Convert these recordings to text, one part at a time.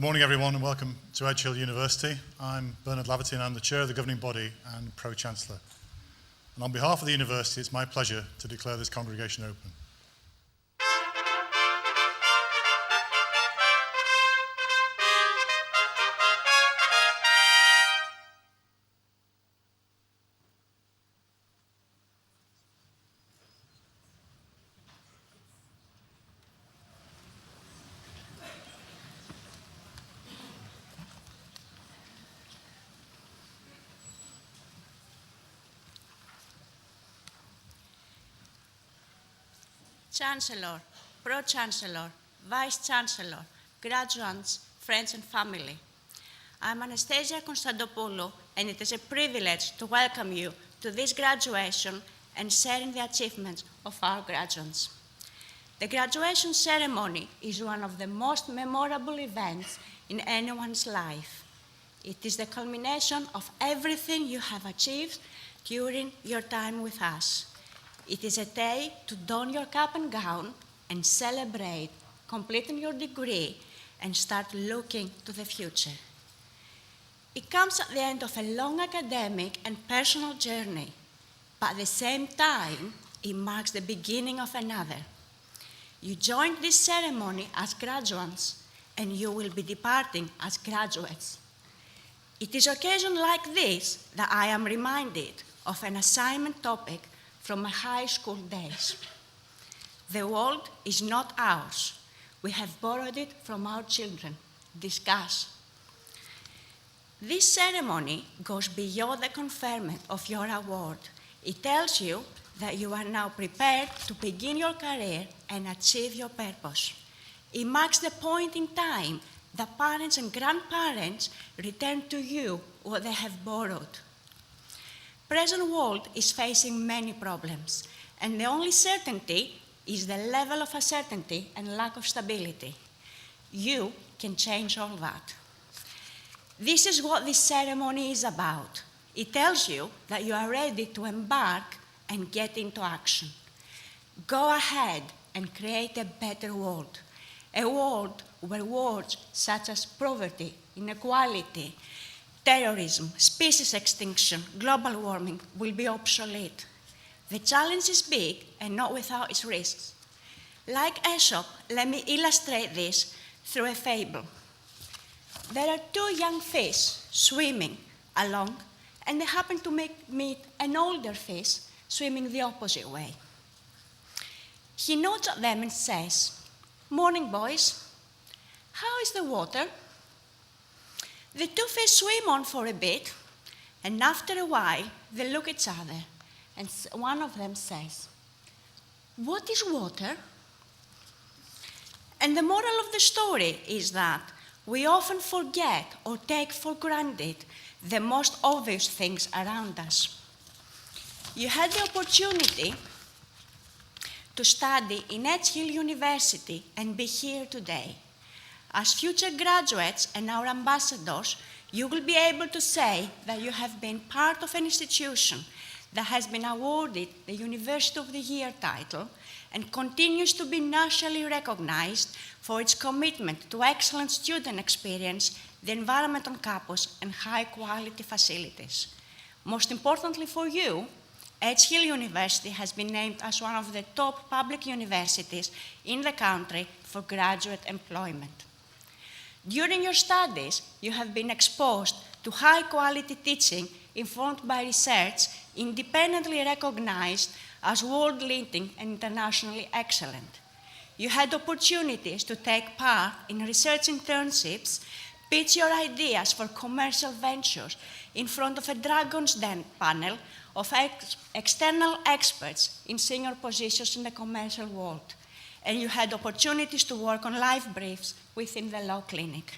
morning, everyone, and welcome to Edge Hill University. I'm Bernard Laverty, and I'm the Chair of the Governing Body and Pro-Chancellor. And on behalf of the University, it's my pleasure to declare this congregation open. Chancellor, Pro-Chancellor, Vice-Chancellor, graduates, friends and family. I'm Anastasia Konstantopoulou, and it is a privilege to welcome you to this graduation and sharing the achievements of our graduates. The graduation ceremony is one of the most memorable events in anyone's life. It is the culmination of everything you have achieved during your time with us. It is a day to don your cap and gown and celebrate completing your degree and start looking to the future. It comes at the end of a long academic and personal journey, but at the same time, it marks the beginning of another. You joined this ceremony as graduates, and you will be departing as graduates. It is occasions like this that I am reminded of an assignment topic from my high school days. The world is not ours. We have borrowed it from our children. Discuss. This ceremony goes beyond the conferment of your award. It tells you that you are now prepared to begin your career and achieve your purpose. It marks the point in time that parents and grandparents return to you what they have borrowed. Present world is facing many problems, and the only certainty is the level of uncertainty and lack of stability. You can change all that. This is what this ceremony is about. It tells you that you are ready to embark and get into action. Go ahead and create a better world, a world where words such as poverty, inequality, terrorism, species extinction, global warming will be obsolete. The challenge is big and not without its risks. Like Aesop, let me illustrate this through a fable. There are two young fish swimming along, and they happen to meet an older fish swimming the opposite way. He nods at them and says, "Morning, boys. How is the water?" The two fish swim on for a bit, and after a while, they look at each other, and one of them says, "What is water?" And the moral of the story is that we often forget or take for granted the most obvious things around us. You had the opportunity to study in Edge Hill University and be here today. As future graduates and our ambassadors, you will be able to say that you have been part of an institution that has been awarded the University of the Year title and continues to be nationally recognized for its commitment to excellent student experience, the environment on campus, and high-quality facilities. Most importantly for you, Edge Hill University has been named as one of the top public universities in the country for graduate employment. During your studies, you have been exposed to high-quality teaching informed by research independently recognized as world-leading and internationally excellent. You had opportunities to take part in research internships, pitch your ideas for commercial ventures in front of a Dragon's Den panel of external experts in senior positions in the commercial world. And you had opportunities to work on live briefs within the law clinic.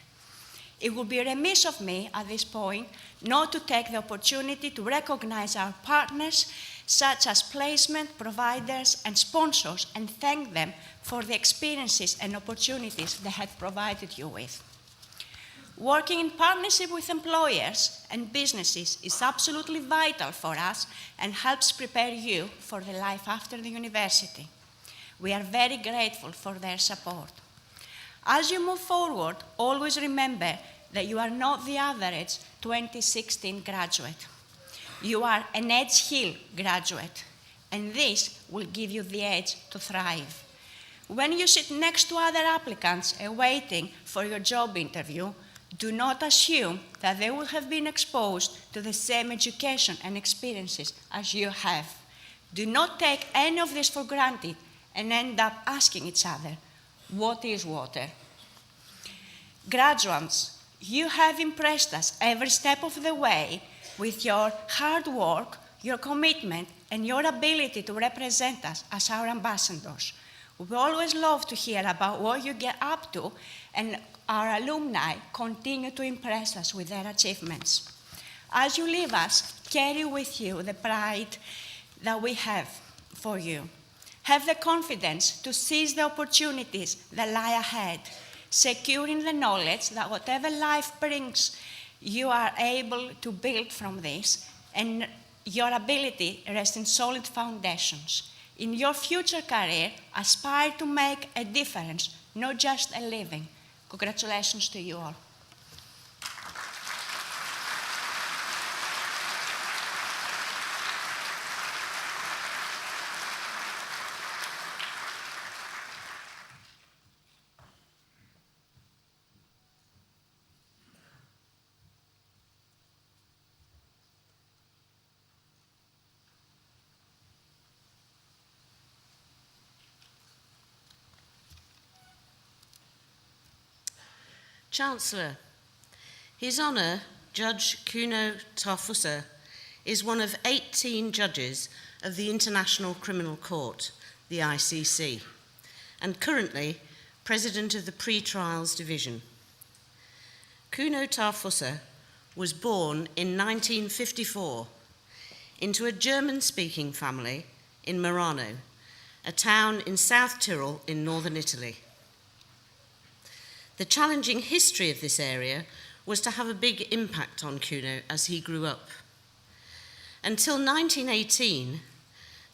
It would be remiss of me at this point not to take the opportunity to recognize our partners, such as placement providers and sponsors, and thank them for the experiences and opportunities they have provided you with. Working in partnership with employers and businesses is absolutely vital for us and helps prepare you for the life after the university. We are very grateful for their support. As you move forward, always remember that you are not the average 2016 graduate. You are an Edge Hill graduate, and this will give you the edge to thrive. When you sit next to other applicants awaiting for your job interview, do not assume that they will have been exposed to the same education and experiences as you have. Do not take any of this for granted and end up asking each other, what is water? Graduates, you have impressed us every step of the way with your hard work, your commitment, and your ability to represent us as our ambassadors. We always love to hear about what you get up to, and our alumni continue to impress us with their achievements. As you leave us, carry with you the pride that we have for you. Have the confidence to seize the opportunities that lie ahead, securing the knowledge that whatever life brings, you are able to build from this, and your ability rests in solid foundations. In your future career, aspire to make a difference, not just a living. Congratulations to you all. Chancellor, His Honour Judge Kuno Tarfusa is one of 18 judges of the International Criminal Court, the ICC, and currently President of the Pre-Trials Division. Kuno Tarfusa was born in 1954 into a German-speaking family in Merano, a town in South Tyrol in northern Italy. The challenging history of this area was to have a big impact on Kuno as he grew up. Until 1918,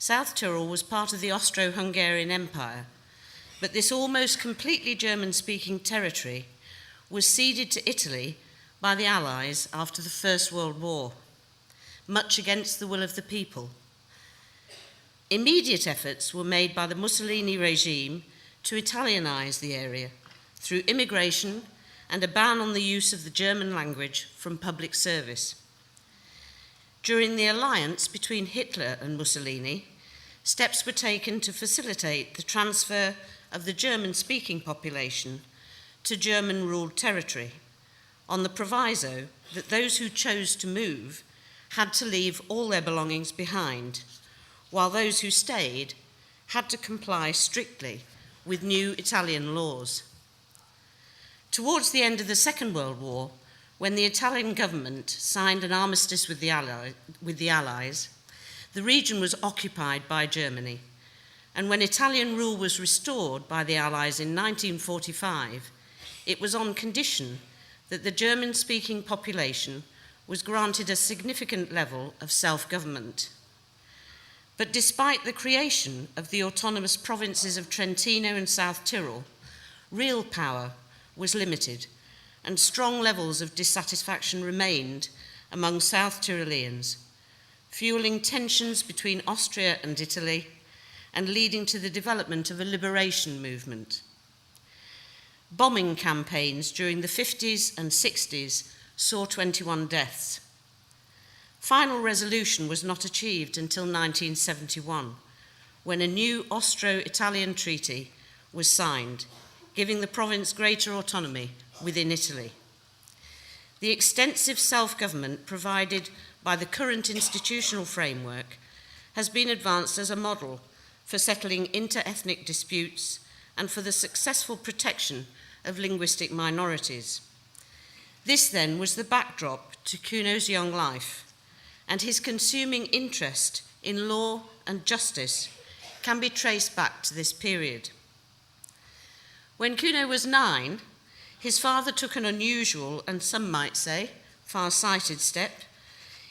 South Tyrol was part of the Austro-Hungarian Empire, but this almost completely German-speaking territory was ceded to Italy by the Allies after the First World War, much against the will of the people. Immediate efforts were made by the Mussolini regime to Italianize the area through immigration and a ban on the use of the German language from public service. During the alliance between Hitler and Mussolini, steps were taken to facilitate the transfer of the German-speaking population to German-ruled territory, on the proviso that those who chose to move had to leave all their belongings behind, while those who stayed had to comply strictly with new Italian laws. Towards the end of the Second World War, when the Italian government signed an armistice with the Allies, the region was occupied by Germany, and when Italian rule was restored by the Allies in 1945, it was on condition that the German-speaking population was granted a significant level of self-government. But despite the creation of the autonomous provinces of Trentino and South Tyrol, real power was limited, and strong levels of dissatisfaction remained among South Tyroleans, fueling tensions between Austria and Italy and leading to the development of a liberation movement. Bombing campaigns during the 50s and 60s saw 21 deaths. Final resolution was not achieved until 1971, when a new Austro-Italian treaty was signed, giving the province greater autonomy within Italy. The extensive self-government provided by the current institutional framework has been advanced as a model for settling inter-ethnic disputes and for the successful protection of linguistic minorities. This then was the backdrop to Kuno's young life, and his consuming interest in law and justice can be traced back to this period. When Kuno was 9, his father took an unusual and some might say far-sighted step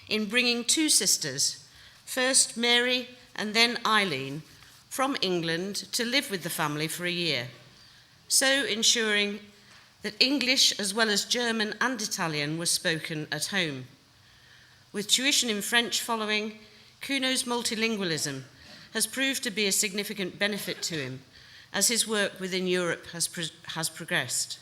in bringing two sisters, first Mary and then Eileen, from England to live with the family for a year, so ensuring that English as well as German and Italian were spoken at home. With tuition in French following, Kuno's multilingualism has proved to be a significant benefit to him as his work within Europe has progressed.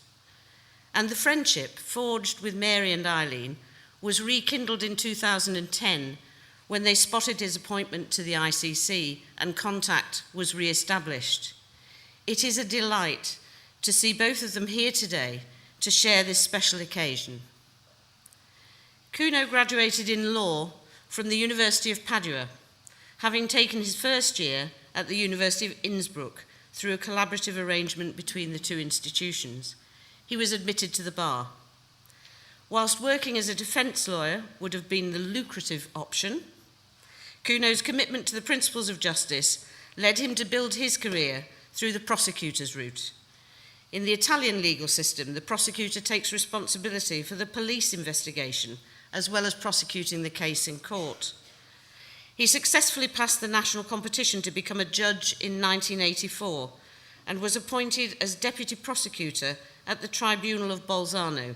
And the friendship forged with Mary and Eileen was rekindled in 2010 when they spotted his appointment to the ICC and contact was re-established. It is a delight to see both of them here today to share this special occasion. Kuno graduated in law from the University of Padua, having taken his first year at the University of Innsbruck through a collaborative arrangement between the two institutions. He was admitted to the bar. Whilst working as a defence lawyer would have been the lucrative option, Kuno's commitment to the principles of justice led him to build his career through the prosecutor's route. In the Italian legal system, the prosecutor takes responsibility for the police investigation as well as prosecuting the case in court. He successfully passed the national competition to become a judge in 1984 and was appointed as deputy prosecutor at the Tribunal of Bolzano.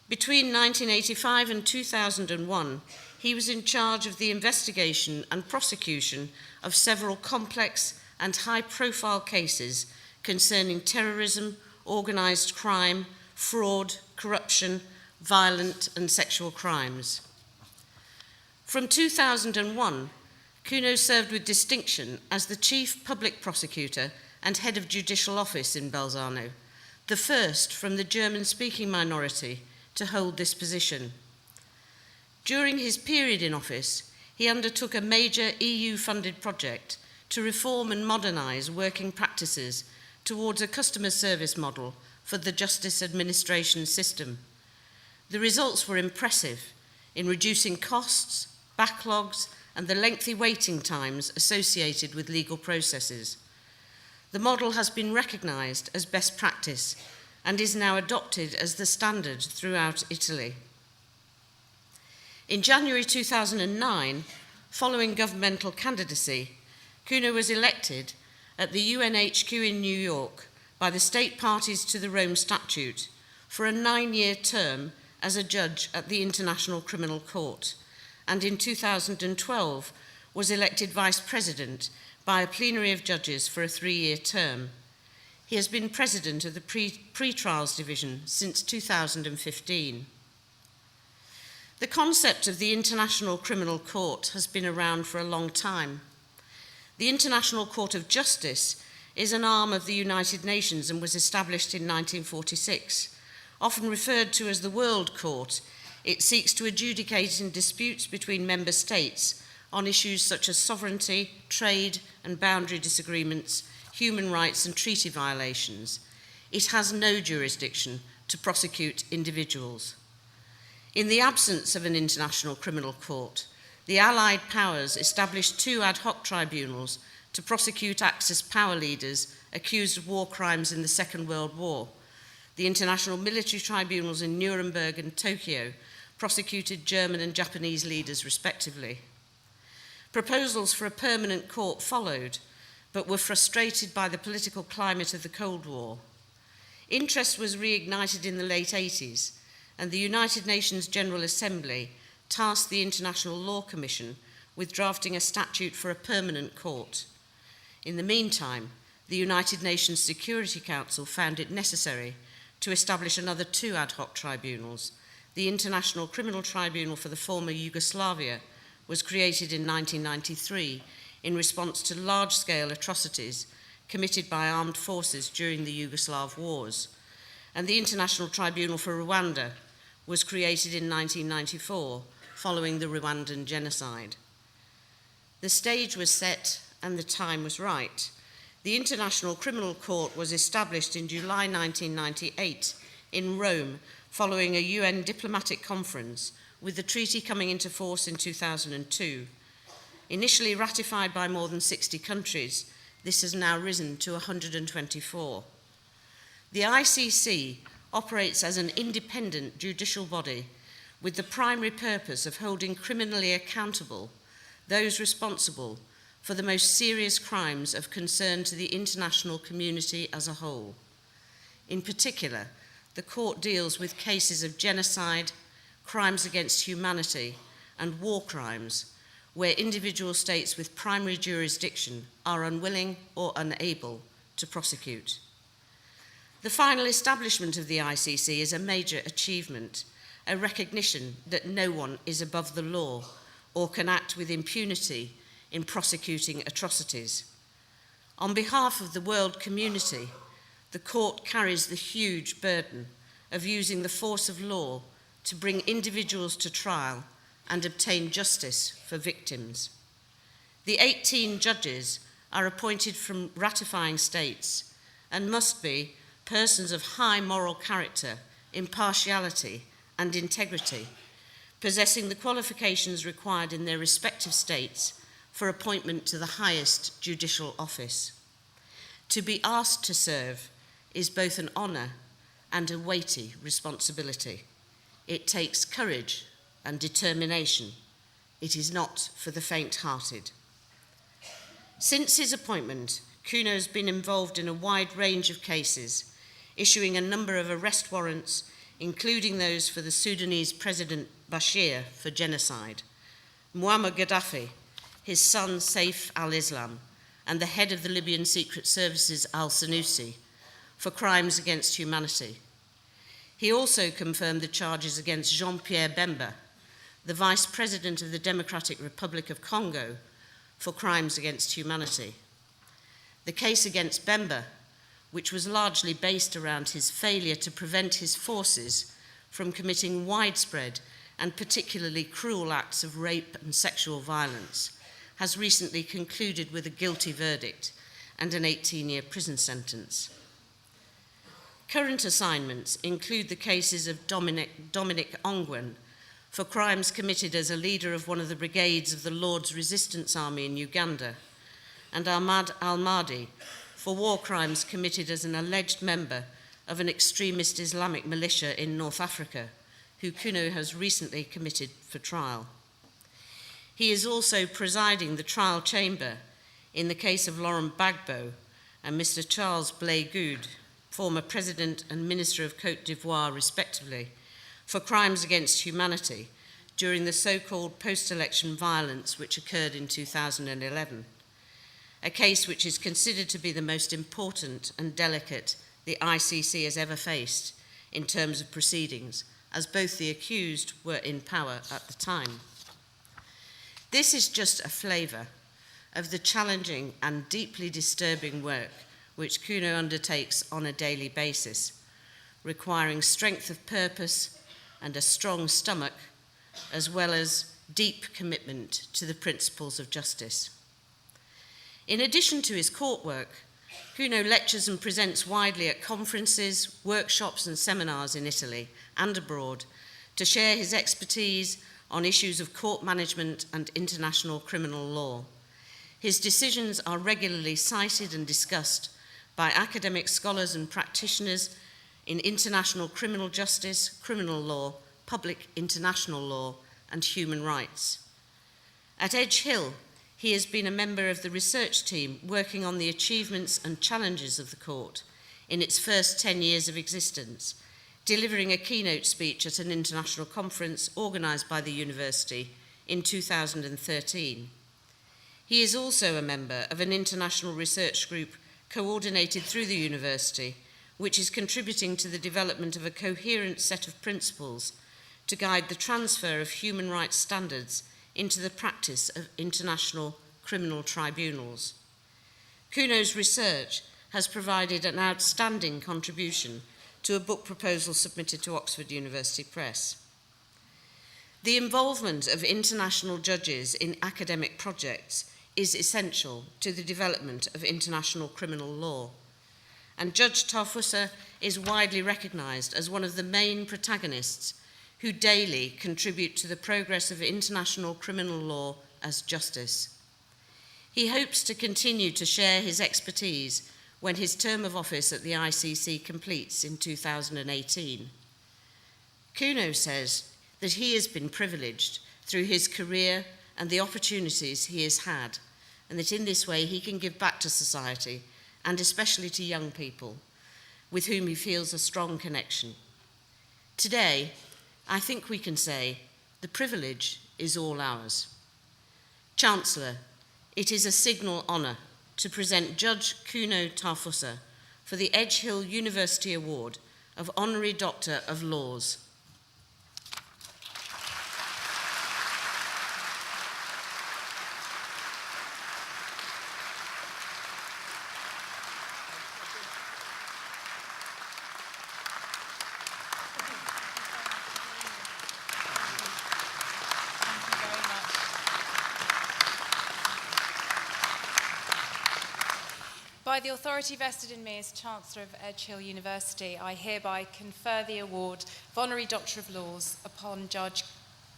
Between 1985 and 2001, he was in charge of the investigation and prosecution of several complex and high-profile cases concerning terrorism, organised crime, fraud, corruption, violent and sexual crimes. From 2001, Kuno served with distinction as the Chief Public Prosecutor and Head of Judicial Office in Bolzano, the first from the German-speaking minority to hold this position. During his period in office, he undertook a major EU-funded project to reform and modernise working practices towards a customer service model for the justice administration system. The results were impressive in reducing costs, backlogs, and the lengthy waiting times associated with legal processes. The model has been recognised as best practice and is now adopted as the standard throughout Italy. In January 2009, following governmental candidacy, Kuno was elected at the UNHQ in New York by the state parties to the Rome Statute for a 9-year term as a judge at the International Criminal Court, and in 2012 was elected vice president by a plenary of judges for a 3-year term. He has been president of the pre-trials division since 2015. The concept of the International Criminal Court has been around for a long time. The International Court of Justice is an arm of the United Nations and was established in 1946. Often referred to as the World Court, it seeks to adjudicate in disputes between member states on issues such as sovereignty, trade and boundary disagreements, human rights and treaty violations. It has no jurisdiction to prosecute individuals. In the absence of an international criminal court, the Allied powers established 2 ad hoc tribunals to prosecute Axis power leaders accused of war crimes in the Second World War. The international military tribunals in Nuremberg and Tokyo prosecuted German and Japanese leaders respectively. Proposals for a permanent court followed, but were frustrated by the political climate of the Cold War. Interest was reignited in the late 80s, and the United Nations General Assembly tasked the International Law Commission with drafting a statute for a permanent court. In the meantime, the United Nations Security Council found it necessary to establish another 2 ad hoc tribunals. The International Criminal Tribunal for the former Yugoslavia was created in 1993 in response to large-scale atrocities committed by armed forces during the Yugoslav wars, and the International Tribunal for Rwanda was created in 1994 following the Rwandan genocide. The stage was set and the time was right. The International Criminal Court was established in July 1998 in Rome following a UN diplomatic conference, with the treaty coming into force in 2002. Initially ratified by more than 60 countries, this has now risen to 124. The ICC operates as an independent judicial body with the primary purpose of holding criminally accountable those responsible for the most serious crimes of concern to the international community as a whole. In particular, the court deals with cases of genocide, crimes against humanity, and war crimes, where individual states with primary jurisdiction are unwilling or unable to prosecute. The final establishment of the ICC is a major achievement, a recognition that no one is above the law or can act with impunity in prosecuting atrocities. On behalf of the world community, the court carries the huge burden of using the force of law to bring individuals to trial and obtain justice for victims. The 18 judges are appointed from ratifying states and must be persons of high moral character, impartiality, and integrity, possessing the qualifications required in their respective states for appointment to the highest judicial office. To be asked to serve is both an honour and a weighty responsibility. It takes courage and determination. It is not for the faint-hearted. Since his appointment, Kuno has been involved in a wide range of cases, issuing a number of arrest warrants, including those for the Sudanese President Bashir for genocide, Muammar Gaddafi, his son Saif al-Islam, and the head of the Libyan Secret Services al-Senussi for crimes against humanity. He also confirmed the charges against Jean-Pierre Bemba, the Vice President of the Democratic Republic of Congo, for crimes against humanity. The case against Bemba, which was largely based around his failure to prevent his forces from committing widespread and particularly cruel acts of rape and sexual violence, has recently concluded with a guilty verdict and an 18-year prison sentence. Current assignments include the cases of Dominic Ongwen for crimes committed as a leader of one of the brigades of the Lord's Resistance Army in Uganda, and Ahmad al-Mahdi for war crimes committed as an alleged member of an extremist Islamic militia in North Africa, who Kuno has recently committed for trial. He is also presiding the trial chamber in the case of Laurent Gbagbo and Mr. Charles Blé Goude, former President and Minister of Côte d'Ivoire, respectively, for crimes against humanity during the so-called post-election violence which occurred in 2011, a case which is considered to be the most important and delicate the ICC has ever faced in terms of proceedings, as both the accused were in power at the time. This is just a flavour of the challenging and deeply disturbing work which Kuno undertakes on a daily basis, requiring strength of purpose and a strong stomach, as well as deep commitment to the principles of justice. In addition to his court work, Kuno lectures and presents widely at conferences, workshops and seminars in Italy and abroad to share his expertise on issues of court management and international criminal law. His decisions are regularly cited and discussed by academic scholars and practitioners in international criminal justice, criminal law, public international law, and human rights. At Edge Hill, he has been a member of the research team working on the achievements and challenges of the court in its first 10 years of existence, delivering a keynote speech at an international conference organised by the university in 2013. He is also a member of an international research group coordinated through the university, which is contributing to the development of a coherent set of principles to guide the transfer of human rights standards into the practice of international criminal tribunals. Kuno's research has provided an outstanding contribution to a book proposal submitted to Oxford University Press. The involvement of international judges in academic projects is essential to the development of international criminal law, and Judge Tarfusa is widely recognised as one of the main protagonists who daily contribute to the progress of international criminal law as justice. He hopes to continue to share his expertise when his term of office at the ICC completes in 2018. Kuno says that he has been privileged through his career and the opportunities he has had, and that in this way he can give back to society, and especially to young people, with whom he feels a strong connection. Today, I think we can say the privilege is all ours. Chancellor, it is a signal honour to present Judge Kuno Tarfusa for the Edge Hill University Award of Honorary Doctor of Laws. By the authority vested in me as Chancellor of Edge Hill University, I hereby confer the award of Honorary Doctor of Laws upon Judge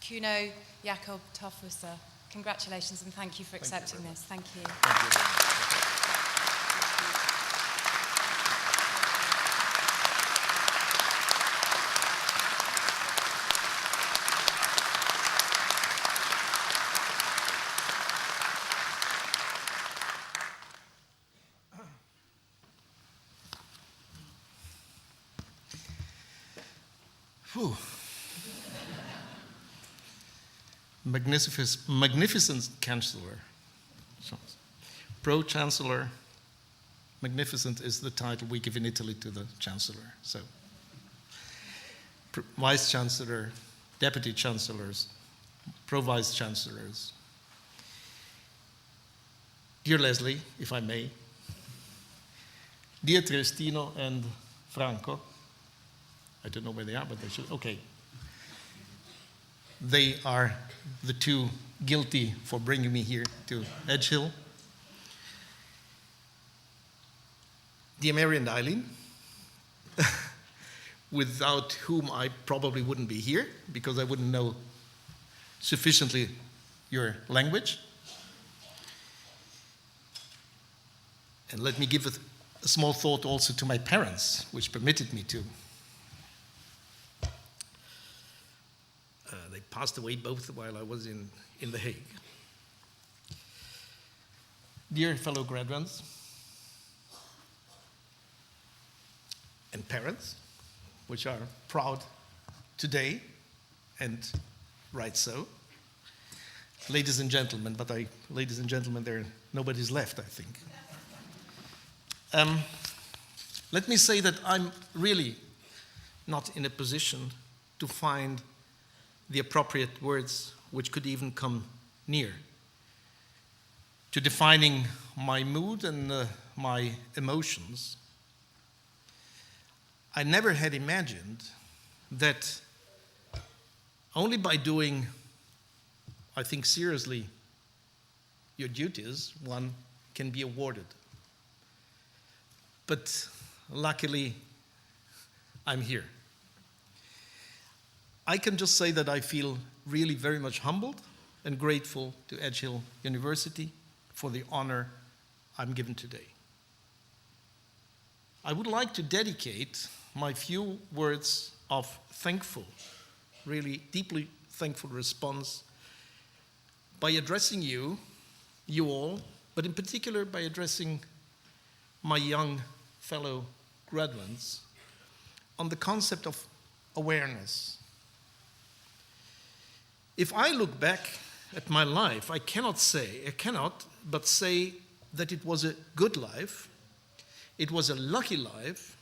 Kuno Jakob Tarfusa. Congratulations and thank you for accepting this. Thank you. Whew. Magnificent Chancellor. Pro-Chancellor. Magnificent is the title we give in Italy to the Chancellor. So, Vice-Chancellor, Deputy Chancellors, Pro-Vice-Chancellors. Dear Leslie, if I may. Dear Tristino and Franco. I don't know where they are, but they should. Okay. They are the two guilty for bringing me here to Edge Hill. Dear Mary and Eileen, without whom I probably wouldn't be here because I wouldn't know sufficiently your language. And let me give a small thought also to my parents, which permitted me to. They passed away both while I was in The Hague. Dear fellow graduates and parents, which are proud today, and right so. Ladies and gentlemen, ladies and gentlemen, nobody's left, I think. Let me say that I'm really not in a position to find the appropriate words which could even come near to defining my mood and my emotions. I never had imagined that only by doing, I think seriously, your duties, one can be awarded. But luckily, I'm here. I can just say that I feel really very much humbled and grateful to Edge Hill University for the honor I'm given today. I would like to dedicate my few words of thankful, really deeply thankful response by addressing you all, but in particular by addressing my young fellow graduates on the concept of awareness. If I look back at my life, I cannot but say that it was a good life, it was a lucky life,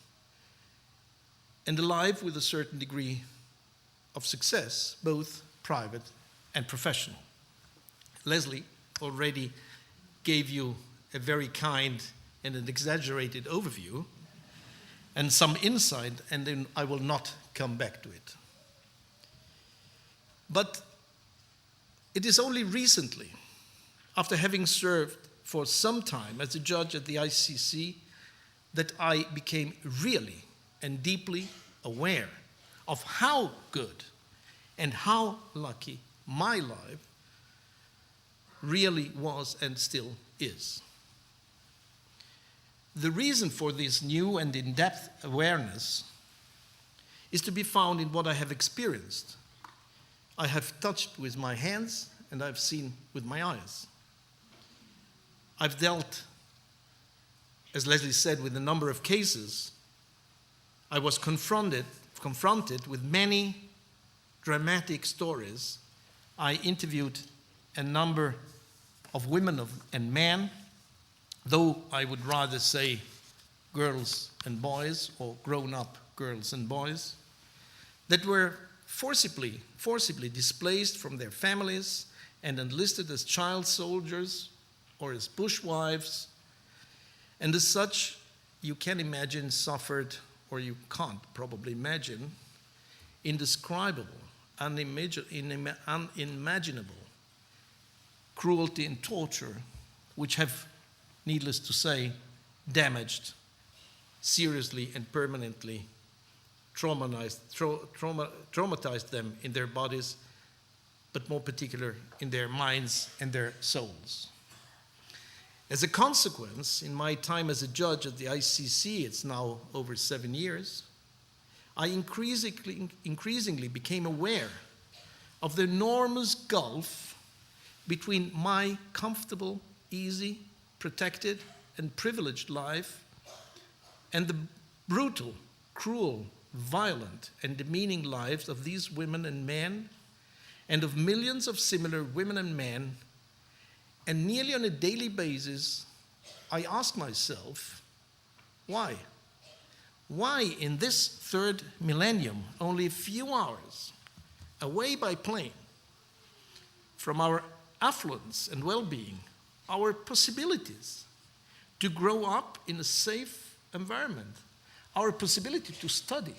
and a life with a certain degree of success, both private and professional. Leslie already gave you a very kind and an exaggerated overview and some insight, and then I will not come back to it. But it is only recently, after having served for some time as a judge at the ICC, that I became really and deeply aware of how good and how lucky my life really was and still is. The reason for this new and in-depth awareness is to be found in what I have experienced. I have touched with my hands and I've seen with my eyes. I've dealt, as Leslie said, with a number of cases I was confronted with many dramatic stories. I interviewed a number of women and men, though I would rather say girls and boys, or grown-up girls and boys, that were forcibly displaced from their families and enlisted as child soldiers or as bushwives, and as such, you can imagine suffered, or you can't probably imagine, indescribable, unimaginable cruelty and torture, which have, needless to say, damaged seriously and permanently, traumatized them in their bodies, but more particular in their minds and their souls. As a consequence, in my time as a judge at the ICC, it's now over 7 years, I increasingly became aware of the enormous gulf between my comfortable, easy, protected, and privileged life and the brutal, cruel, violent, and demeaning lives of these women and men, and of millions of similar women and men. And nearly on a daily basis, I ask myself, why? Why in this third millennium, only a few hours away by plane from our affluence and well-being, our possibilities to grow up in a safe environment, our possibility to study,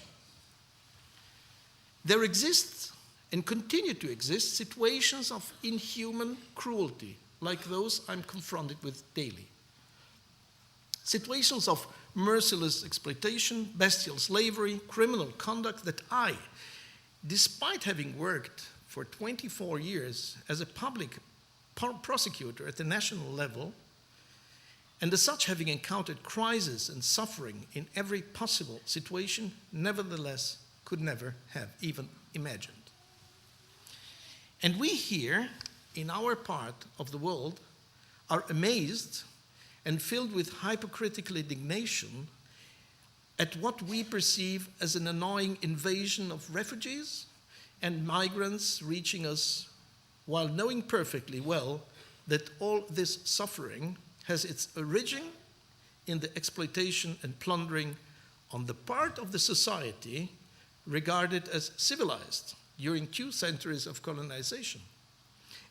there exists and continue to exist situations of inhuman cruelty like those I'm confronted with daily. Situations of merciless exploitation, bestial slavery, criminal conduct that I, despite having worked for 24 years as a public prosecutor at the national level, and as such having encountered crisis and suffering in every possible situation, nevertheless could never have even imagined. And we here, in our part of the world, are amazed and filled with hypocritical indignation at what we perceive as an annoying invasion of refugees and migrants reaching us, while knowing perfectly well that all this suffering has its origin in the exploitation and plundering on the part of the society regarded as civilized during 2 centuries of colonization,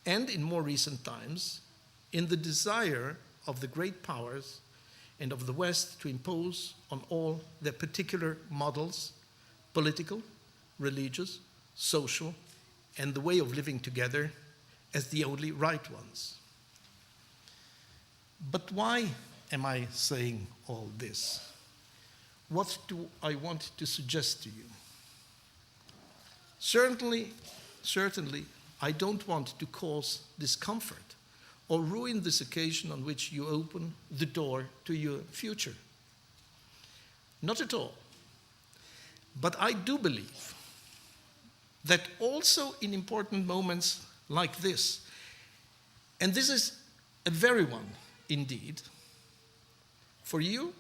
and in more recent times, in the desire of the great powers and of the West to impose on all their particular models, political, religious, social, and the way of living together as the only right ones. But why am I saying all this? What do I want to suggest to you? Certainly, I don't want to cause discomfort or ruin this occasion on which you open the door to your future. Not at all. But I do believe that also in important moments like this, and this is a very one indeed, for you,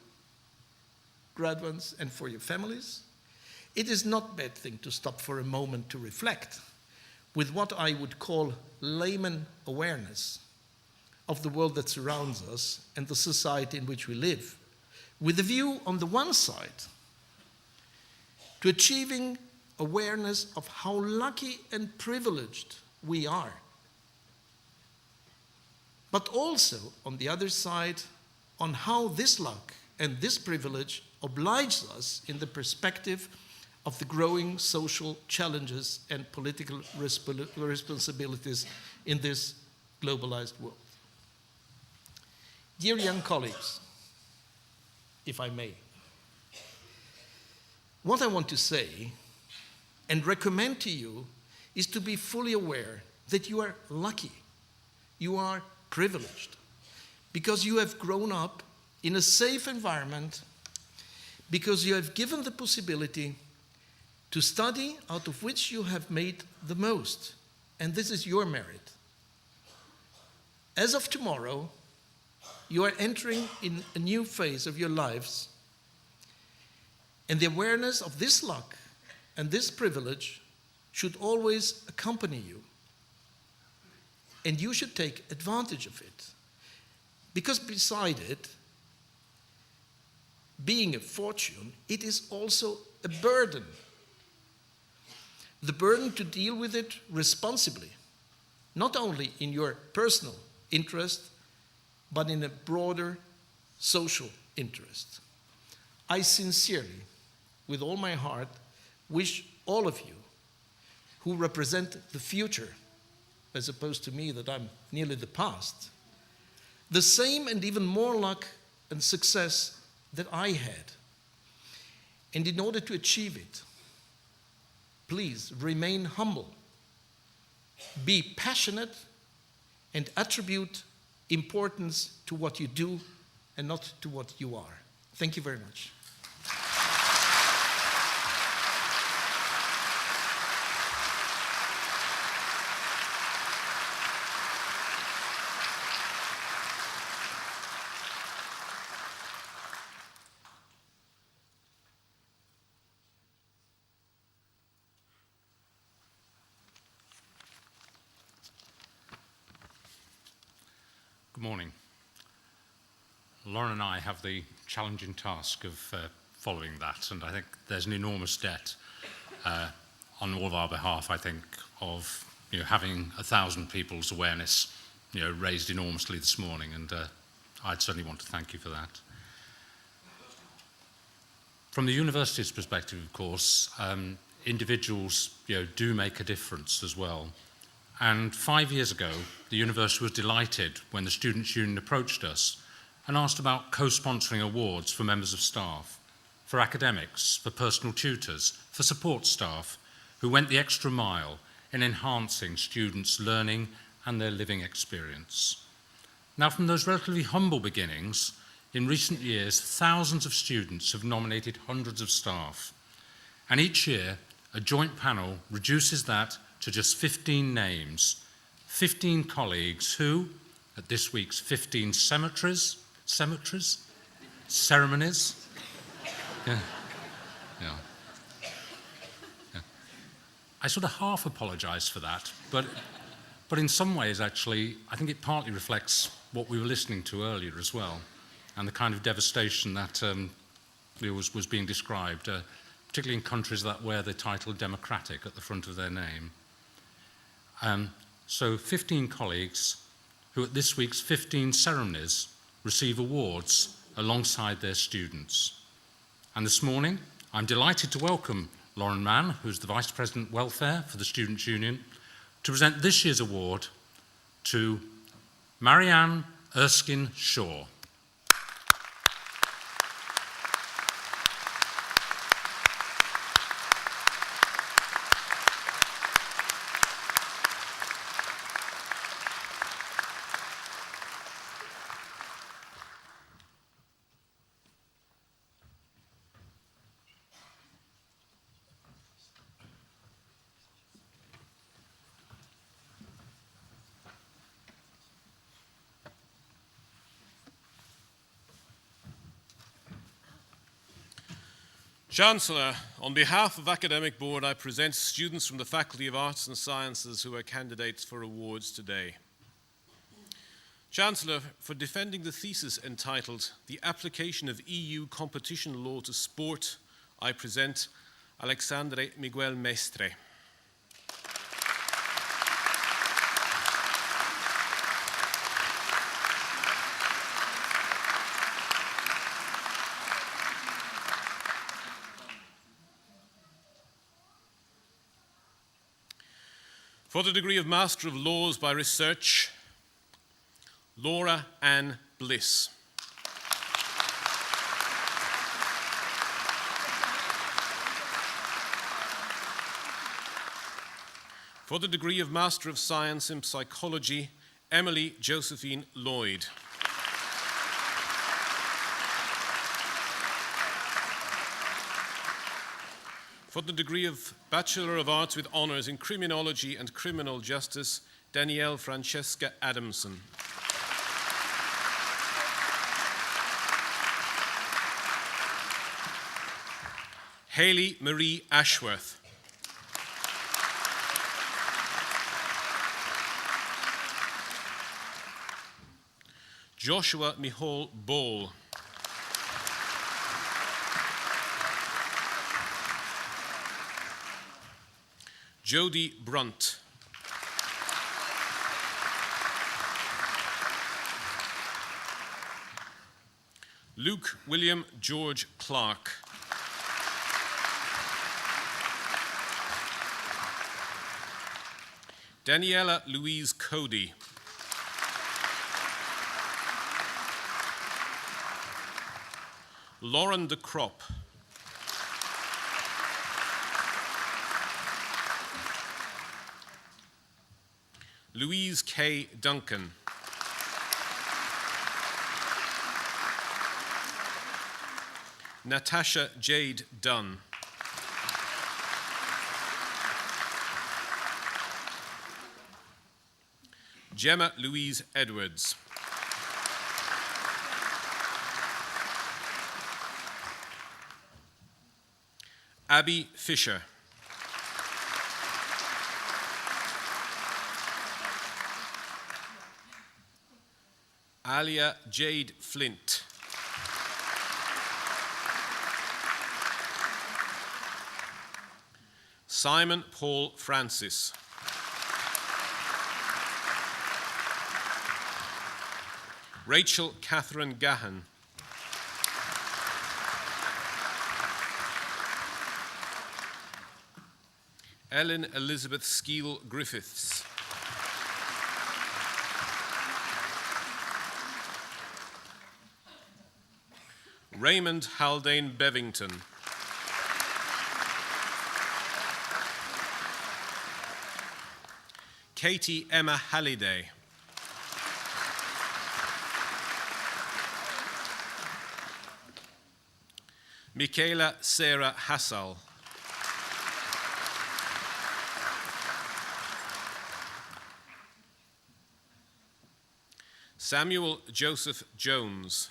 graduates, and for your families, it is not a bad thing to stop for a moment to reflect with what I would call layman awareness of the world that surrounds us and the society in which we live, with a view, on the one side, to achieving awareness of how lucky and privileged we are, but also, on the other side, on how this luck and this privilege obliges us in the perspective of the growing social challenges and political responsibilities in this globalized world. Dear young colleagues, if I may, what I want to say and recommend to you is to be fully aware that you are lucky, you are privileged, because you have grown up in a safe environment, because you have given the possibility to study out of which you have made the most, and this is your merit. As of tomorrow, you are entering in a new phase of your lives, And the awareness of this luck and this privilege should always accompany you. And you should take advantage of it. Because beside it, being a fortune, it is also a burden. The burden to deal with it responsibly, not only in your personal interest, but in a broader social interest. I sincerely, with all my heart, wish all of you who represent the future, as opposed to me that I'm nearly the past, the same and even more luck and success that I had. And in order to achieve it, please remain humble, be passionate, and attribute importance to what you do and not to what you are. Thank you very much. Good morning. Lauren and I have the challenging task of following that, and I think there's an enormous debt on all of our behalf, I think, of having 1,000 people's awareness raised enormously this morning, and I'd certainly want to thank you for that. From the university's perspective, of course, individuals do make a difference as well. And 5 years ago, the university was delighted when the Students' Union approached us and asked about co-sponsoring awards for members of staff, for academics, for personal tutors, for support staff who went the extra mile in enhancing students' learning and their living experience. Now, from those relatively humble beginnings, in recent years, thousands of students have nominated hundreds of staff. And each year, a joint panel reduces that to just 15 names, 15 colleagues who, at this week's 15 ceremonies, yeah. I sort of half apologise for that, but in some ways, actually, I think it partly reflects what we were listening to earlier as well, and the kind of devastation that was being described, particularly in countries that wear the title democratic at the front of their name. So 15 colleagues who at this week's 15 ceremonies receive awards alongside their students. And this morning, I'm delighted to welcome Lauren Mann, who's the Vice President Welfare for the Students' Union, to present this year's award to Marianne Erskine Shaw. Chancellor, on behalf of Academic Board, I present students from the Faculty of Arts and Sciences who are candidates for awards today. Chancellor, for defending the thesis entitled The Application of EU Competition Law to Sport, I present Alexandre Miguel Mestre. For the degree of Master of Laws by Research, Laura Ann Bliss. For the degree of Master of Science in Psychology, Emily Josephine Lloyd. For the degree of Bachelor of Arts with Honours in Criminology and Criminal Justice, Danielle Francesca Adamson. Hayley Marie Ashworth. Joshua Mihal Ball. Jody Brunt. Luke William George Clark. Daniela Louise Cody. Lauren de Krop. Louise K. Duncan. Natasha Jade Dunn. Gemma Louise Edwards. Abby Fisher. Alia Jade Flint. Simon Paul Francis. Rachel Catherine Gahan. Ellen Elizabeth Skeel Griffiths. Raymond Haldane Bevington. Katie Emma Halliday. Michaela Sarah Hassal. Samuel Joseph Jones.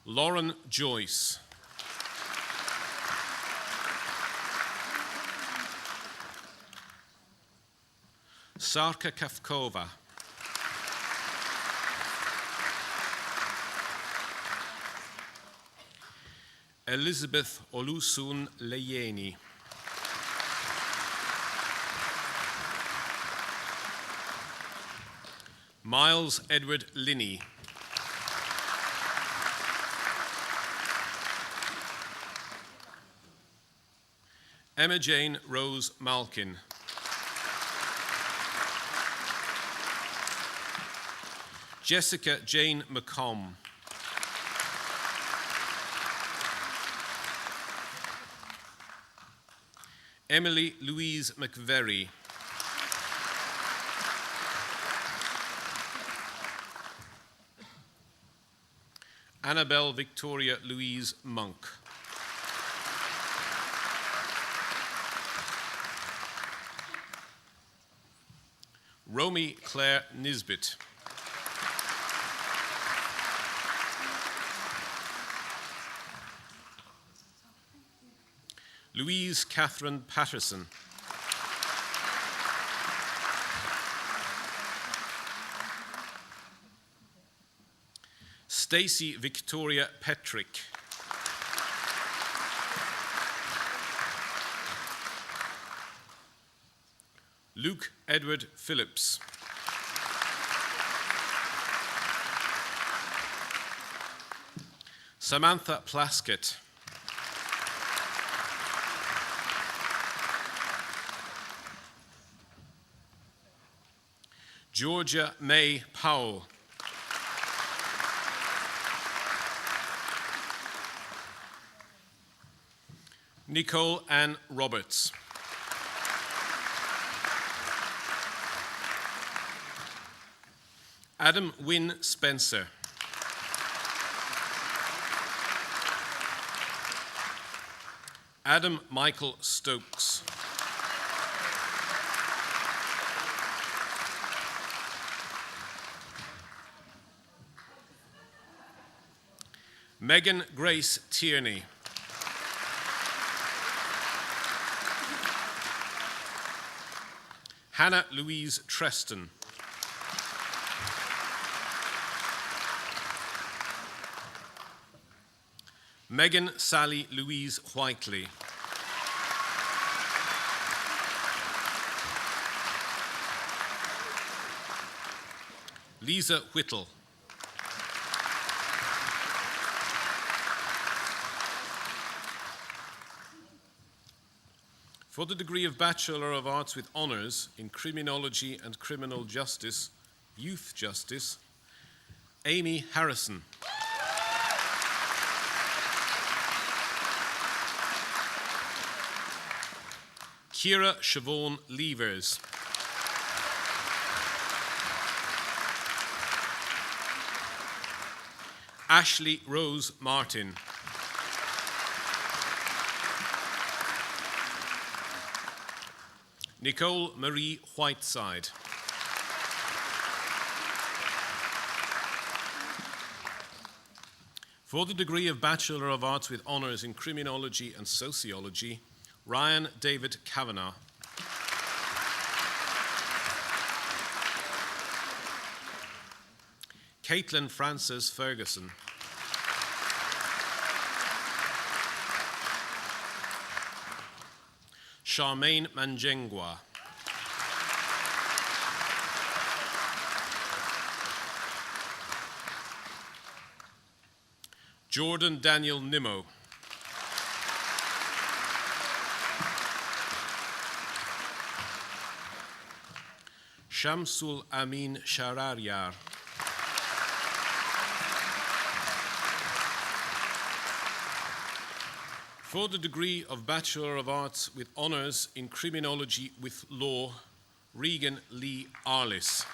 Lauren Joyce. Sarka Kafkova. Elizabeth Olusun Leyeni. Miles Edward Linney. Emma Jane Rose Malkin. Jessica Jane McComb. Emily Louise McVery. Annabelle Victoria Louise Monk. Romy Claire Nisbet. Louise Catherine Patterson. Stacey Victoria Petrick. Luke Edward Phillips. Samantha Plaskett. Georgia May Powell. Nicole Ann Roberts. Adam Wynne Spencer. Adam Michael Stokes. Megan Grace Tierney. Hannah Louise Treston. Megan Sally Louise Whiteley. Lisa Whittle. For the degree of Bachelor of Arts with Honours in Criminology and Criminal Justice, Youth Justice, Amy Harrison. Ciara Siobhan Levers. Ashley Rose Martin. Nicole Marie Whiteside. For the degree of Bachelor of Arts with Honours in Criminology and Sociology, Ryan David Kavanagh. Caitlin Frances Ferguson. Charmaine Manjengwa. Jordan Daniel Nimmo. Shamsul Amin Shararyar. For the degree of Bachelor of Arts with Honours in Criminology with Law, Regan Lee Arliss.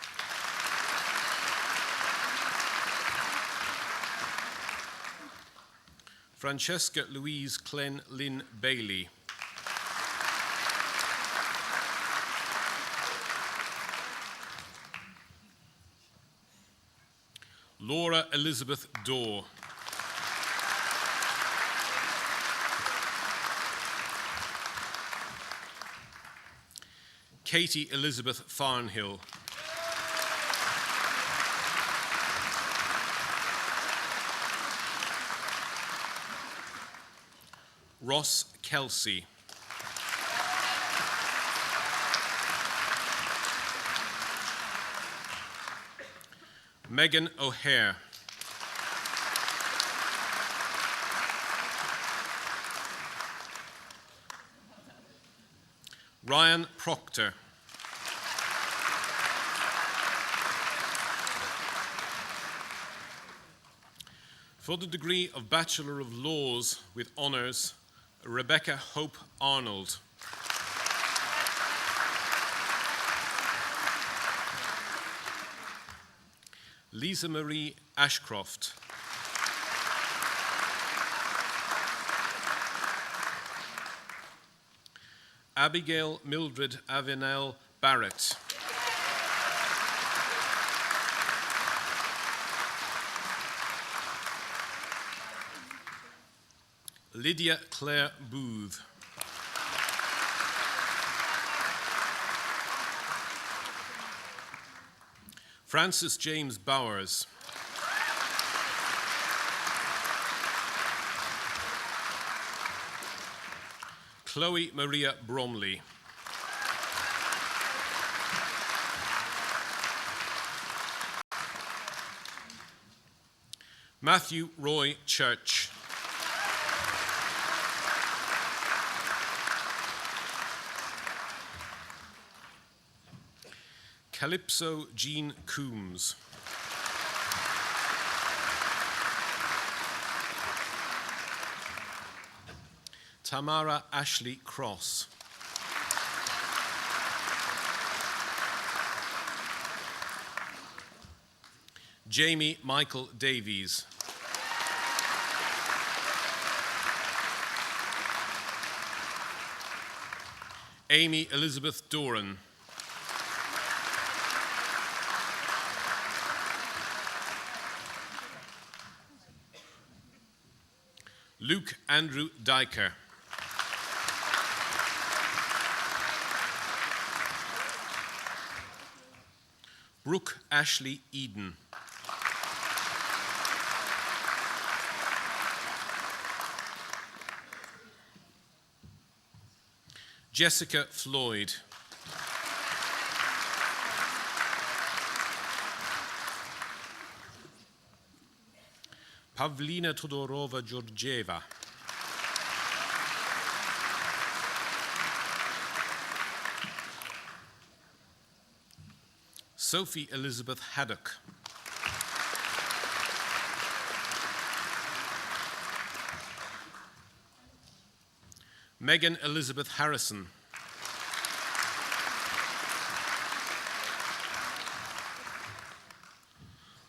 Francesca Louise Clen Lynn Bailey. Laura Elizabeth Dorr. Katie Elizabeth Farnhill. Ross Kelsey. Megan O'Hare. Ryan Proctor. For the degree of Bachelor of Laws with Honours, Rebecca Hope Arnold. Lisa Marie Ashcroft. Abigail Mildred Avenel Barrett. Lydia Claire Booth. Francis James Bowers. Chloe Maria Bromley. Matthew Roy Church. Calypso Jean Coombs. Tamara Ashley Cross. Jamie Michael Davies. Amy Elizabeth Doran. Luke Andrew Dyker. Brooke Ashley Eden. Jessica Floyd. Pavlina Todorova Georgieva. Sophie Elizabeth Haddock. Megan Elizabeth Harrison.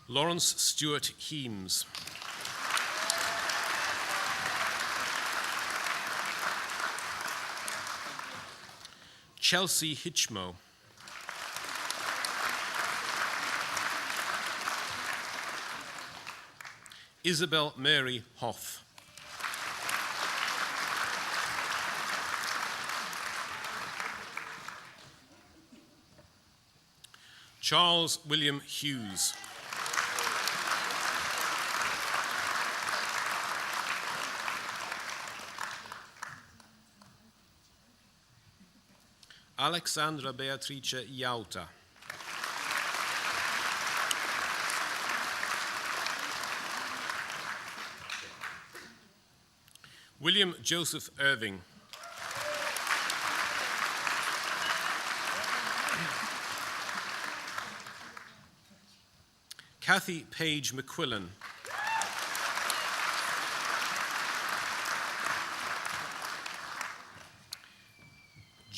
Lawrence Stewart Heames. Chelsea Hitchmo. Isabel Mary Hoff. Charles William Hughes. Alexandra Beatrice Iauta. William Joseph Irving. Kathy Page McQuillan.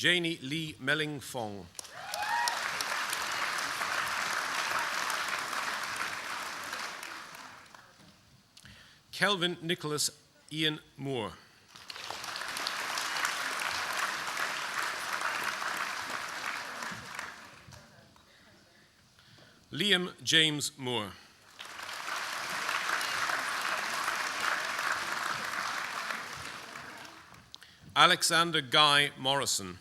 Janie Lee Melling Fong. Kelvin Nicholas Ian Moore. Liam James Moore. Alexander Guy Morrison.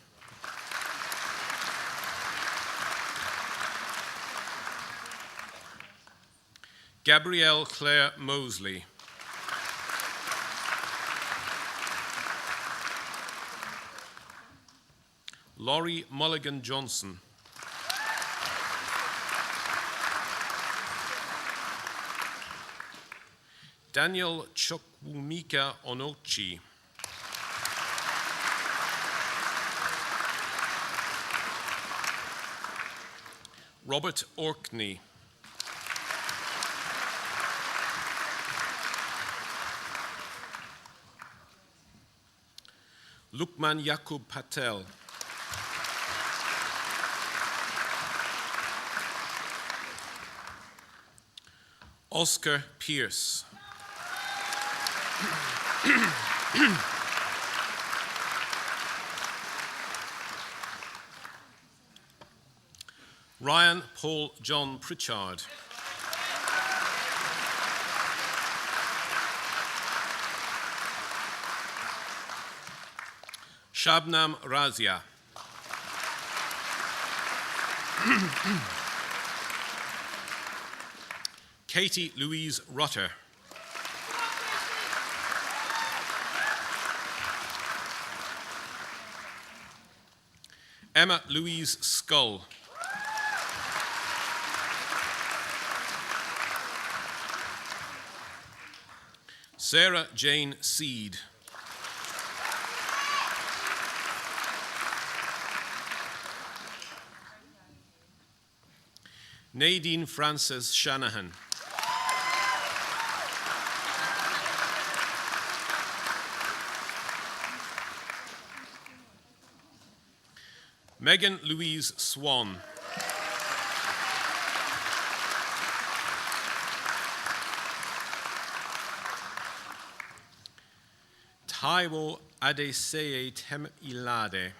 Gabrielle Claire Mosley. Laurie Mulligan Johnson. Daniel Chukwumika Onochi. Robert Orkney. Lukman Yakub Patel. Oscar Pierce. Ryan Paul John Pritchard. Shabnam Razia. Katie Louise Rutter. Emma Louise Skull. Sarah Jane Seed. Nadine Frances Shanahan. Megan Louise Swan. Taiwo Adeseye Temilade.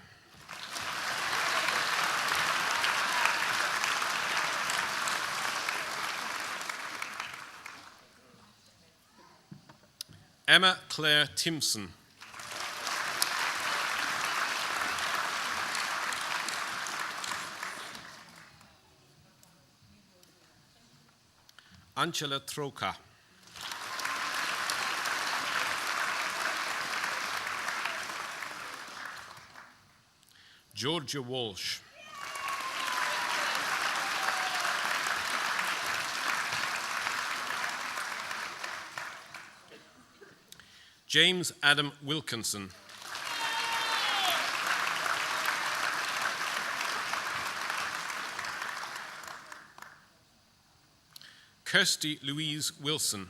Emma Claire Timpson. Angela Troca. Georgia Walsh. James Adam Wilkinson. Kirsty Louise Wilson.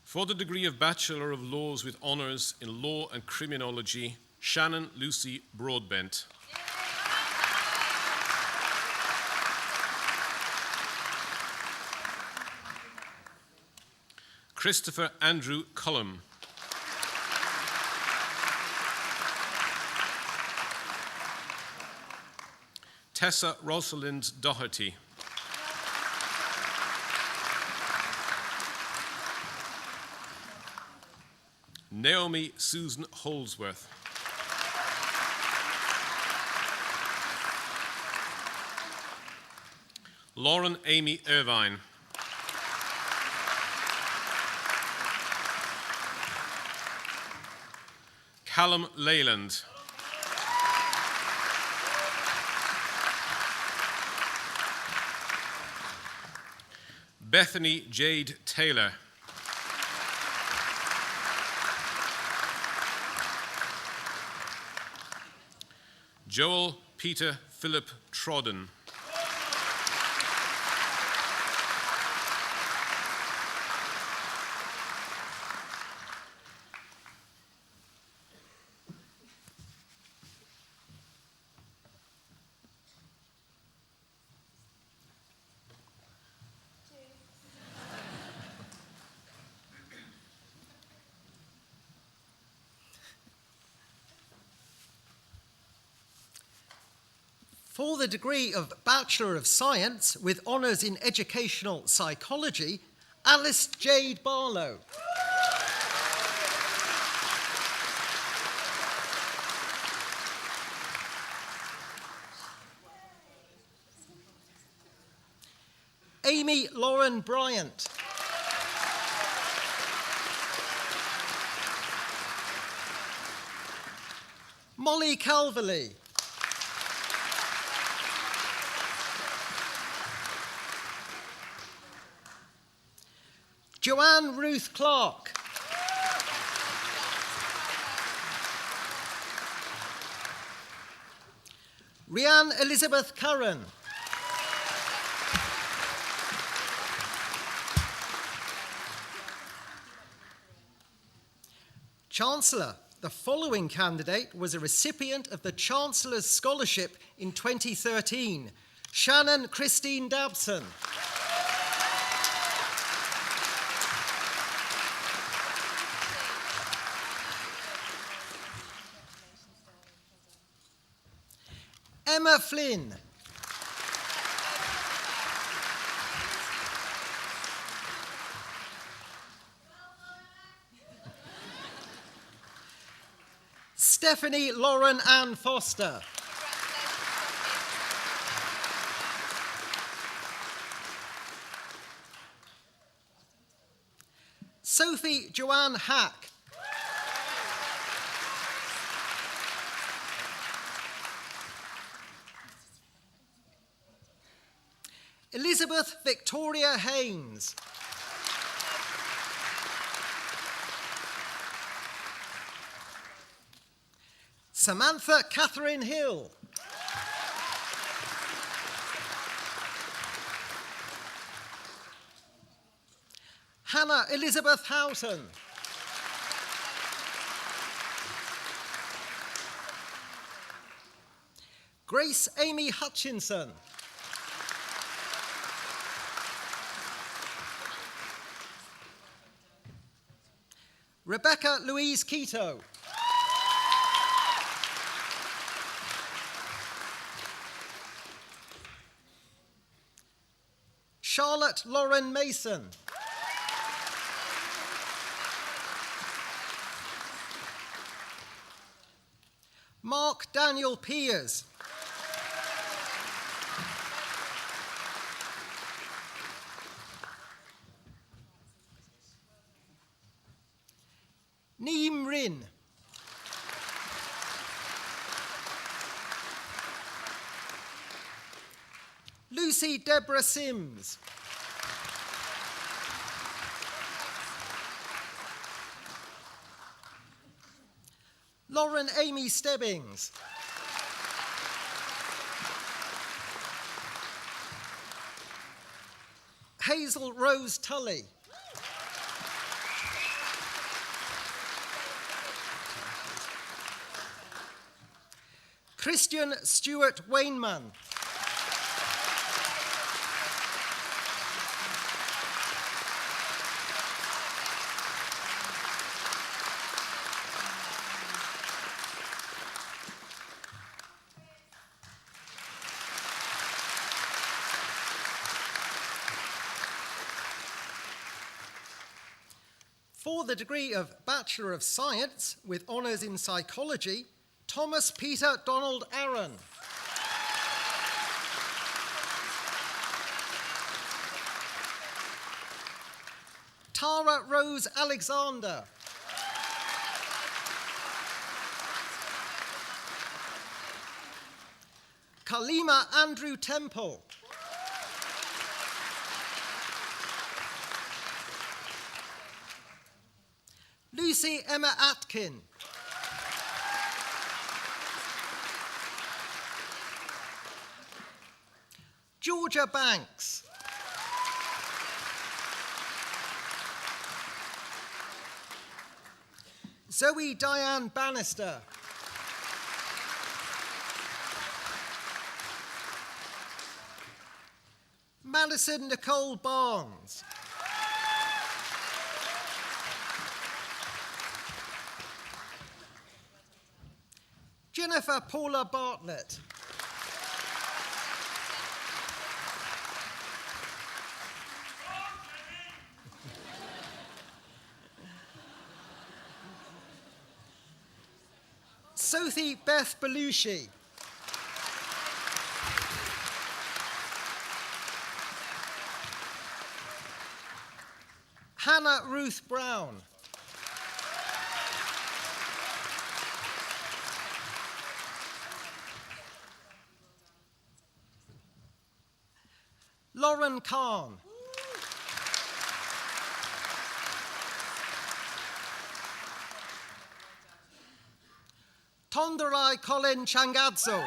For the degree of Bachelor of Laws with honours in Law and Criminology, Shannon Lucy Broadbent. Christopher Andrew Cullum. Tessa Rosalind Doherty. Naomi Susan Holsworth. Lauren Amy Irvine. Callum Leyland. Bethany Jade Taylor. Joel Peter Philip Trodden. For the degree of Bachelor of Science with honours in Educational Psychology, Alice Jade Barlow. Amy Lauren Bryant. Molly Calverley. Joanne Ruth Clark. Rhianne Elizabeth Curran. Chancellor, the following candidate was a recipient of the Chancellor's Scholarship in 2013. Shannon Christine Dabson. Emma Flynn. Stephanie Lauren Ann Foster. Sophie Joanne Hack. Elizabeth Victoria Haynes. Samantha Catherine Hill. Hannah Elizabeth Houghton. Grace Amy Hutchinson. Rebecca Louise Keto. Charlotte Lauren Mason. Mark Daniel Piers. Neem Rin. Lucy Deborah Sims. Lauren Amy Stebbings. Hazel Rose Tully. Christian Stewart Wainman. For the degree of Bachelor of Science with honours in psychology, Thomas Peter Donald Aaron. Tara Rose Alexander. Kalima Andrew Temple. Lucy Emma Atkin. Georgia Banks. Zoe Diane Bannister. Madison Nicole Barnes. Jennifer Paula Bartlett. Sophie Beth Belushi. Hannah Ruth Brown. Lauren Kahn. Tonderai Colin Changadzo.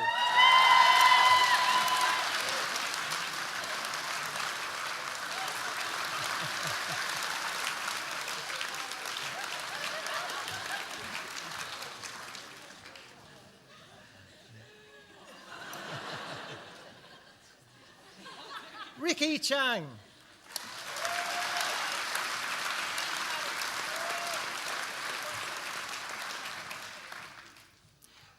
Ricky Chang.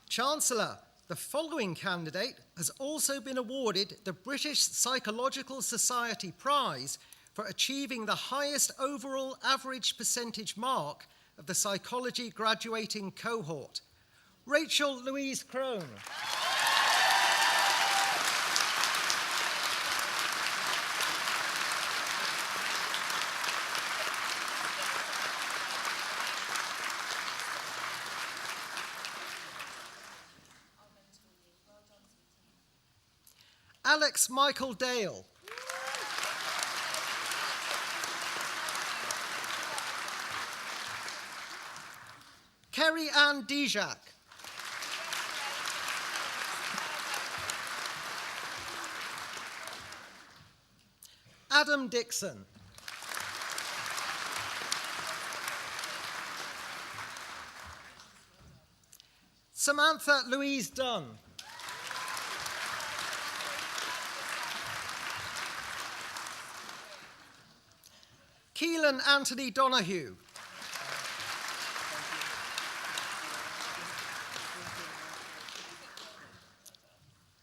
Chancellor, the following candidate has also been awarded the British Psychological Society Prize for achieving the highest overall average percentage mark of the psychology graduating cohort. Rachel Louise Crone. Alex Michael Dale. Kerry Ann Dijak. Adam Dixon. Samantha Louise Dunn. Keelan Anthony Donahue.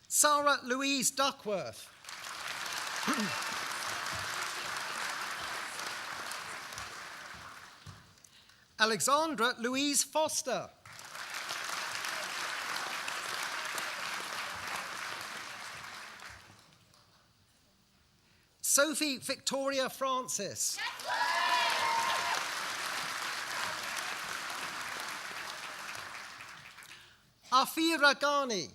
Sarah Louise Duckworth. Alexandra Louise Foster. Sophie Victoria Francis. Afira Ghani.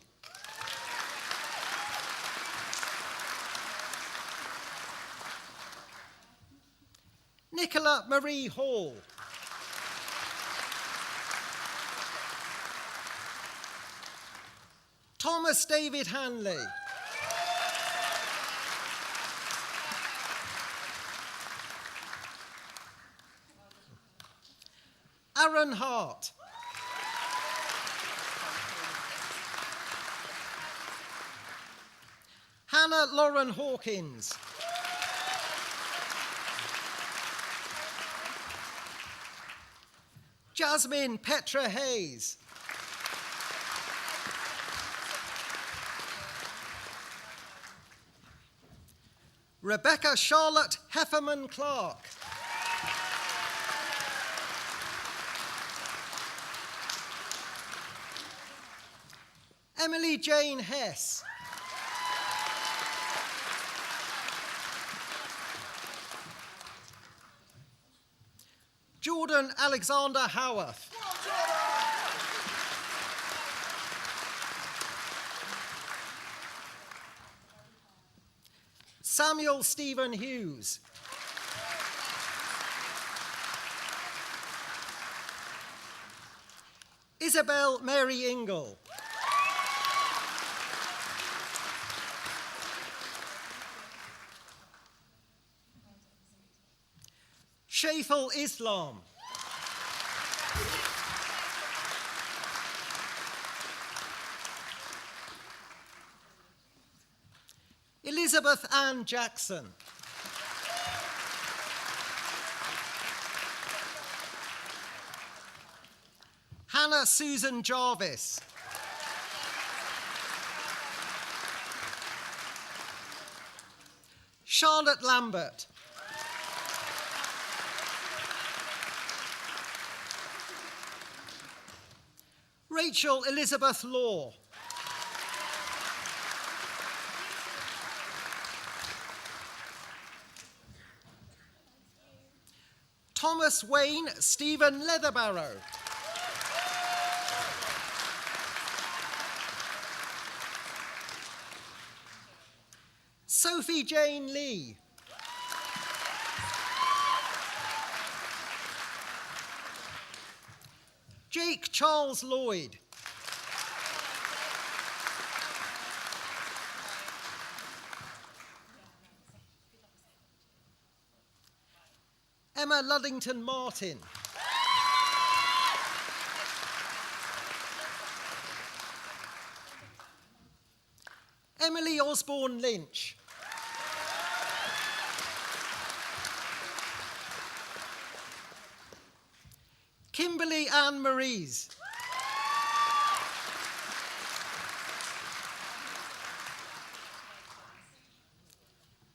Nicola Marie Hall. Thomas David Hanley. Aaron Hart. Hannah Lauren Hawkins. Jasmine Petra Hayes. Rebecca Charlotte Hefferman Clark. Emily Jane Hess. Jordan Alexander Howarth. Samuel Stephen Hughes. Isabel Mary Ingle. Shaiful Islam. Elizabeth Ann Jackson. Hannah Susan Jarvis. Charlotte Lambert. Rachel Elizabeth Law. Thomas Wayne Stephen Leatherbarrow. Sophie Jane Lee. Jake Charles Lloyd. Emma Luddington Martin. Emily Osborne Lynch. Kimberly Ann Maries.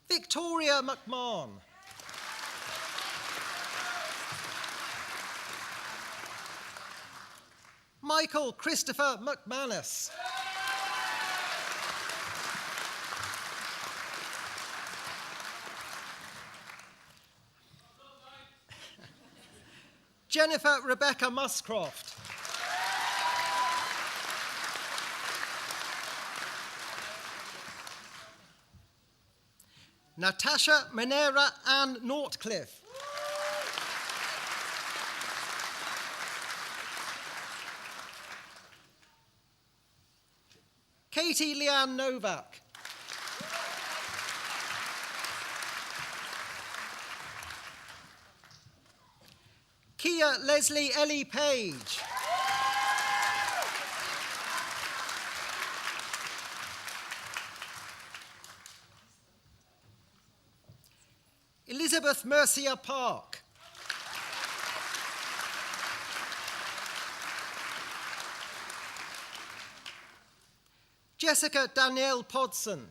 Victoria McMahon. Michael Christopher McManus. Jennifer Rebecca Muscroft. Natasha Manera Ann Nortcliffe. Katie Leanne Novak. Kia Leslie Ellie Page. Elizabeth Mercia Park. Jessica Danielle Podson.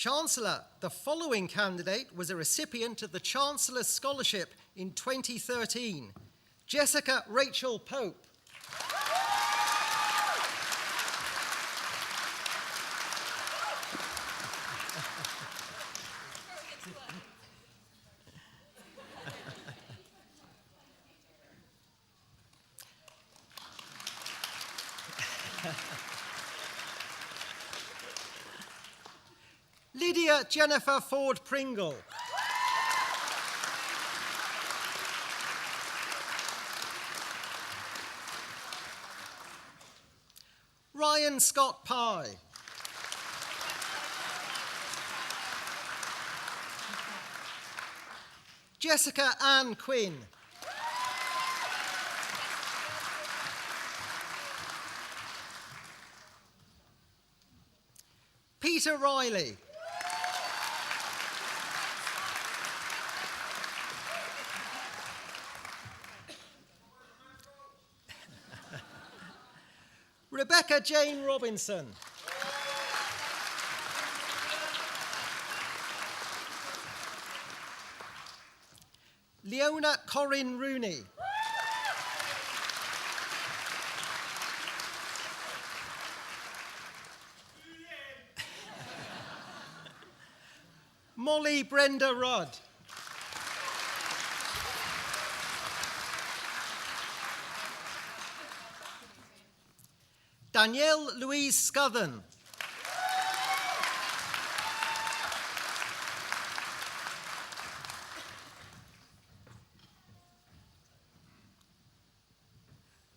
Chancellor, the following candidate was a recipient of the Chancellor's Scholarship in 2013. Jessica Rachel Pope. Lydia Jennifer Ford Pringle. Ryan Scott Pye. Jessica Ann Quinn. Peter Riley. Rebecca Jane Robinson. Leona Corinne Rooney. Molly Brenda Rudd. Danielle Louise Scuthen.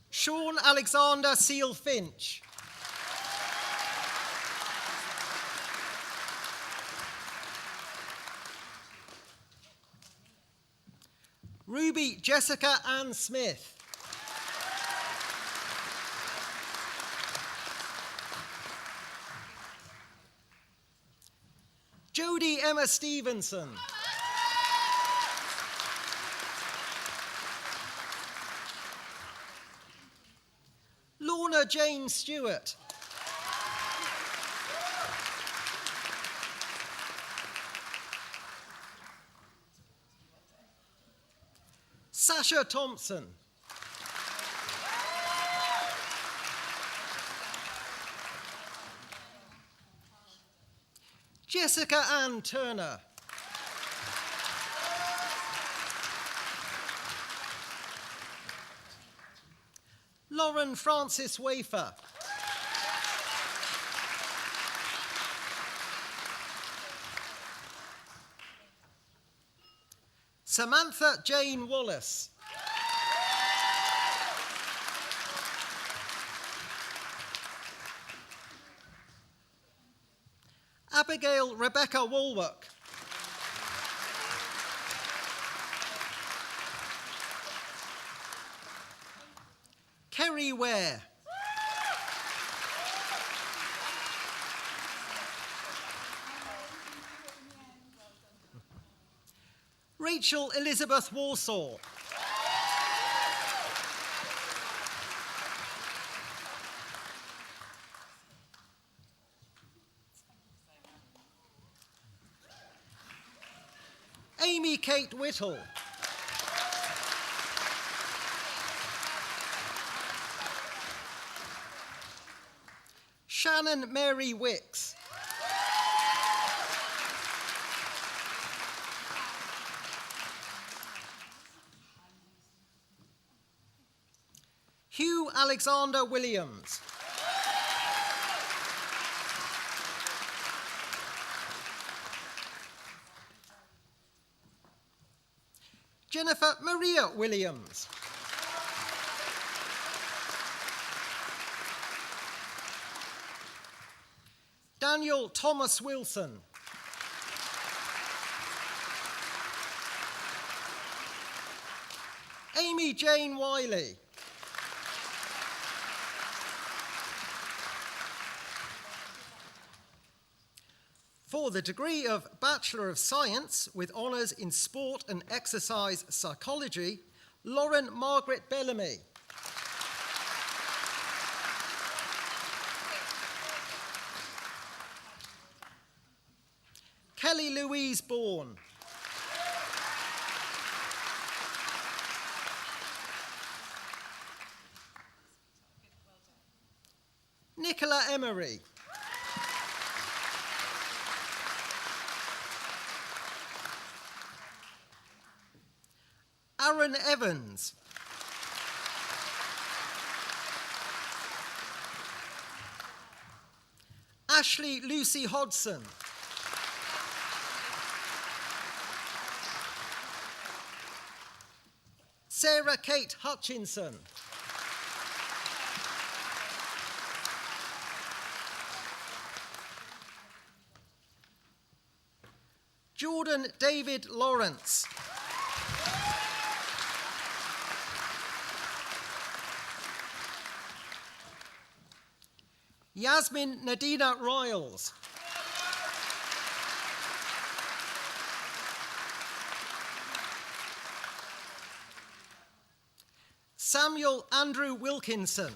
Sean Alexander Seal Finch. Ruby Jessica Ann Smith. Jodie Emma Stevenson. Lorna Jane Stewart. Sasha Thompson. Jessica Ann Turner. Lauren Francis Wafer. Samantha Jane Wallace. Abigail Rebecca Walwork. Kerry Ware. Rachel Elizabeth Warsaw. Amy Kate Whittle. Shannon Mary Wicks. Hugh Alexander Williams. Jennifer Maria Williams. Daniel Thomas Wilson. Amy Jane Wiley. For the degree of Bachelor of Science with honours in Sport and Exercise Psychology, Lauren Margaret Bellamy. Kelly Louise Bourne. Nicola Emery. Aaron Evans. Ashley Lucy Hodson. Sarah Kate Hutchinson. Jordan David Lawrence. Yasmin Nadina Riles. Samuel Andrew Wilkinson.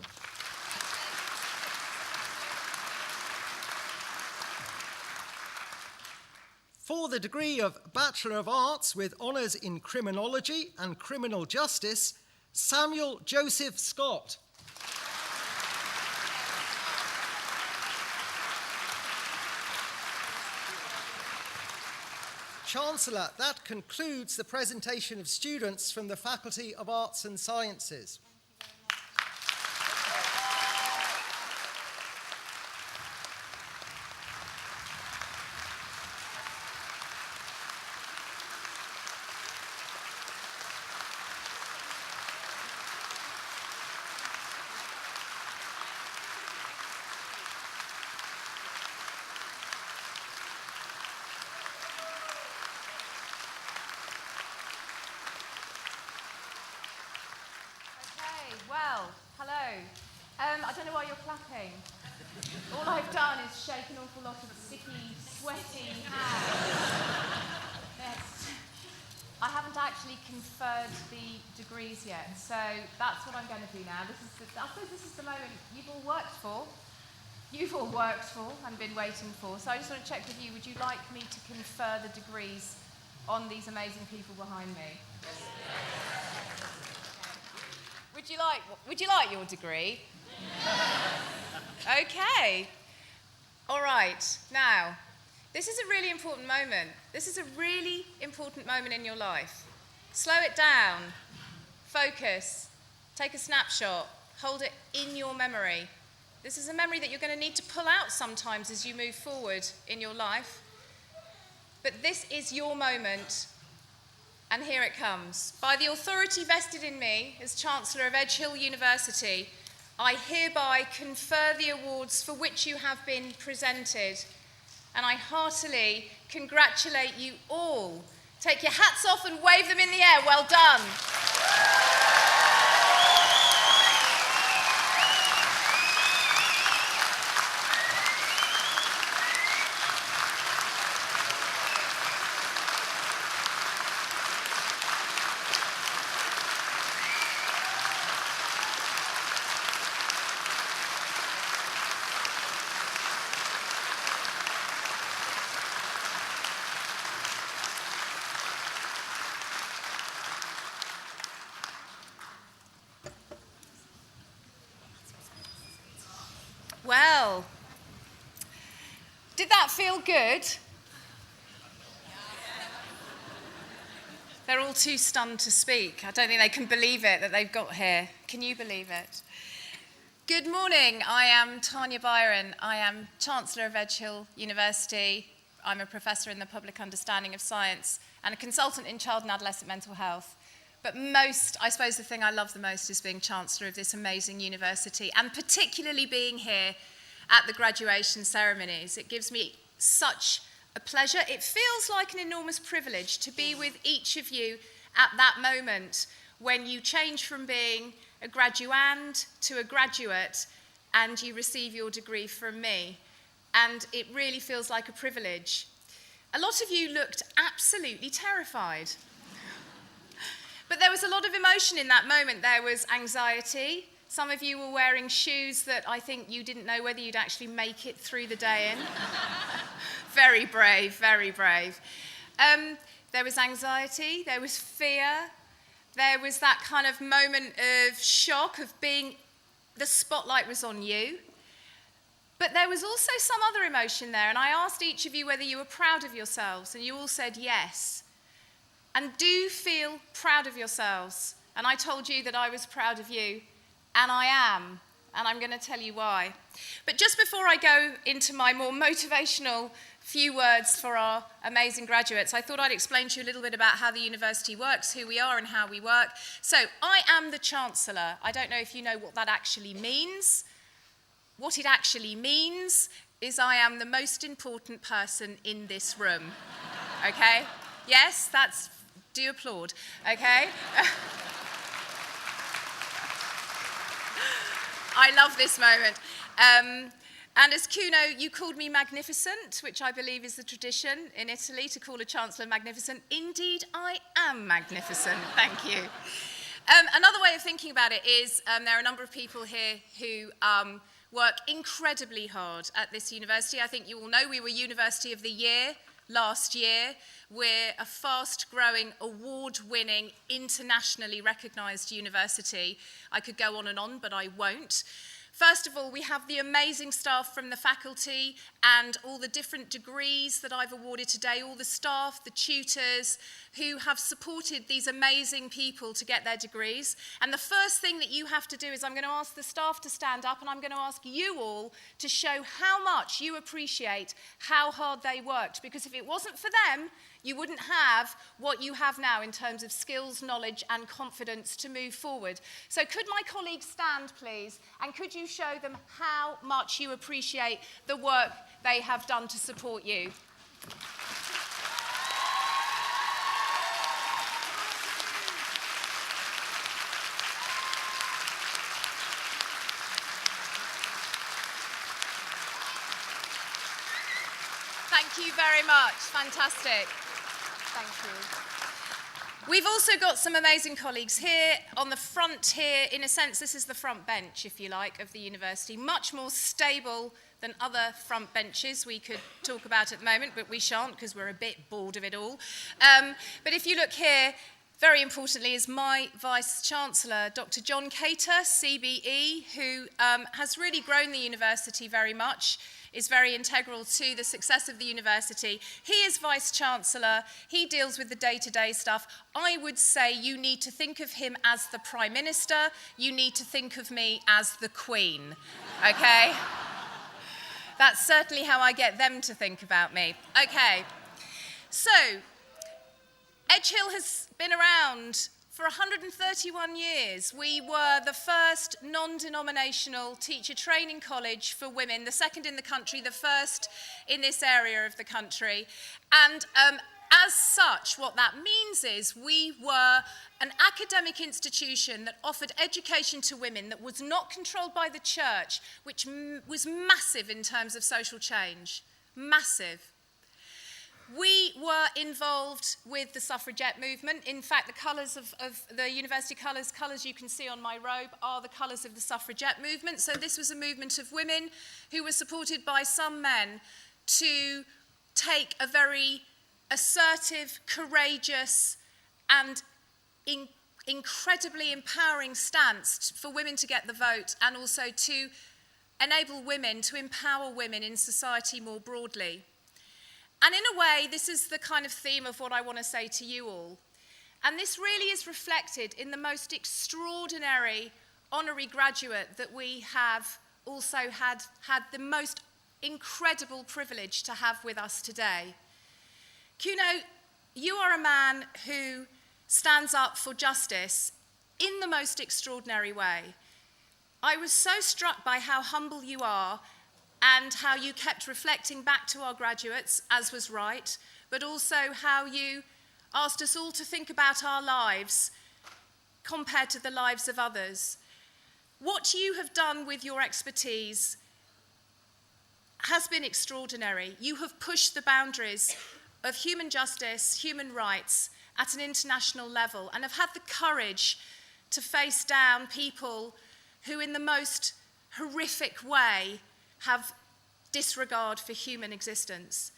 For the degree of Bachelor of Arts with honours in Criminology and Criminal Justice, Samuel Joseph Scott. Chancellor, that concludes the presentation of students from the Faculty of Arts and Sciences. Well, hello. I don't know why you're clapping. All I've done is shake an awful lot of sticky, sweaty hands. Yes. I haven't actually conferred the degrees yet, so that's what I'm going to do now. I suppose this is the moment you've all worked for. You've all worked for and been waiting for. So I just want to check with you, would you like me to confer the degrees on these amazing people behind me? Would you like your degree? Okay. All right. Now, this is a really important moment. This is a really important moment in your life. Slow it down. Focus. Take a snapshot. Hold it in your memory. This is a memory that you're going to need to pull out sometimes as you move forward in your life. But this is your moment. And here it comes. By the authority vested in me as Chancellor of Edge Hill University, I hereby confer the awards for which you have been presented. And I heartily congratulate you all. Take your hats off and wave them in the air. Well done. Well, did that feel good? They're all too stunned to speak. I don't think they can believe it that they've got here. Can you believe it? Good morning. I am Tanya Byron. I am Chancellor of Edge Hill University. I'm a professor in the public understanding of science and a consultant in child and adolescent mental health. But I suppose the thing I love the most is being Chancellor of this amazing university, and particularly being here at the graduation ceremonies. It gives me such a pleasure. It feels like an enormous privilege to be with each of you at that moment when you change from being a graduand to a graduate and you receive your degree from me. And it really feels like a privilege. A lot of you looked absolutely terrified. But there was a lot of emotion in that moment. There was anxiety. Some of you were wearing shoes that I think you didn't know whether you'd actually make it through the day in. Very brave, very brave. There was anxiety, there was fear, there was that kind of moment of shock of being, the spotlight was on you. But there was also some other emotion there, and I asked each of you whether you were proud of yourselves, and you all said yes. And do feel proud of yourselves. And I told you that I was proud of you, and I am, and I'm going to tell you why. But just before I go into my more motivational few words for our amazing graduates, I thought I'd explain to you a little bit about how the university works, who we are and how we work. So I am the Chancellor. I don't know if you know what that actually means. What it actually means is I am the most important person in this room. Okay? Yes, do applaud. Okay? I love this moment. And as Cuno, you called me magnificent, which I believe is the tradition in Italy to call a chancellor magnificent. Indeed, I am magnificent. Thank you. Another way of thinking about it is there are a number of people here who work incredibly hard at this university. I think you all know we were University of the Year last year. We're a fast-growing, award-winning, internationally recognised university. I could go on, but I won't. First of all, we have the amazing staff from the faculty and all the different degrees that I've awarded today, all the staff, the tutors who have supported these amazing people to get their degrees. And the first thing that you have to do is I'm going to ask the staff to stand up, and I'm going to ask you all to show how much you appreciate how hard they worked, because if it wasn't for them, you wouldn't have what you have now in terms of skills, knowledge, and confidence to move forward. So could my colleagues stand, please? And could you show them how much you appreciate the work they have done to support you? Thank you very much. Fantastic. Thank you. We've also got some amazing colleagues here on the front here. In a sense, this is the front bench, if you like, of the university. Much more stable than other front benches we could talk about at the moment, but we shan't because we're a bit bored of it all. But if you look here, very importantly, is my Vice-Chancellor, Dr. John Cater, CBE, who has really grown the university very much, is very integral to the success of the university. He is Vice-Chancellor. He deals with the day-to-day stuff. I would say you need to think of him as the Prime Minister. You need to think of me as the Queen, okay? That's certainly how I get them to think about me. Okay, so Edge Hill has been around for 131 years. We were the first non-denominational teacher training college for women, the second in the country, the first in this area of the country. And as such, what that means is we were an academic institution that offered education to women that was not controlled by the church, which was massive in terms of social change. Massive. We were involved with the suffragette movement. In fact, the colours of the university colours you can see on my robe, are the colours of the suffragette movement. So this was a movement of women who were supported by some men to take a very assertive, courageous, and incredibly empowering stance for women to get the vote, and also to enable women, to empower women in society more broadly. And in a way, this is the kind of theme of what I want to say to you all. And this really is reflected in the most extraordinary honorary graduate that we have also had the most incredible privilege to have with us today. Cuno, you are a man who stands up for justice in the most extraordinary way. I was so struck by how humble you are and how you kept reflecting back to our graduates, as was right, but also how you asked us all to think about our lives compared to the lives of others. What you have done with your expertise has been extraordinary. You have pushed the boundaries of human justice, human rights at an international level, and have had the courage to face down people who in the most horrific way have disregard for human existence.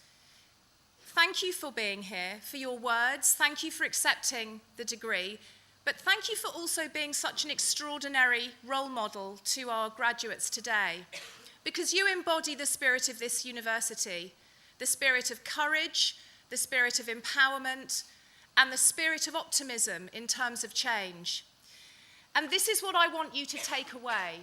thank you for being here, for your words. Thank you for accepting the degree. But thank you for also being such an extraordinary role model to our graduates today, because you embody the spirit of this university, the spirit of courage, the spirit of empowerment, and the spirit of optimism in terms of change. And this is what I want you to take away.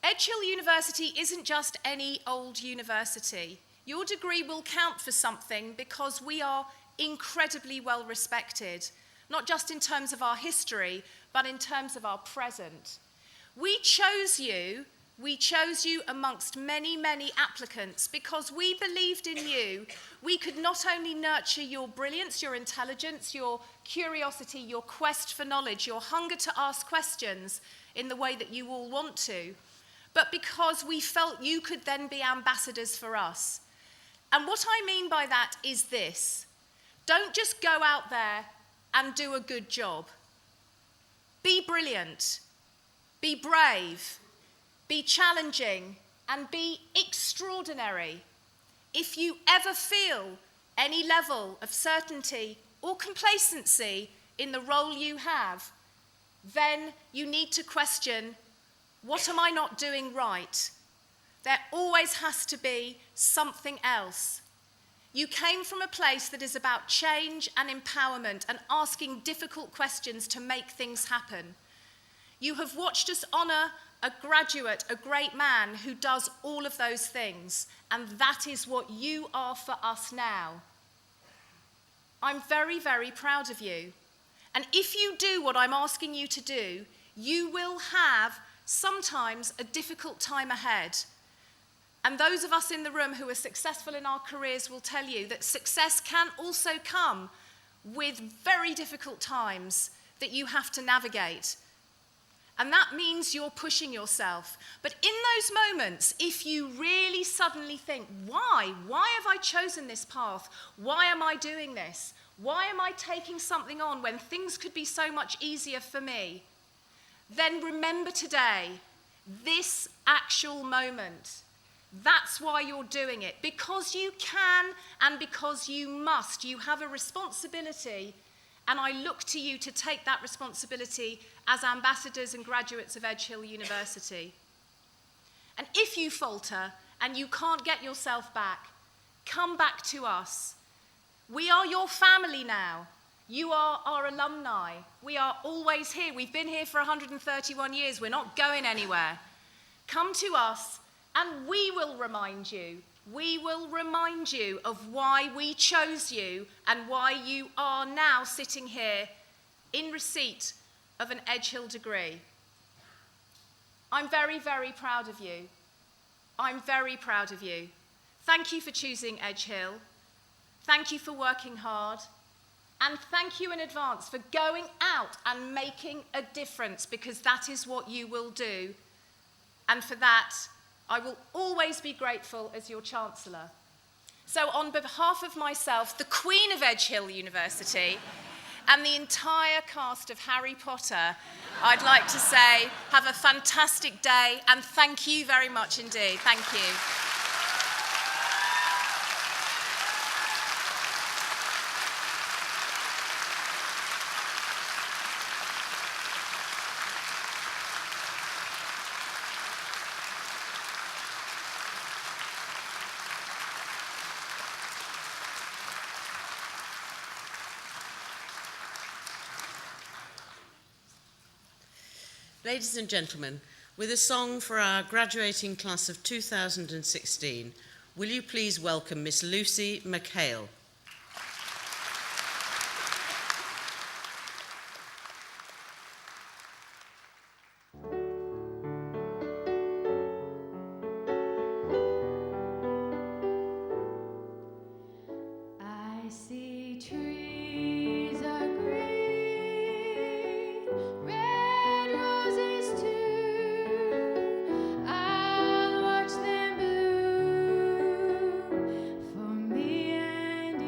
Edge Hill University isn't just any old university. Your degree will count for something because we are incredibly well respected, not just in terms of our history, but in terms of our present. We chose you amongst many, many applicants because we believed in you. We could not only nurture your brilliance, your intelligence, your curiosity, your quest for knowledge, your hunger to ask questions in the way that you all want to, but because we felt you could then be ambassadors for us. And what I mean by that is this: don't just go out there and do a good job. Be brilliant, be brave, be challenging, and be extraordinary. If you ever feel any level of certainty or complacency in the role you have, then you need to question, what am I not doing right? There always has to be something else. You came from a place that is about change and empowerment and asking difficult questions to make things happen. You have watched us honour a graduate, a great man who does all of those things, and that is what you are for us now. I'm very, very proud of you. And if you do what I'm asking you to do, you will have sometimes a difficult time ahead. And those of us in the room who are successful in our careers will tell you that success can also come with very difficult times that you have to navigate. And that means you're pushing yourself. But in those moments, if you really suddenly think, why? Why have I chosen this path? Why am I doing this? Why am I taking something on when things could be so much easier for me? Then remember today, this actual moment. That's why you're doing it. Because you can and because you must. You have a responsibility, and I look to you to take that responsibility as ambassadors and graduates of Edge Hill University. And if you falter and you can't get yourself back, come back to us. We are your family now. You are our alumni. We are always here. We've been here for 131 years. We're not going anywhere. Come to us and we will remind you. We will remind you of why we chose you and why you are now sitting here in receipt of an Edge Hill degree. I'm very, very proud of you. I'm very proud of you. Thank you for choosing Edge Hill. Thank you for working hard. And thank you in advance for going out and making a difference, because that is what you will do. And for that, I will always be grateful as your Chancellor. So on behalf of myself, the Queen of Edge Hill University, and the entire cast of Harry Potter, I'd like to say, have a fantastic day, and thank you very much indeed. Thank you. Ladies and gentlemen, with a song for our graduating class of 2016, will you please welcome Miss Lucy McHale? I see trees are green, red roses too. I'll watch them bloom for me and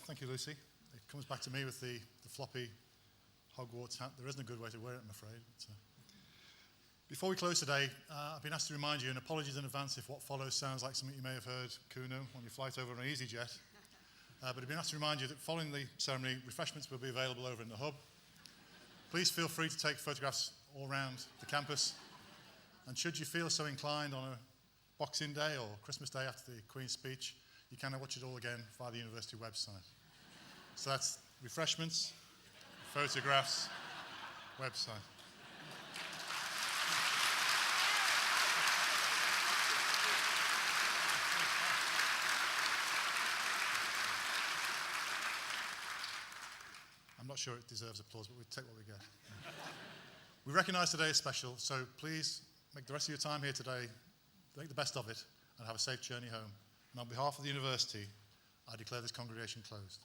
Thank you, Lucy. It comes back to me with the floppy Hogwarts hat. There isn't a good way to wear it, I'm afraid. Before we close today, I've been asked to remind you, and apologies in advance if what follows sounds like something you may have heard, Kuno, on your flight over on EasyJet. But I've been asked to remind you that following the ceremony, refreshments will be available over in the hub. Please feel free to take photographs all around the campus. And should you feel so inclined on a Boxing Day or Christmas Day after the Queen's speech, you can watch it all again via the university website. So that's refreshments, photographs, website. I'm not sure it deserves applause, but we take what we get. We recognise today is special, so please make the rest of your time here today, make the best of it, and have a safe journey home. And on behalf of the university, I declare this congregation closed.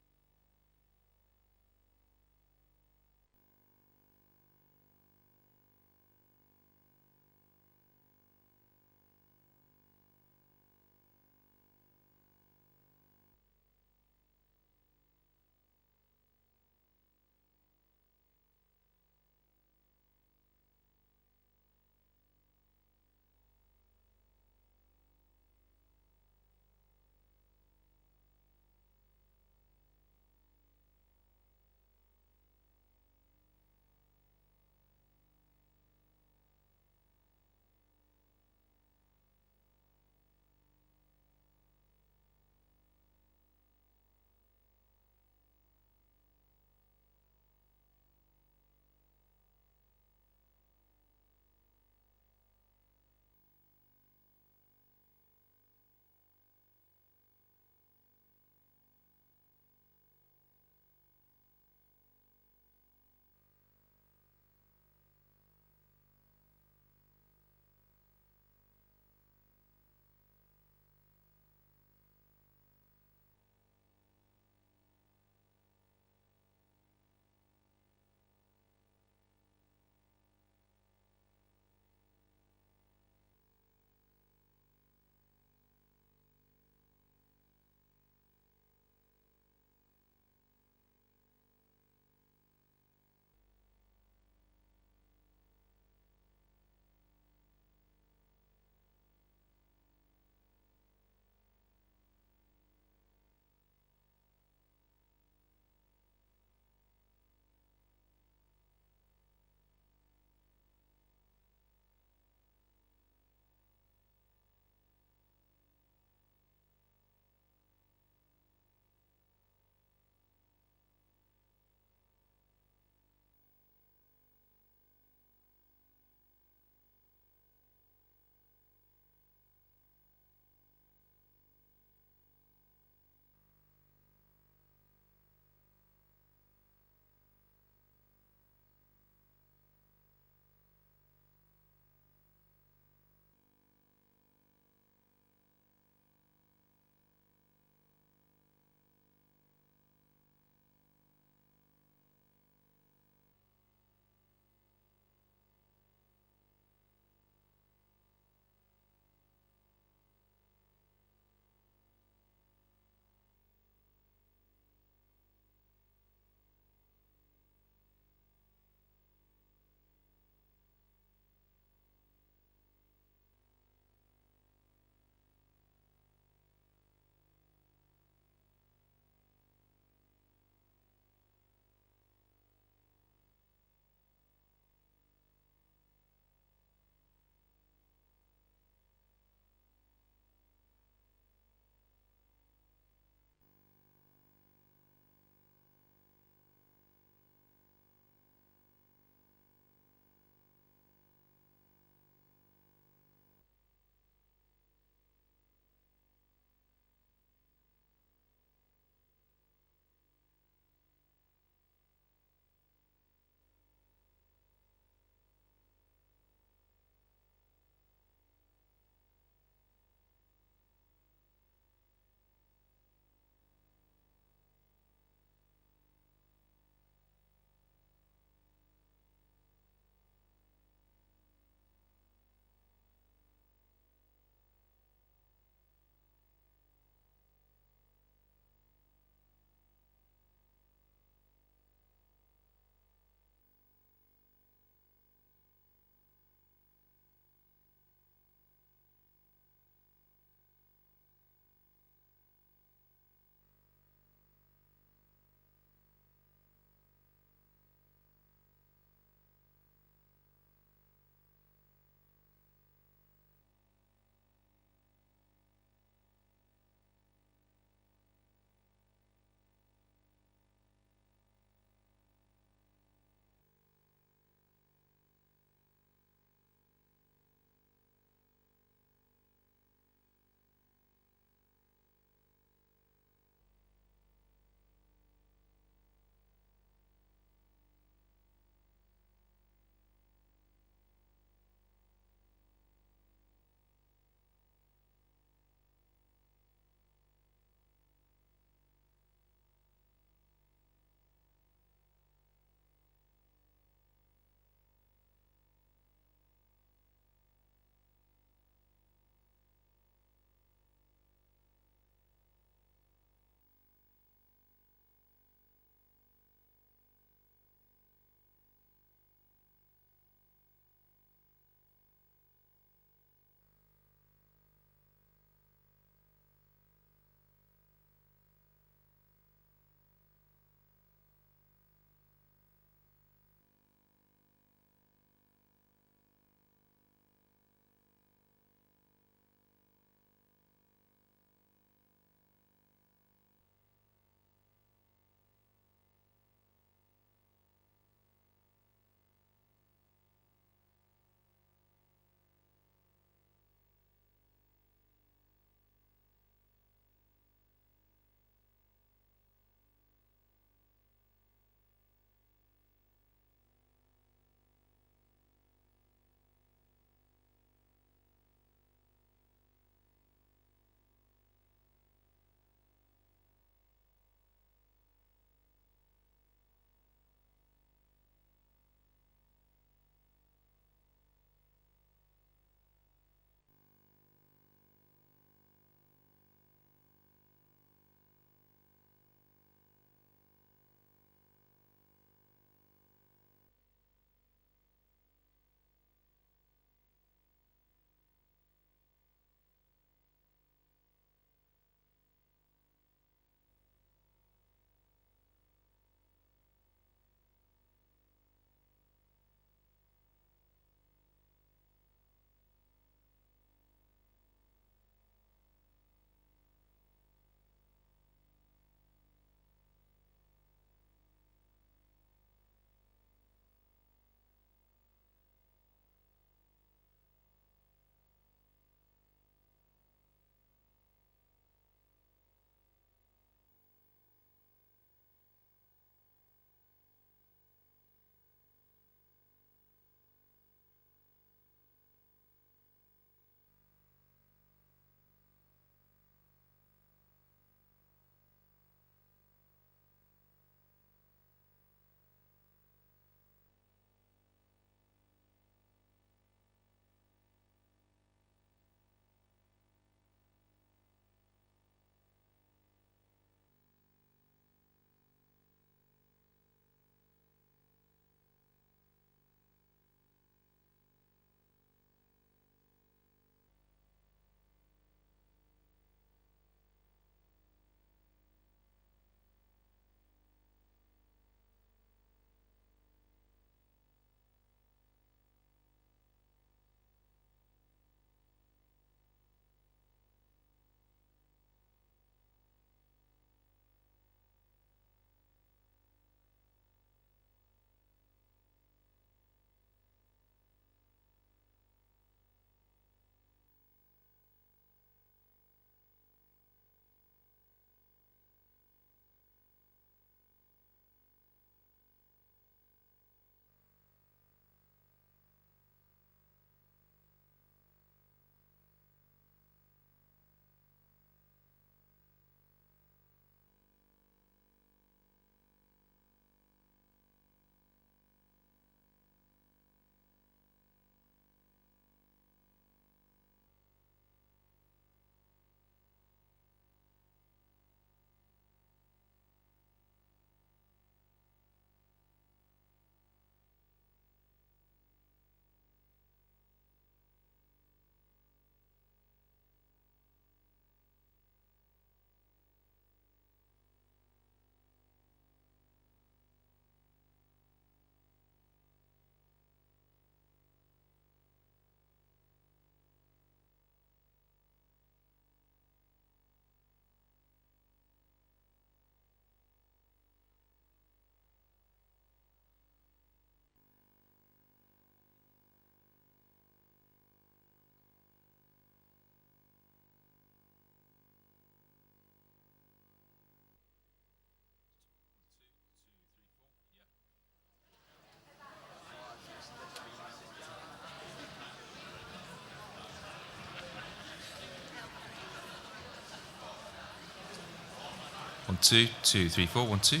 1, 2, 2, 3, 4, 1, 2.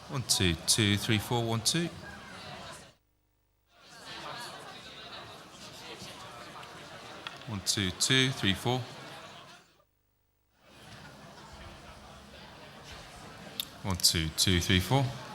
1, 2, 2, 3, 4, 1, 2. 1, 2, 2, 3, 4. 1, 2, 2, 3, 4.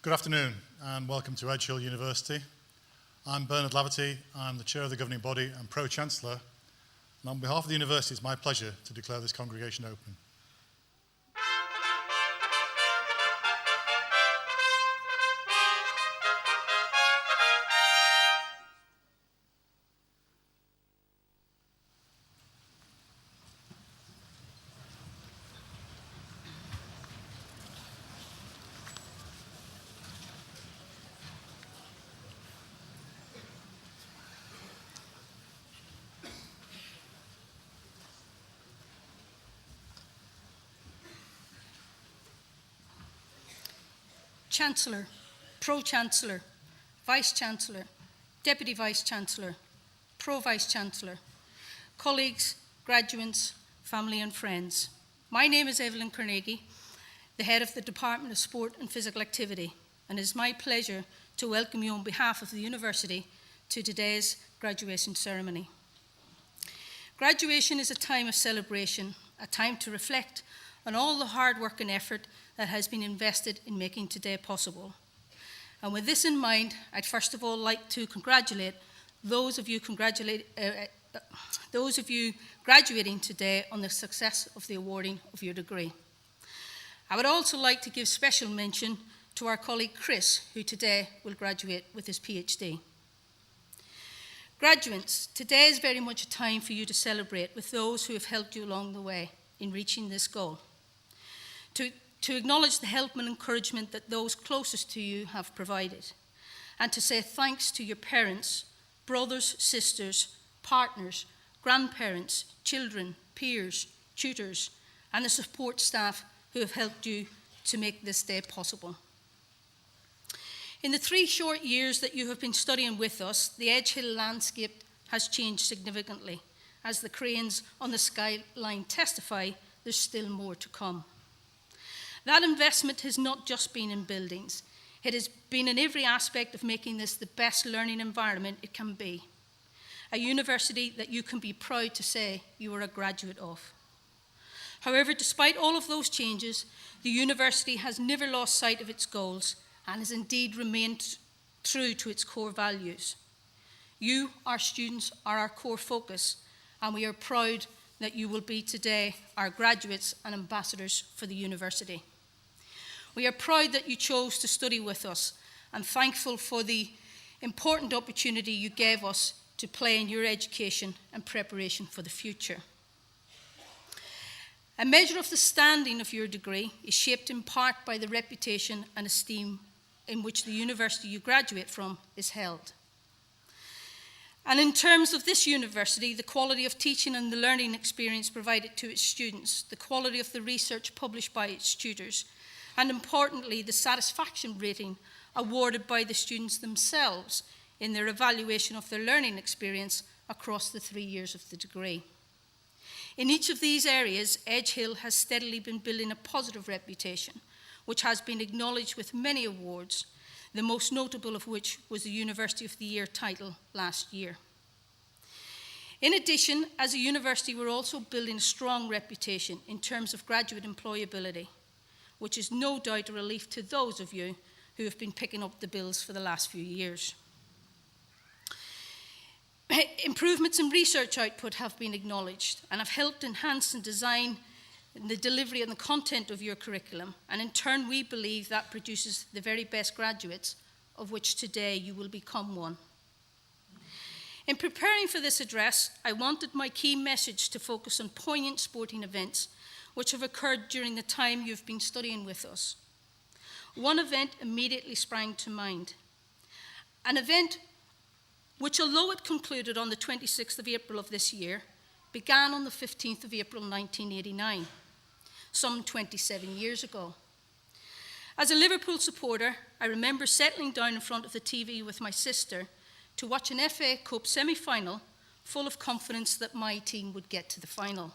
Good afternoon and welcome to Edge Hill University. I'm Bernard Laverty, I'm the Chair of the Governing Body and Pro-Chancellor, and on behalf of the University it's my pleasure to declare this congregation open. Chancellor, Pro-Chancellor, Vice-Chancellor, Deputy Vice-Chancellor, Pro-Vice-Chancellor, colleagues, graduates, family and friends. My name is Evelyn Carnegie, the head of the Department of Sport and Physical Activity, and it is my pleasure to welcome you on behalf of the University to today's graduation ceremony. Graduation is a time of celebration, a time to reflect on all the hard work and effort that has been invested in making today possible. And with this in mind, I'd first of all like to congratulate those of you graduating today on the success of the awarding of your degree. I would also like to give special mention to our colleague Chris, who today will graduate with his PhD. Graduates, today is very much a time for you to celebrate with those who have helped you along the way in reaching this goal. To acknowledge the help and encouragement that those closest to you have provided, and to say thanks to your parents, brothers, sisters, partners, grandparents, children, peers, tutors, and the support staff who have helped you to make this day possible. In the 3 short years that you have been studying with us, the Edge Hill landscape has changed significantly. As the cranes on the skyline testify, there's still more to come. That investment has not just been in buildings. It has been in every aspect of making this the best learning environment it can be. A university that you can be proud to say you are a graduate of. However, despite all of those changes, the university has never lost sight of its goals and has indeed remained true to its core values. You, our students, are our core focus, and we are proud that you will be today our graduates and ambassadors for the university. We are proud that you chose to study with us and thankful for the important opportunity you gave us to play in your education and preparation for the future. A measure of the standing of your degree is shaped in part by the reputation and esteem in which the university you graduate from is held. And in terms of this university, the quality of teaching and the learning experience provided to its students, the quality of the research published by its tutors, and importantly, the satisfaction rating awarded by the students themselves in their evaluation of their learning experience across the 3 years of the degree. In each of these areas, Edge Hill has steadily been building a positive reputation, which has been acknowledged with many awards, the most notable of which was the University of the Year title last year. In addition, as a university, we're also building a strong reputation in terms of graduate employability, which is no doubt a relief to those of you who have been picking up the bills for the last few years. Improvements in research output have been acknowledged and have helped enhance and design the delivery and the content of your curriculum, and in turn we believe that produces the very best graduates, of which today you will become one. In preparing for this address, I wanted my key message to focus on poignant sporting events which have occurred during the time you've been studying with us. One event immediately sprang to mind. An event which, although it concluded on the 26th of April of this year, began on the 15th of April 1989, some 27 years ago. As a Liverpool supporter, I remember settling down in front of the TV with my sister to watch an FA Cup semi-final full of confidence that my team would get to the final.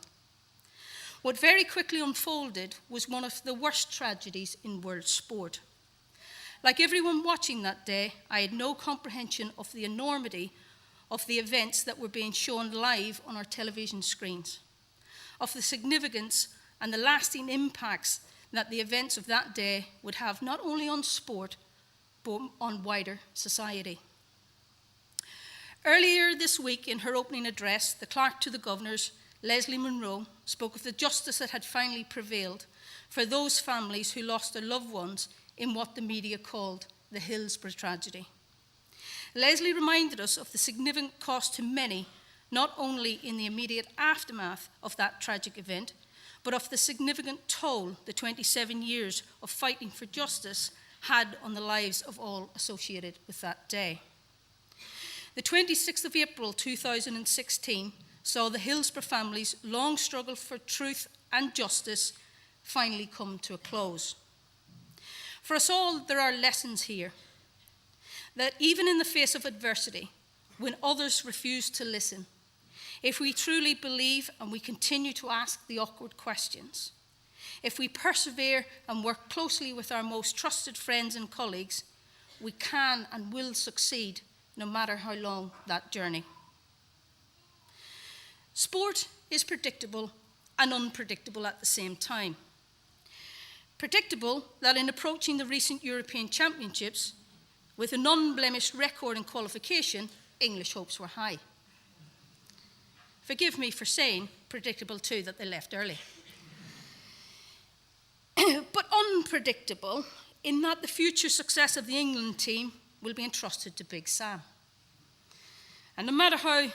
What very quickly unfolded was one of the worst tragedies in world sport. Like everyone watching that day, I had no comprehension of the enormity of the events that were being shown live on our television screens, of the significance and the lasting impacts that the events of that day would have not only on sport, on wider society. Earlier this week, in her opening address, the Clerk to the Governors, Leslie Munro, spoke of the justice that had finally prevailed for those families who lost their loved ones in what the media called the Hillsborough tragedy. Leslie reminded us of the significant cost to many, not only in the immediate aftermath of that tragic event, but of the significant toll the 27 years of fighting for justice had on the lives of all associated with that day. The 26th of April 2016 saw the Hillsborough family's long struggle for truth and justice finally come to a close. For us all, there are lessons here that even in the face of adversity, when others refuse to listen, if we truly believe and we continue to ask the awkward questions, if we persevere and work closely with our most trusted friends and colleagues, we can and will succeed no matter how long that journey. Sport is predictable and unpredictable at the same time. Predictable that in approaching the recent European Championships, with an unblemished record in qualification, English hopes were high. Forgive me for saying predictable too that they left early. But unpredictable in that the future success of the England team will be entrusted to Big Sam. And no matter how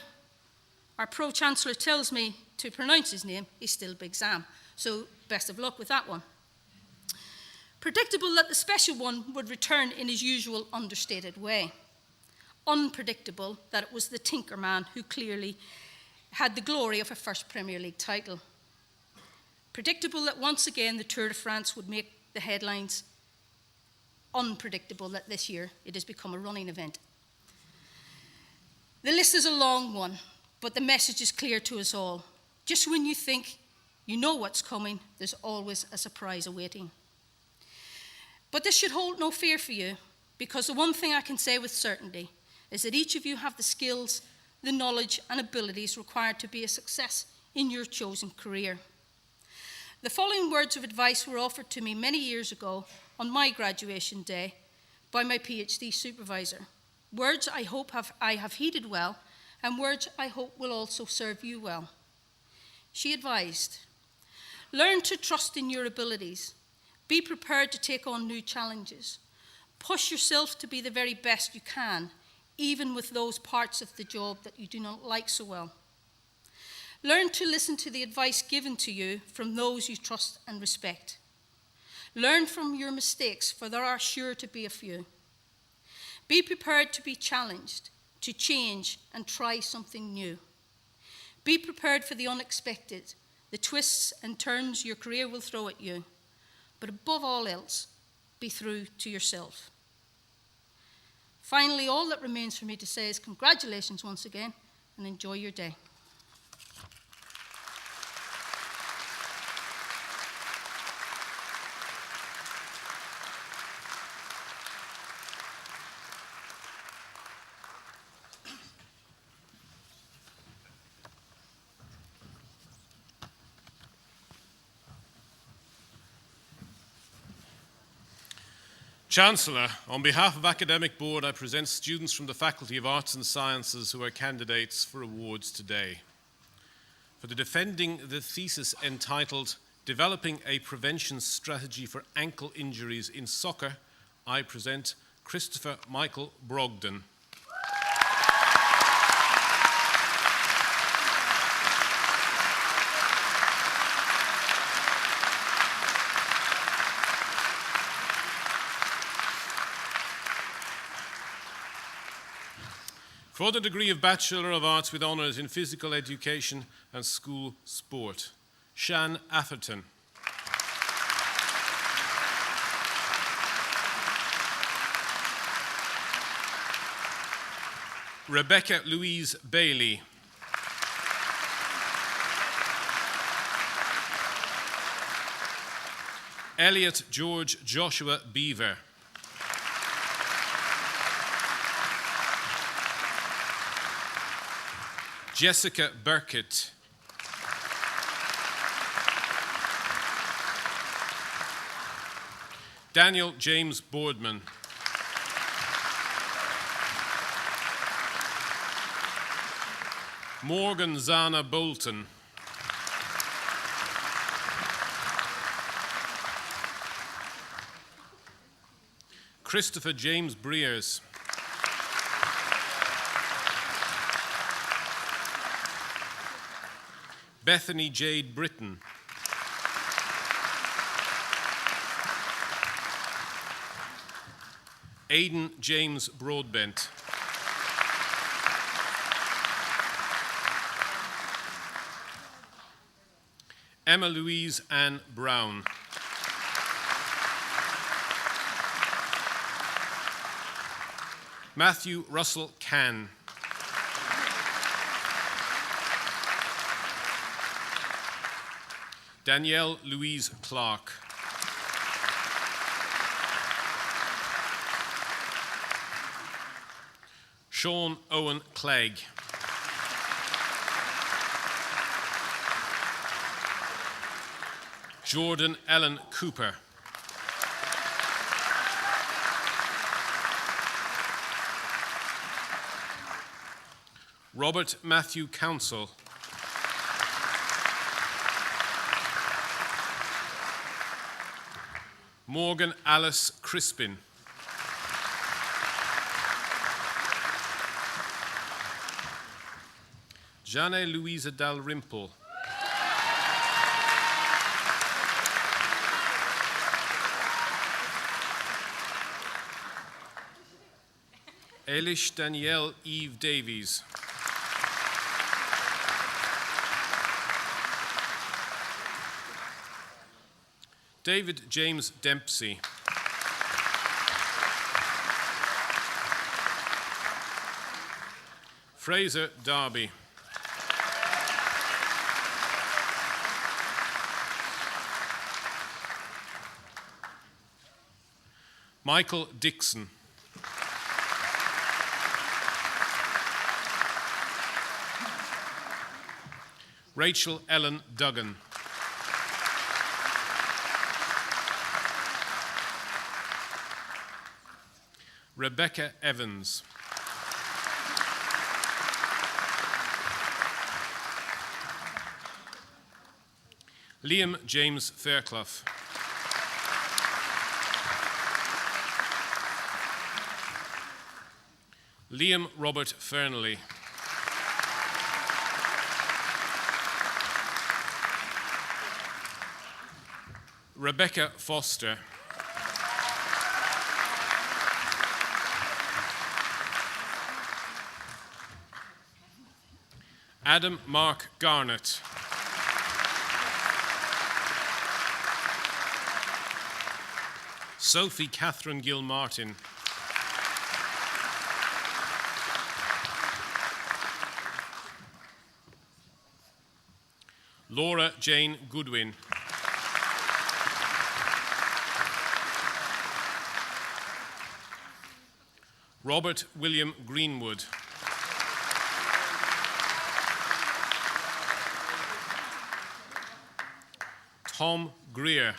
our Pro-Chancellor tells me to pronounce his name, he's still Big Sam. So best of luck with that one. Predictable that the special one would return in his usual understated way. Unpredictable that it was the Tinker Man who clearly had the glory of a first Premier League title. Predictable that once again the Tour de France would make the headlines. Unpredictable that this year it has become a running event. The list is a long one, but the message is clear to us all. Just when you think you know what's coming, there's always a surprise awaiting. But this should hold no fear for you, because the one thing I can say with certainty is that each of you have the skills, the knowledge and abilities required to be a success in your chosen career. The following words of advice were offered to me many years ago on my graduation day by my PhD supervisor. Words I hope I have heeded well, and words I hope will also serve you well. She advised, learn to trust in your abilities. Be prepared to take on new challenges. Push yourself to be the very best you can, even with those parts of the job that you do not like so well. Learn to listen to the advice given to you from those you trust and respect. Learn from your mistakes, for there are sure to be a few. Be prepared to be challenged, to change and try something new. Be prepared for the unexpected, the twists and turns your career will throw at you. But above all else, be true to yourself. Finally, all that remains for me to say is congratulations once again and enjoy your day. Chancellor, on behalf of Academic Board, I present students from the Faculty of Arts and Sciences who are candidates for awards today. For defending the thesis entitled Developing a Prevention Strategy for Ankle Injuries in Soccer, I present Christopher Michael Brogden. For the degree of Bachelor of Arts with Honours in Physical Education and School Sport, Shan Atherton. Rebecca Louise Bailey. Elliot George Joshua Beaver. Jessica Burkett. Daniel James Boardman. Morgan Zana Bolton. Christopher James Breers. Bethany Jade Britton. Aidan James Broadbent. Emma Louise Ann Brown. Matthew Russell Cann. Danielle Louise Clark. Sean Owen Clegg. Jordan Ellen Cooper. Robert Matthew Council. Morgan Alice Crispin. Jane Louisa Dalrymple. Eilish Danielle Eve Davies. David James Dempsey. Fraser Darby. Michael Dixon. Rachel Ellen Duggan. Rebecca Evans. Liam James Fairclough. Liam Robert Fernley. Rebecca Foster. Adam Mark Garnett. Sophie Catherine Gilmartin. Laura Jane Goodwin. Robert William Greenwood. Tom Greer.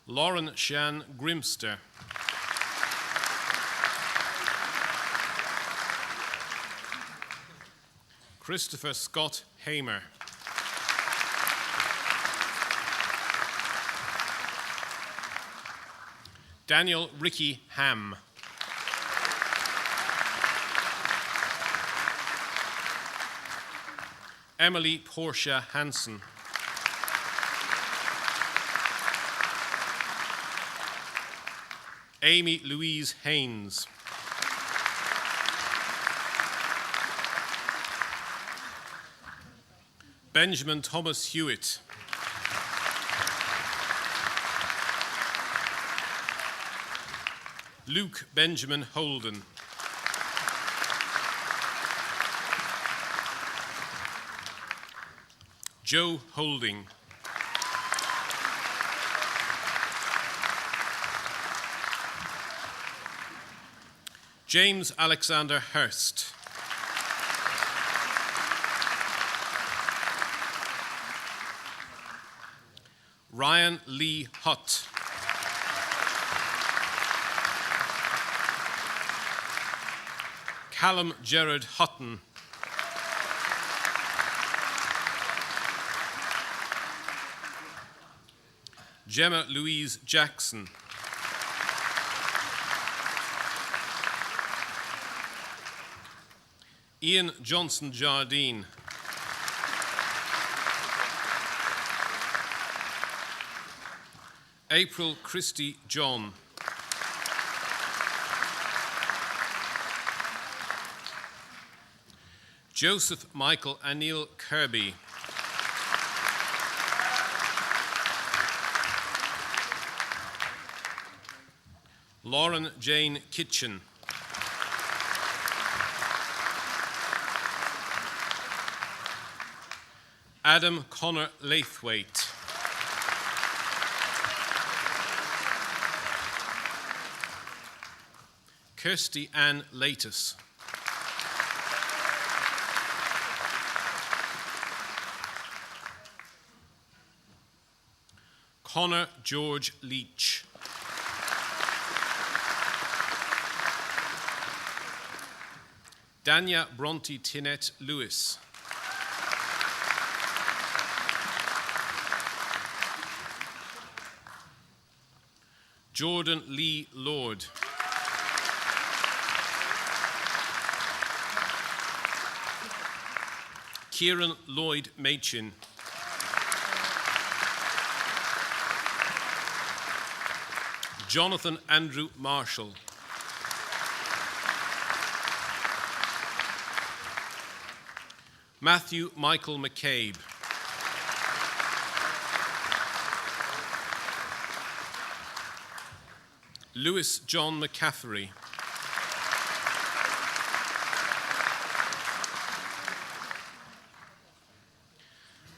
Lauren Shan Grimster. Christopher Scott Hamer. Daniel Ricky Ham. Emily Portia Hansen. Amy Louise Haynes. Benjamin Thomas Hewitt. Luke Benjamin Holden. Joe Holding. James Alexander Hurst. Ryan Lee Hutt. Callum Gerard Hutton. Gemma Louise Jackson. Ian Johnson Jardine. April Christie John. Joseph Michael Anil Kirby. Lauren Jane Kitchen. Adam Connor Laithwaite. Kirsty Ann Latus. Connor George Leach. Dania Bronte Tinette Lewis. Jordan Lee Lord. Kieran Lloyd Machin. Jonathan Andrew Marshall. Matthew Michael McCabe. Lewis John McCaffrey.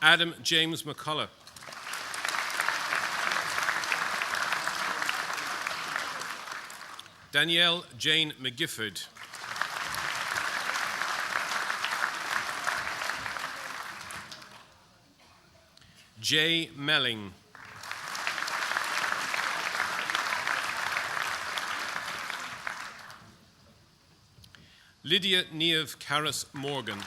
Adam James McCullough. Danielle Jane McGifford. Jay Melling. Lydia Niamh Carras Morgan.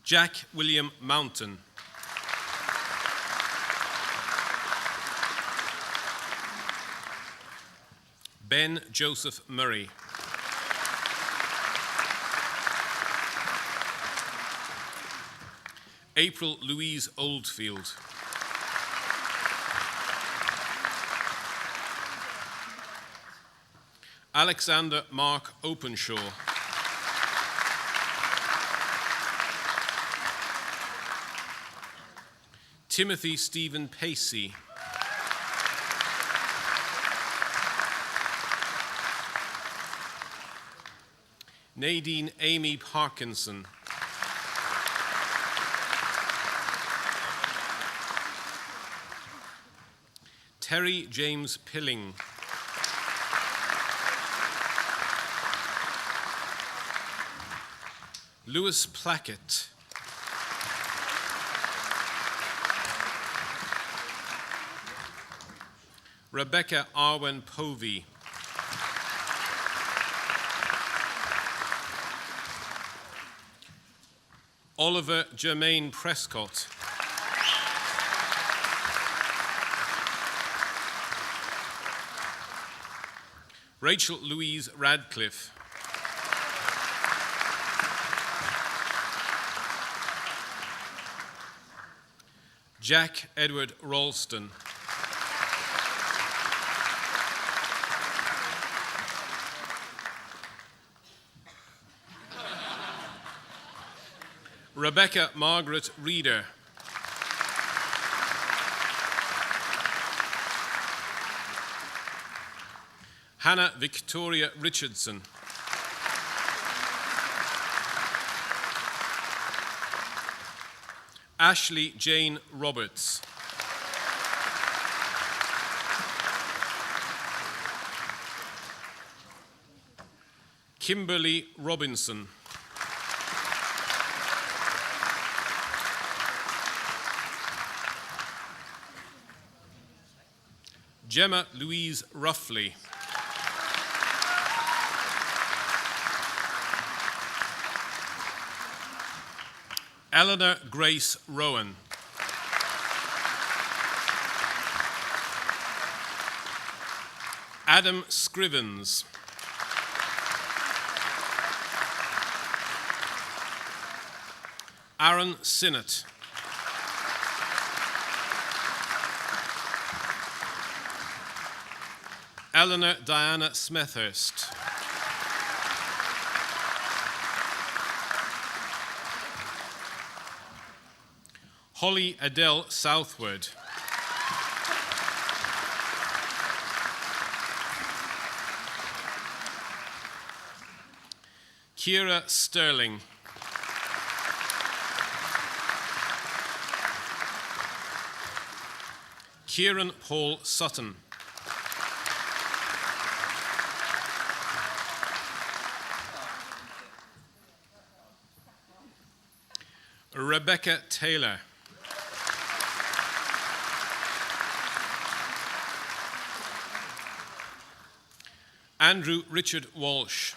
Jack William Mountain. Ben Joseph Murray. April Louise Oldfield. Alexander Mark Openshaw. Timothy Stephen Pacey. Nadine Amy Parkinson. Terry James Pilling. Lewis Plackett. Rebecca Arwen Povey. Oliver Germain Prescott. Rachel Louise Radcliffe. Jack Edward Ralston. Rebecca Margaret Reeder. Hannah Victoria Richardson. Ashley Jane Roberts. Kimberly Robinson. Gemma Louise Ruffley. Eleanor Grace Rowan. Adam Scrivens. Aaron Sinnott. Eleanor Diana Smethurst. Holly Adele Southward. Kira Sterling. Kieran Paul Sutton. Rebecca Taylor. Andrew Richard Walsh.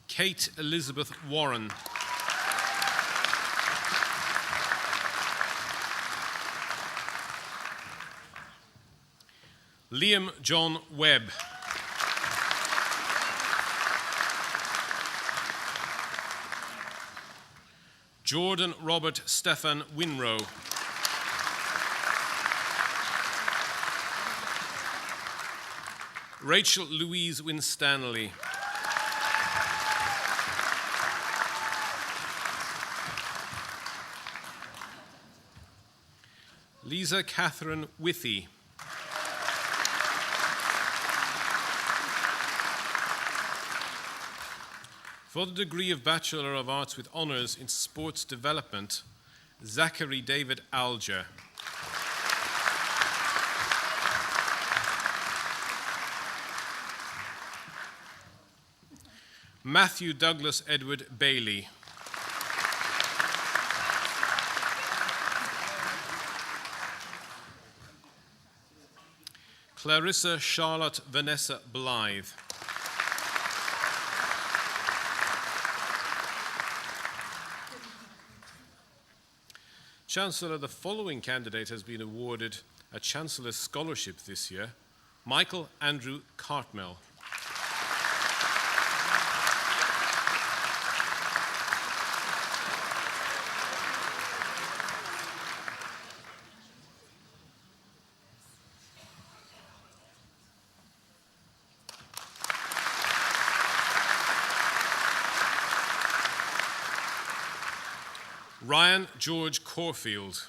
Kate Elizabeth Warren. Liam John Webb. Jordan Robert Stefan Winrow. Rachel Louise Winstanley. Lisa Catherine Withy. For the degree of Bachelor of Arts with Honours in Sports Development, Zachary David Alger. Matthew Douglas Edward Bailey. Clarissa Charlotte Vanessa Blythe. Chancellor, the following candidate has been awarded a Chancellor's Scholarship this year: Michael Andrew Cartmel. Ryan George Corfield.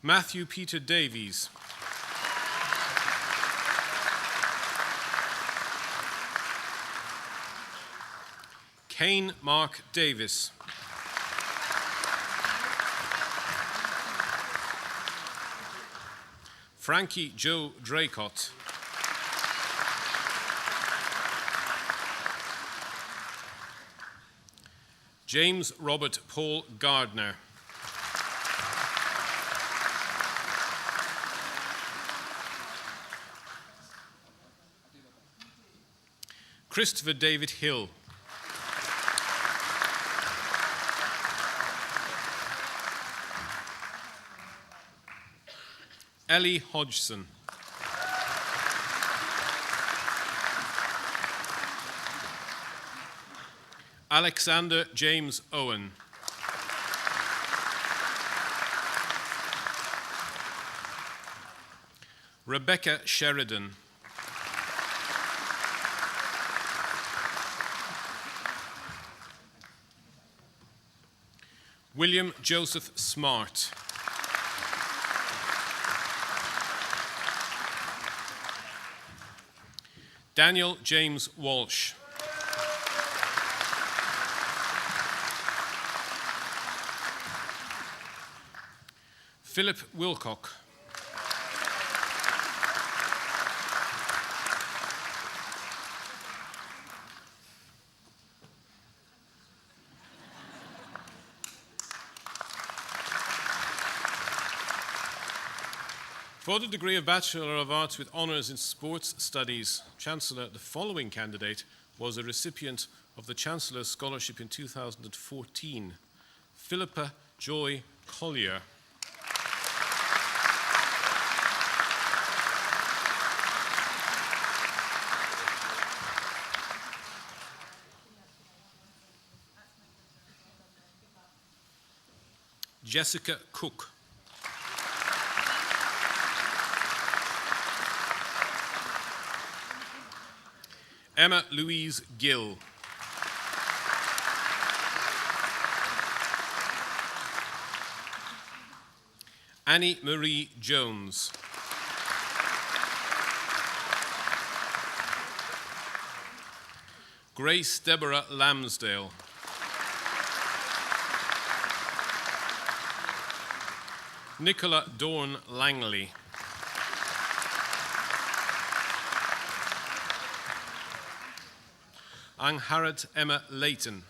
Matthew Peter Davies. Kane Mark Davis. Frankie Joe Draycott. James Robert Paul Gardner. Christopher David Hill. Ellie Hodgson. Alexander James Owen. Rebecca Sheridan. William Joseph Smart. Daniel James Walsh. Philip Wilcock. For the degree of Bachelor of Arts with Honours in Sports Studies, Chancellor, the following candidate was a recipient of the Chancellor's Scholarship in 2014. Philippa Joy Collier. Jessica Cook. Emma Louise Gill. Annie Marie Jones. Grace Deborah Lamsdale. Nicola Dorn Langley. Angharad Emma Leighton.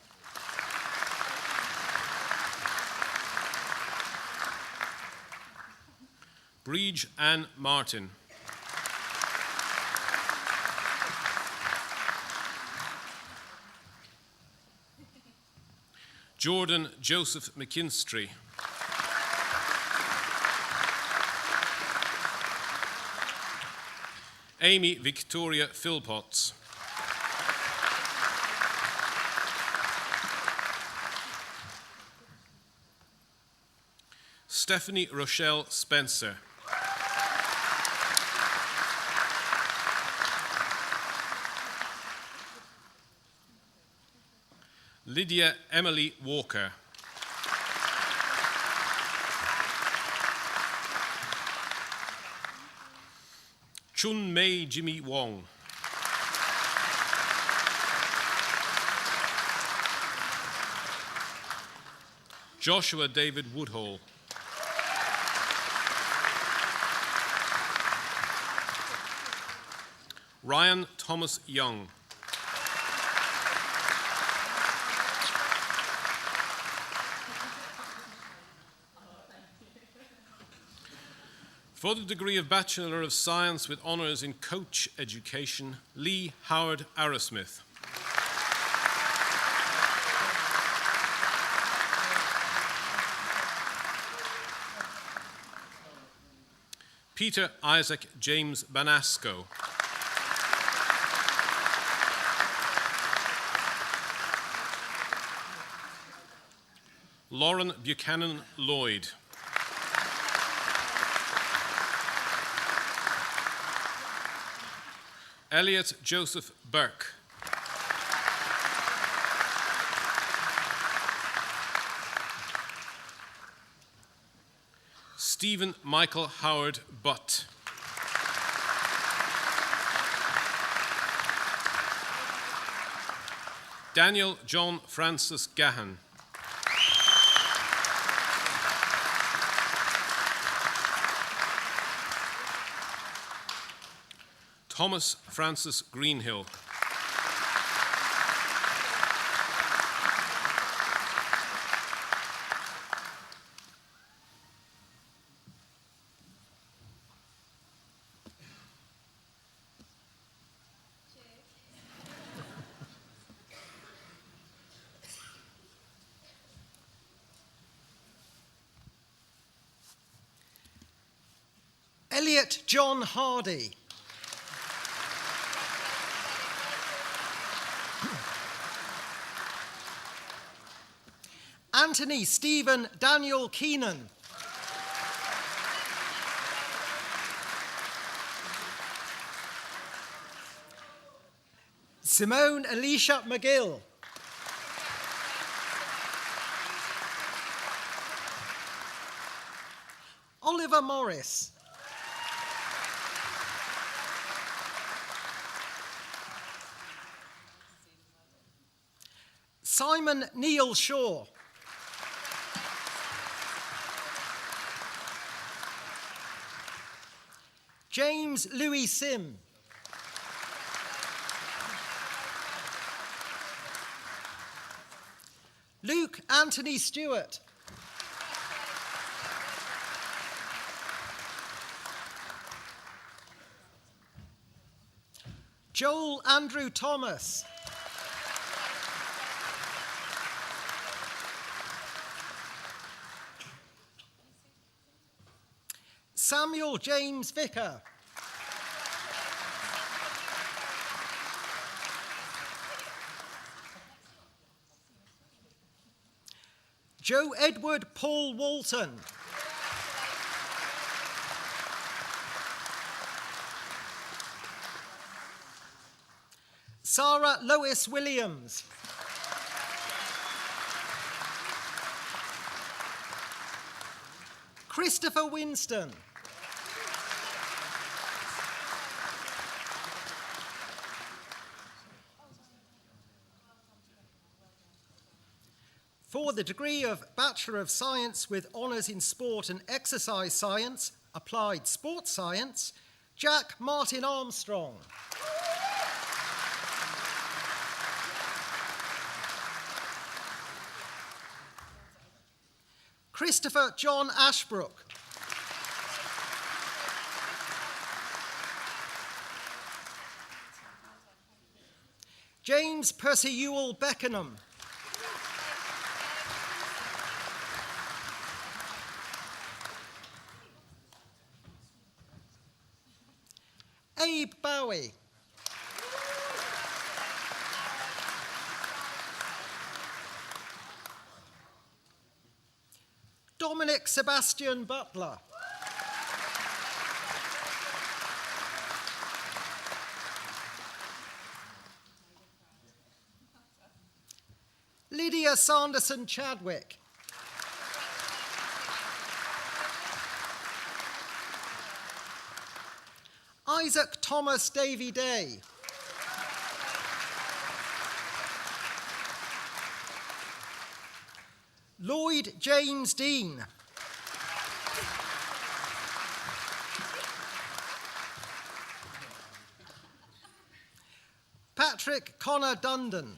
Breege Ann Martin. Jordan Joseph McKinstry. Amy Victoria Philpotts. Stephanie Rochelle Spencer. Lydia Emily Walker. Chun Mei Jimmy Wong. Joshua David Woodhall. Ryan Thomas Young. For the degree of Bachelor of Science with Honours in Coach Education, Lee Howard Arrowsmith. Peter Isaac James Banasco. Lauren Buchanan Lloyd. Elliot Joseph Burke. Stephen Michael Howard Butt. Daniel John Francis Gahan. Thomas Francis Greenhill. Elliot John Hardy. Anthony Stephen Daniel Keenan. Simone Alicia McGill. Oliver Morris. Simon Neil Shaw. James Louis Sim. Luke Anthony Stewart. Joel Andrew Thomas. Samuel James Vicker. Joe Edward Paul Walton. Sarah Lois Williams. Christopher Winston. For the degree of Bachelor of Science with honours in Sport and Exercise Science, Applied Sports Science, Jack Martin Armstrong. Christopher John Ashbrook. James Percy Ewell Beckenham. Abe Bowie. Dominic Sebastian Butler. Lydia Sanderson Chadwick. Isaac Thomas Davy Day. Lloyd James Dean. Patrick Connor Dundon.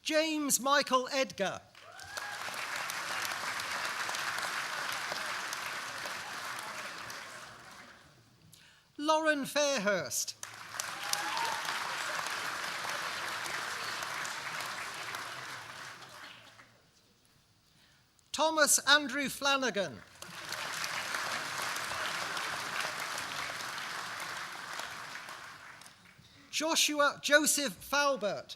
James Michael Edgar. Lauren Fairhurst. Thomas Andrew Flanagan. Joshua Joseph Falbert.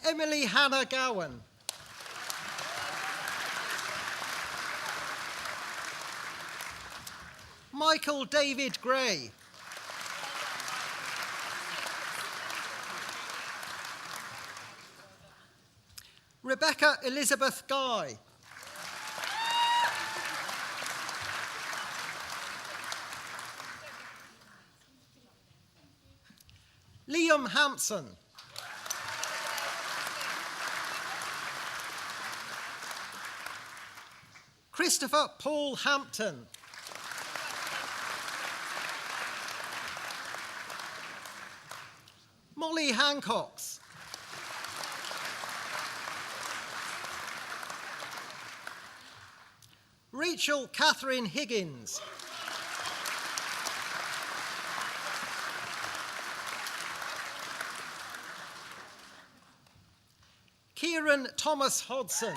Emily Hannah Gowan. Michael David Gray. Rebecca Elizabeth Guy. Liam Hampson. Christopher Paul Hampton. Molly Hancocks. Rachel Catherine Higgins. Kieran Thomas Hodson.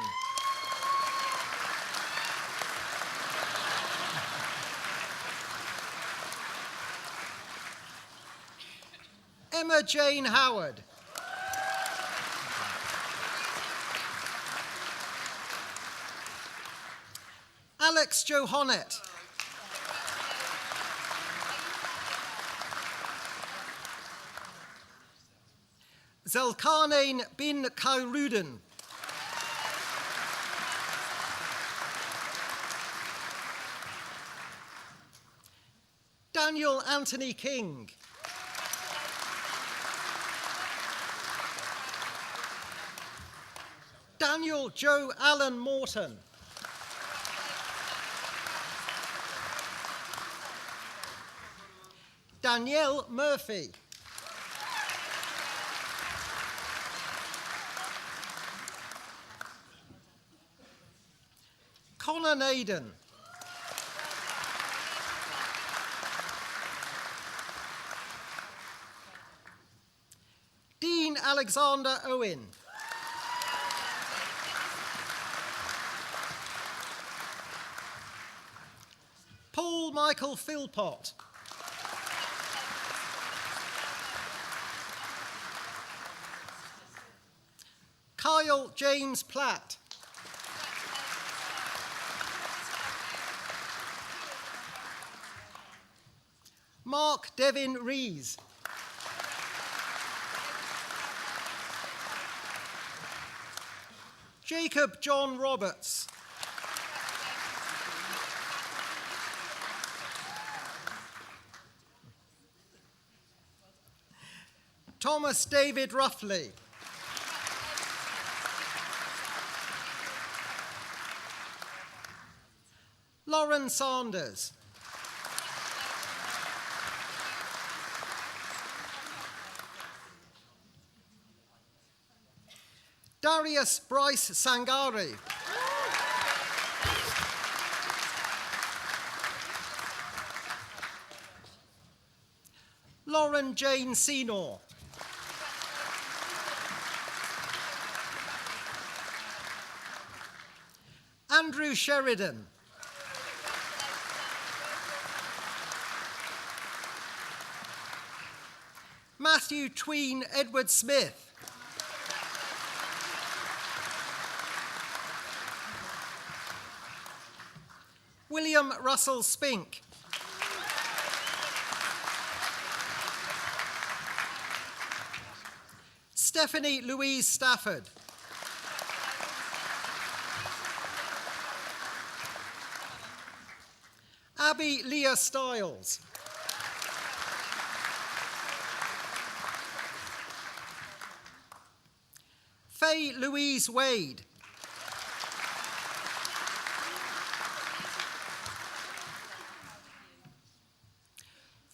Emma Jane Howard. Alex Johannet. Zelkarnain bin Kairudin. Daniel Anthony King. Daniel Joe Allen Morton. Danielle Murphy. Connor Naden. Dean Alexander Owen. Paul Michael Philpott. Kyle James Platt. Mark Devin Rees. Jacob John Roberts. Thomas David Ruffley. Lauren Sanders. Darius Bryce Sangari. Lauren Jane Senior. Andrew Sheridan. Matthew Tween Edward Smith. William Russell Spink. Stephanie Louise Stafford. Abby Leah Stiles. Faye Louise Wade.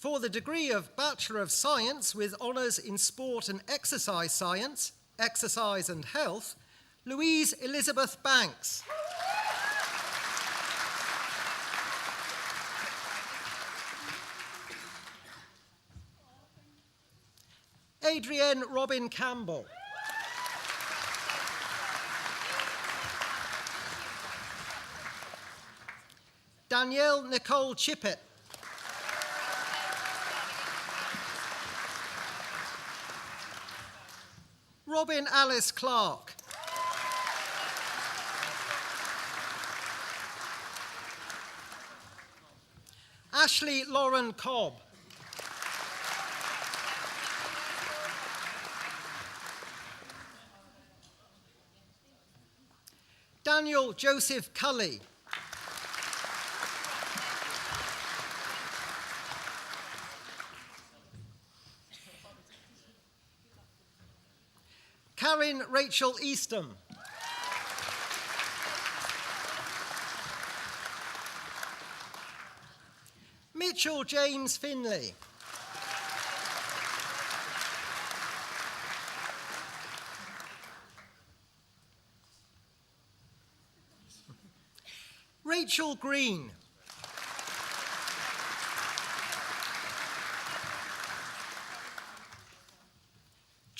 For the degree of Bachelor of Science with honours in Sport and Exercise Science, Exercise and Health, Louise Elizabeth Banks. Adrienne Robin Campbell. Danielle Nicole Chippett. Robin Alice Clark. Ashley Lauren Cobb. Daniel Joseph Cully. Karen Rachel Eastham. Mitchell James Finley. Rachel Green.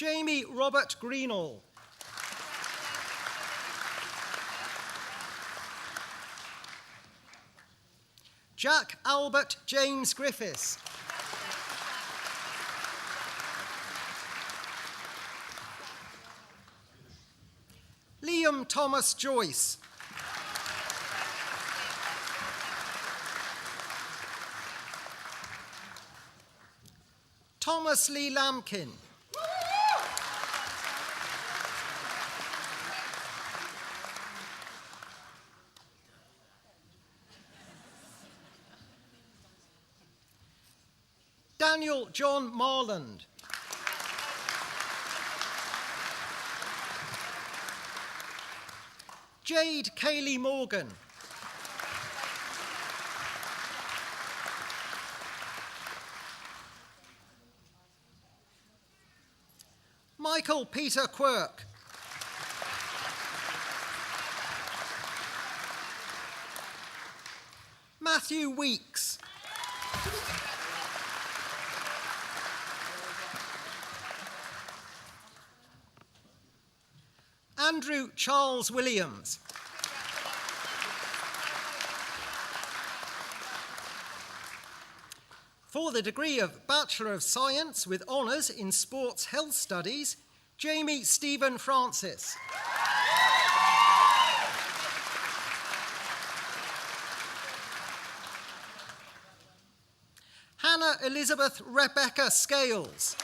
Jamie Robert Greenall. Jack Albert James Griffiths. Liam Thomas Joyce. Thomas Lee Lampkin. Daniel John Marland. Jade Kaylee Morgan. Michael Peter Quirk. Matthew Weeks. Andrew Charles Williams. For the degree of Bachelor of Science with honours in Sports Health Studies, Jamie Stephen Francis. Hannah Elizabeth Rebecca Scales.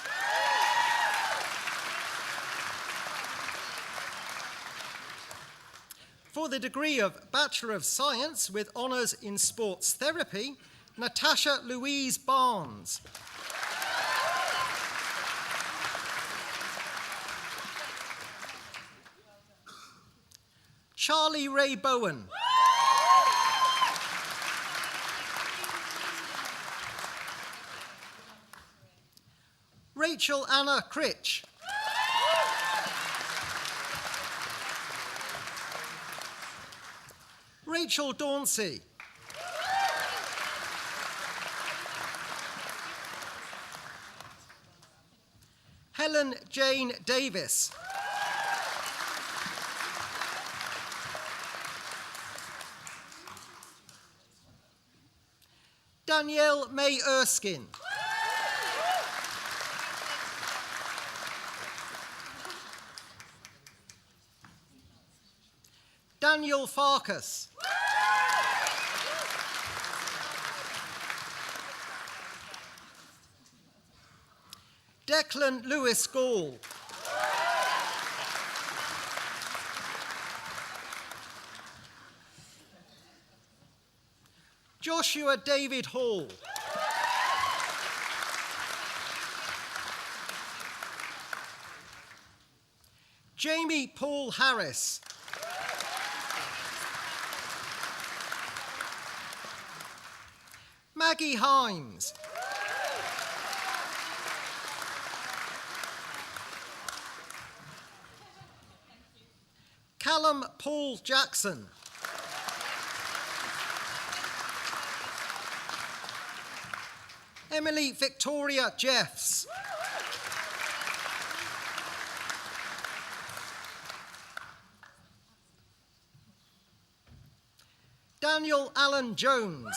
For the degree of Bachelor of Science with honours in Sports Therapy, Natasha Louise Barnes. Charlie Ray Bowen. Rachel Anna Critch. Rachel Dauncey. Helen Jane Davis. Danielle May Erskine. Daniel Farkas. Declan Lewis Gall. Joshua David Hall. Jamie Paul Harris. Maggie Himes. Callum Paul Jackson. Emily Victoria Jeffs. Daniel Allen Jones.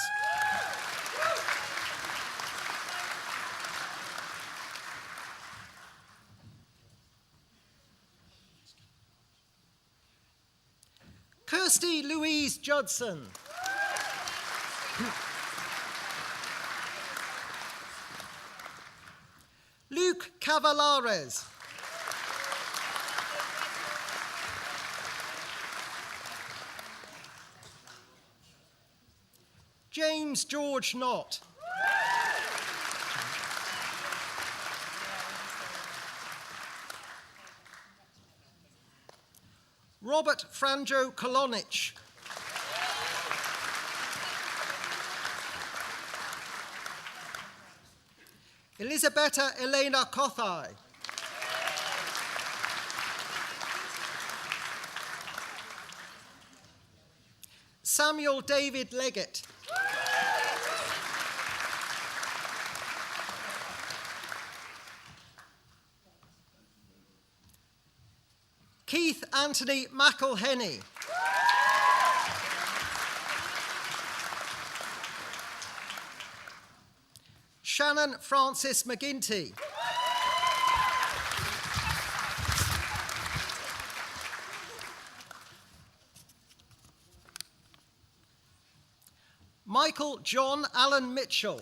Kirsty Louise Judson. Luke Cavalares. James George Knott. Robert Franjo Kolonich. Elisabetta Elena Kothai. Samuel David Leggett. Keith Anthony McElhenney. Shannon Francis McGinty. Michael John Allen Mitchell.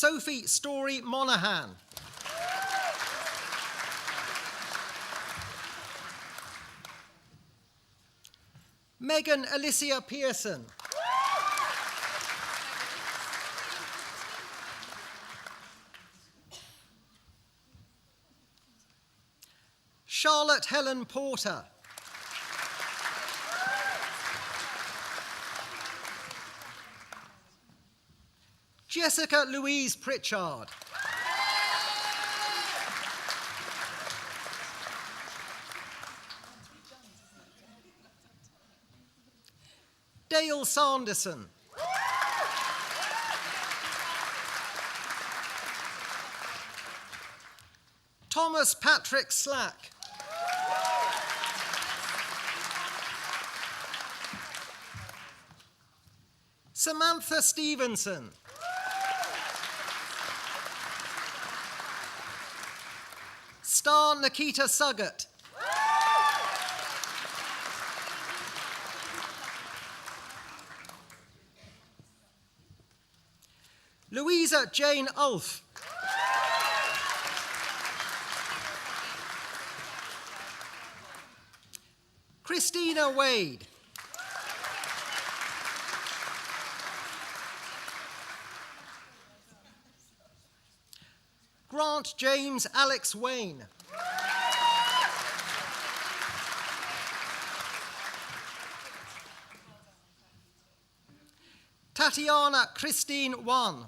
Sophie Story Monaghan. Megan Alicia Pearson. Charlotte Helen Porter. Jessica Louise Pritchard. Dale Sanderson. Thomas Patrick Slack. Samantha Stevenson. Star Nikita Suggett. Louisa Jane Ulf. Christina Wade. Grant James Alex Wayne. Tatiana Christine Wan.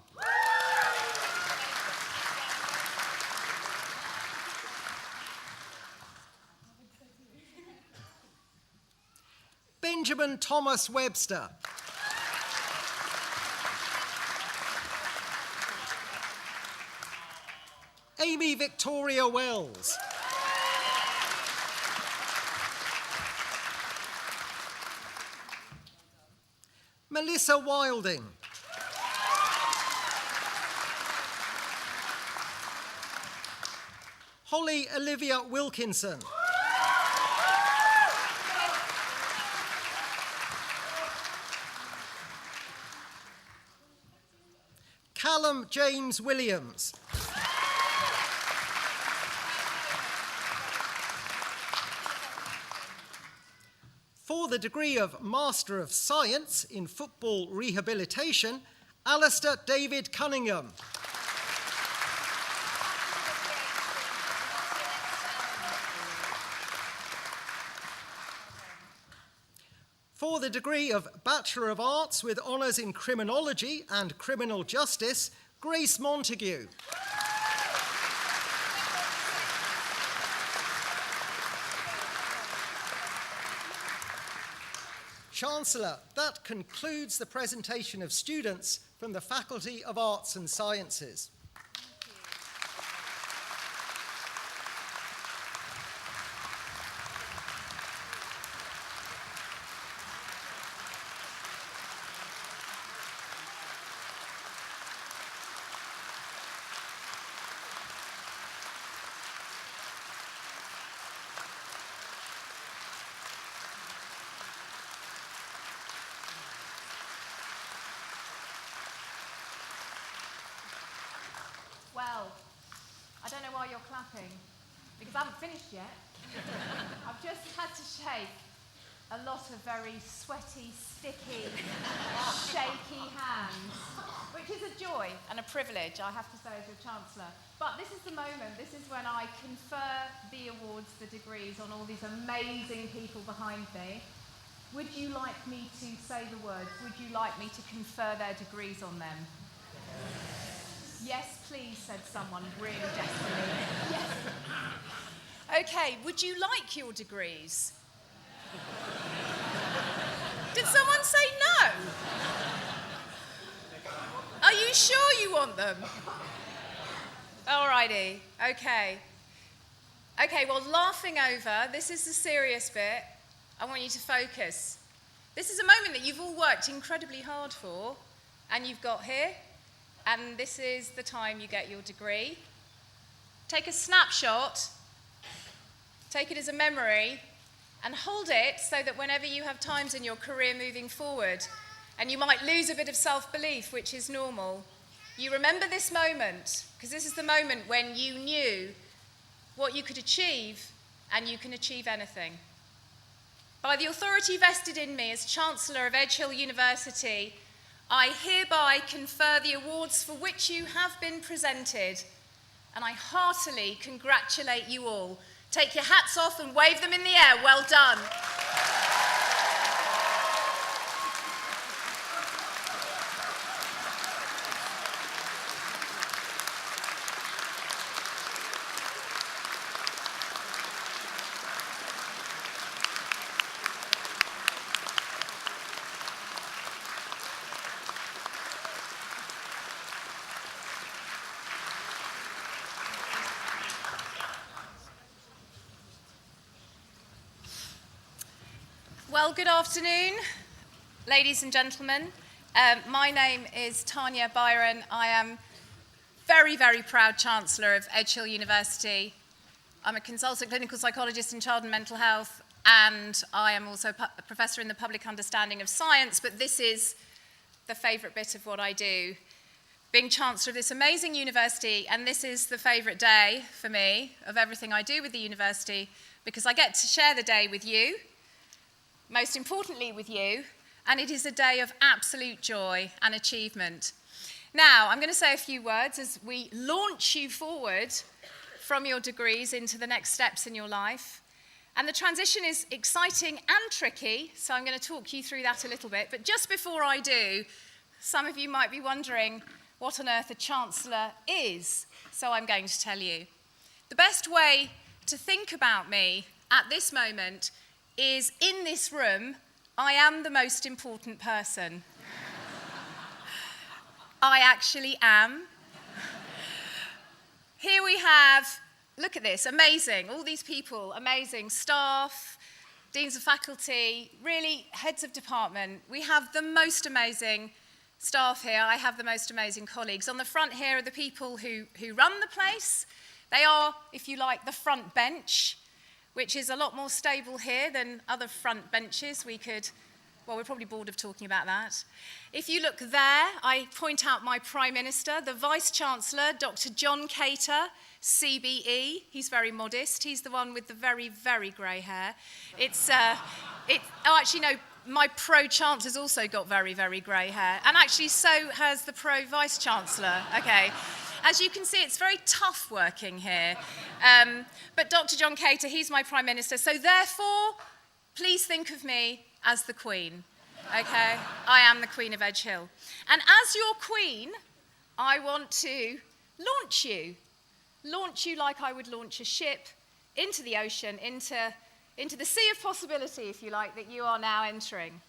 Benjamin Thomas Webster. Amy Victoria Wells. Melissa Wilding. Holly Olivia Wilkinson. Callum James Williams. For the degree of Master of Science in Football Rehabilitation, Alistair David Cunningham. For the degree of Bachelor of Arts with honours in Criminology and Criminal Justice, Grace Montague. Chancellor, that concludes the presentation of students from the Faculty of Arts and Sciences. Well, I don't know why you're clapping, because I haven't finished yet. I've just had to shake a lot of very sweaty, sticky, shaky hands, which is a joy and a privilege, I have to say, as your Chancellor. But this is the moment, this is when I confer the awards, the degrees, on all these amazing people behind me. Would you like me to say the words? Would you like me to confer their degrees on them? Yes, please, said someone really desperately. Yes. Okay, would you like your degrees? Did someone say no? Are you sure you want them? Alrighty, okay. Okay, well, laughing over, this is the serious bit. I want you to focus. This is a moment that you've all worked incredibly hard for, and you've got here. And this is the time you get your degree. Take a snapshot, take it as a memory, and hold it so that whenever you have times in your career moving forward, and you might lose a bit of self-belief, which is normal, you remember this moment, because this is the moment when you knew what you could achieve, and you can achieve anything. By the authority vested in me as Chancellor of Edge Hill University, I hereby confer the awards for which you have been presented, and I heartily congratulate you all. Take your hats off and wave them in the air. Well done. Well, good afternoon, ladies and gentlemen. My name is Tanya Byron. I am very, very proud Chancellor of Edge Hill University. I'm a consultant clinical psychologist in child and mental health, and I am also a professor in the public understanding of science, but this is the favourite bit of what I do. Being Chancellor of this amazing university, and this is the favourite day for me of everything I do with the university, because I get to share the day with you, most importantly with you, and it is a day of absolute joy and achievement. Now, I'm going to say a few words as we launch you forward from your degrees into the next steps in your life. And the transition is exciting and tricky, so I'm going to talk you through that a little bit. But just before I do, some of you might be wondering what on earth a Chancellor is, so I'm going to tell you. The best way to think about me at this moment is in this room, I am the most important person. I actually am. Here we have, look at this, amazing, all these people, amazing staff, deans of faculty, really heads of department. We have the most amazing staff here. I have the most amazing colleagues. On the front here are the people who run the place. They are, if you like, the front bench, which is a lot more stable here than other front benches. We're probably bored of talking about that. If you look there, I point out my Prime Minister, the Vice-Chancellor, Dr. John Cater, CBE. He's very modest. He's the one with the very, very grey hair. My Pro-Chancellor's also got very, very grey hair. And actually, so has the Pro-Vice-Chancellor. Okay. As you can see, it's very tough working here. But Dr. John Cater, he's my Prime Minister. So therefore, please think of me as the Queen. Okay? I am the Queen of Edge Hill. And as your Queen, I want to launch you. Launch you like I would launch a ship into the ocean, into the sea of possibility, if you like, that you are now entering.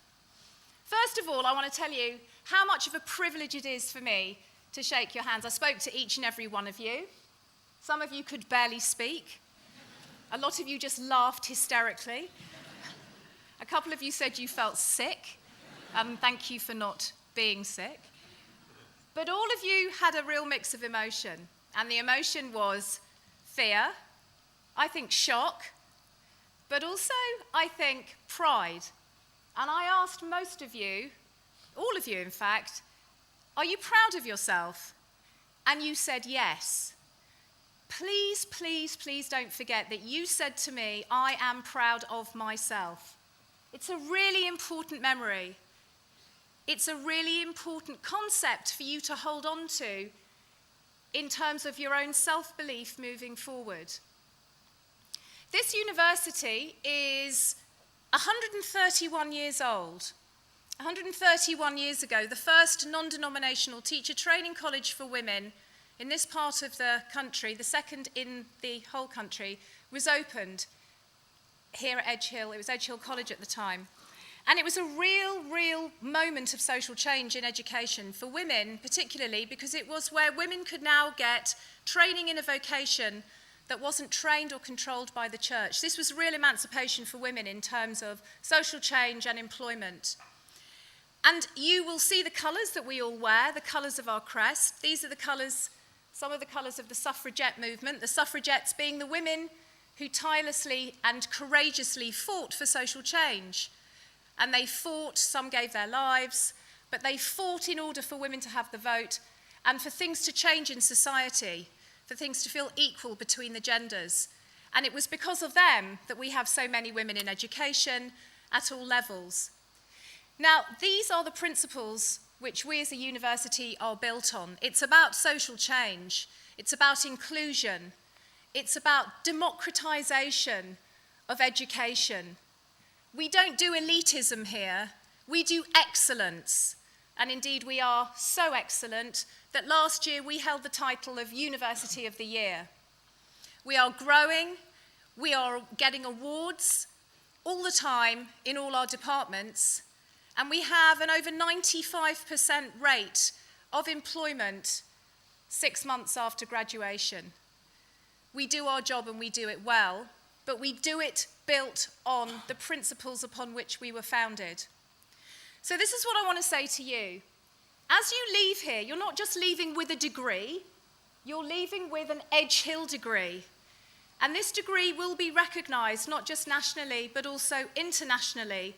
First of all, I want to tell you how much of a privilege it is for me to shake your hands. I spoke to each and every one of you. Some of you could barely speak. A lot of you just laughed hysterically. A couple of you said you felt sick. Thank you for not being sick. But all of you had a real mix of emotion. And the emotion was fear, I think shock, but also, I think, pride. And I asked most of you, all of you in fact, are you proud of yourself? And you said yes. Please, please, please don't forget that you said to me, I am proud of myself. It's a really important memory. It's a really important concept for you to hold on to in terms of your own self-belief moving forward. This university is 131 years old. 131 years ago, the first non-denominational teacher training college for women in this part of the country, the second in the whole country, was opened here at Edge Hill. It was Edge Hill College at the time. And it was a real moment of social change in education for women, particularly because it was where women could now get training in a vocation that wasn't trained or controlled by the church. This was real emancipation for women in terms of social change and employment. And you will see the colours that we all wear, the colours of our crest. These are the colours, some of the colours of the suffragette movement, the suffragettes being the women who tirelessly and courageously fought for social change. And they fought, some gave their lives, but they fought in order for women to have the vote and for things to change in society, for things to feel equal between the genders. And it was because of them that we have so many women in education at all levels. Now, these are the principles which we as a university are built on. It's about social change. It's about inclusion. It's about democratization of education. We don't do elitism here. We do excellence. And indeed, we are so excellent that last year we held the title of University of the Year. We are growing. We are getting awards all the time in all our departments. And we have an over 95% rate of employment 6 months after graduation. We do our job and we do it well. but we do it built on the principles upon which we were founded. So this is what I want to say to you. As you leave here, you're not just leaving with a degree, you're leaving with an Edge Hill degree. And this degree will be recognised not just nationally, but also internationally,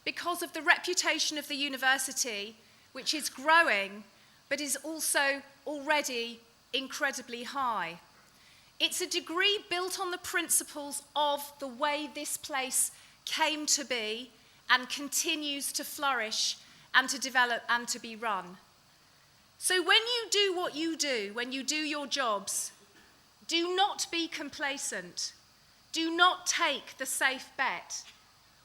because of the reputation of the university, which is growing, but is also already incredibly high. It's a degree built on the principles of the way this place came to be and continues to flourish and to develop and to be run. So when you do what you do, when you do your jobs, do not be complacent. Do not take the safe bet.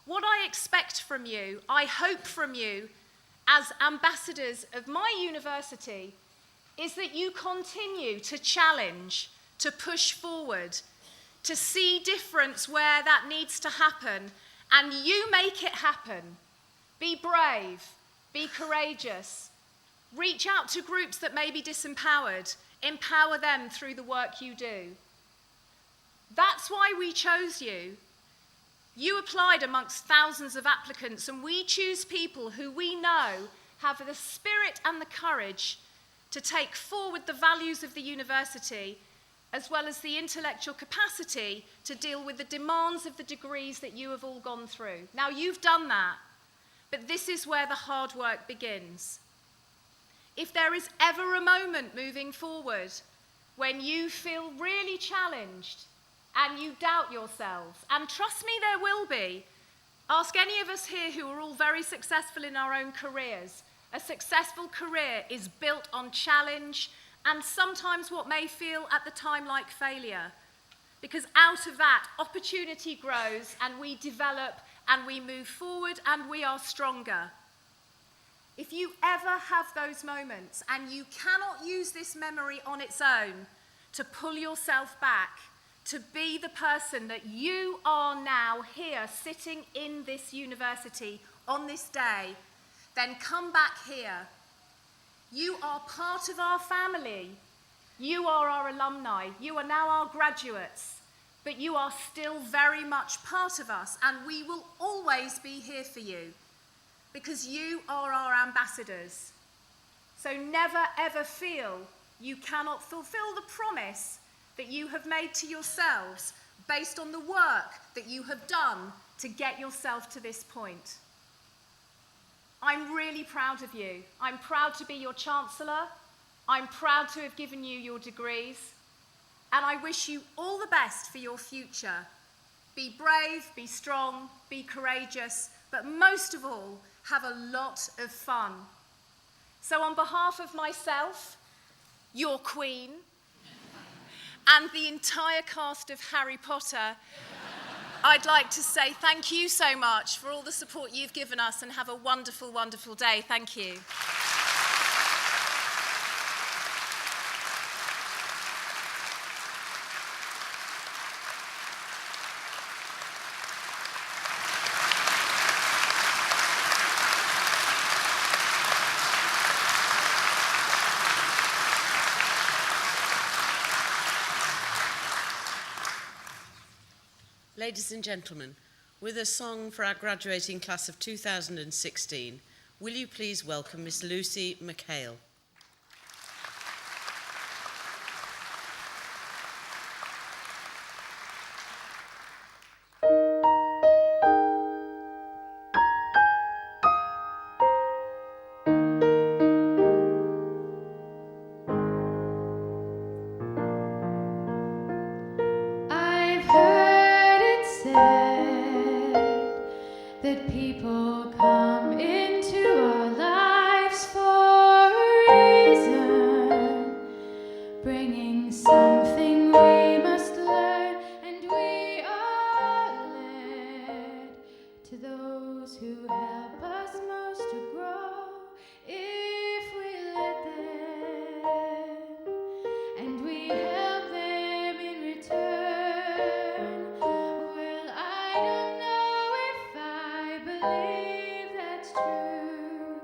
What I expect from you, I hope from you, as ambassadors of my university, is that you continue to challenge, to push forward, to see difference where that needs to happen, and you make it happen. Be brave, be courageous, reach out to groups that may be disempowered, empower them through the work you do. That's why we chose you. You applied amongst thousands of applicants, and we choose people who we know have the spirit and the courage to take forward the values of the university, as well as the intellectual capacity to deal with the demands of the degrees that you have all gone through. Now, you've done that, but this is where the hard work begins. If there is ever a moment moving forward when you feel really challenged and you doubt yourselves, and trust me, there will be. Ask any of us here who are all very successful in our own careers. A successful career is built on challenge and sometimes what may feel at the time like failure. Because out of that, opportunity grows and we develop and we move forward and we are stronger. If you ever have those moments and you cannot use this memory on its own to pull yourself back, to be the person that you are now here sitting in this university on this day, then come back here. You are part of our family. You are our alumni. You are now our graduates. But you are still very much part of us, and we will always be here for you because you are our ambassadors. So never ever feel you cannot fulfill the promise that you have made to yourselves based on the work that you have done to get yourself to this point. I'm really proud of you. I'm proud to be your Chancellor. I'm proud to have given you your degrees. And I wish you all the best for your future. Be brave, be strong, be courageous, but most of all, have a lot of fun. So on behalf of myself, your Queen, and the entire cast of Harry Potter, I'd like to say thank you so much for all the support you've given us, and have a wonderful, wonderful day. Thank you. Ladies and gentlemen, with a song for our graduating class of 2016, will you please welcome Miss Lucy McHale? I've heard it said that people come into our lives for a reason, bringing something we must learn, and we are led to those who help us most to grow if we let them, and we help them in return. Well, I don't know if I believe that's true,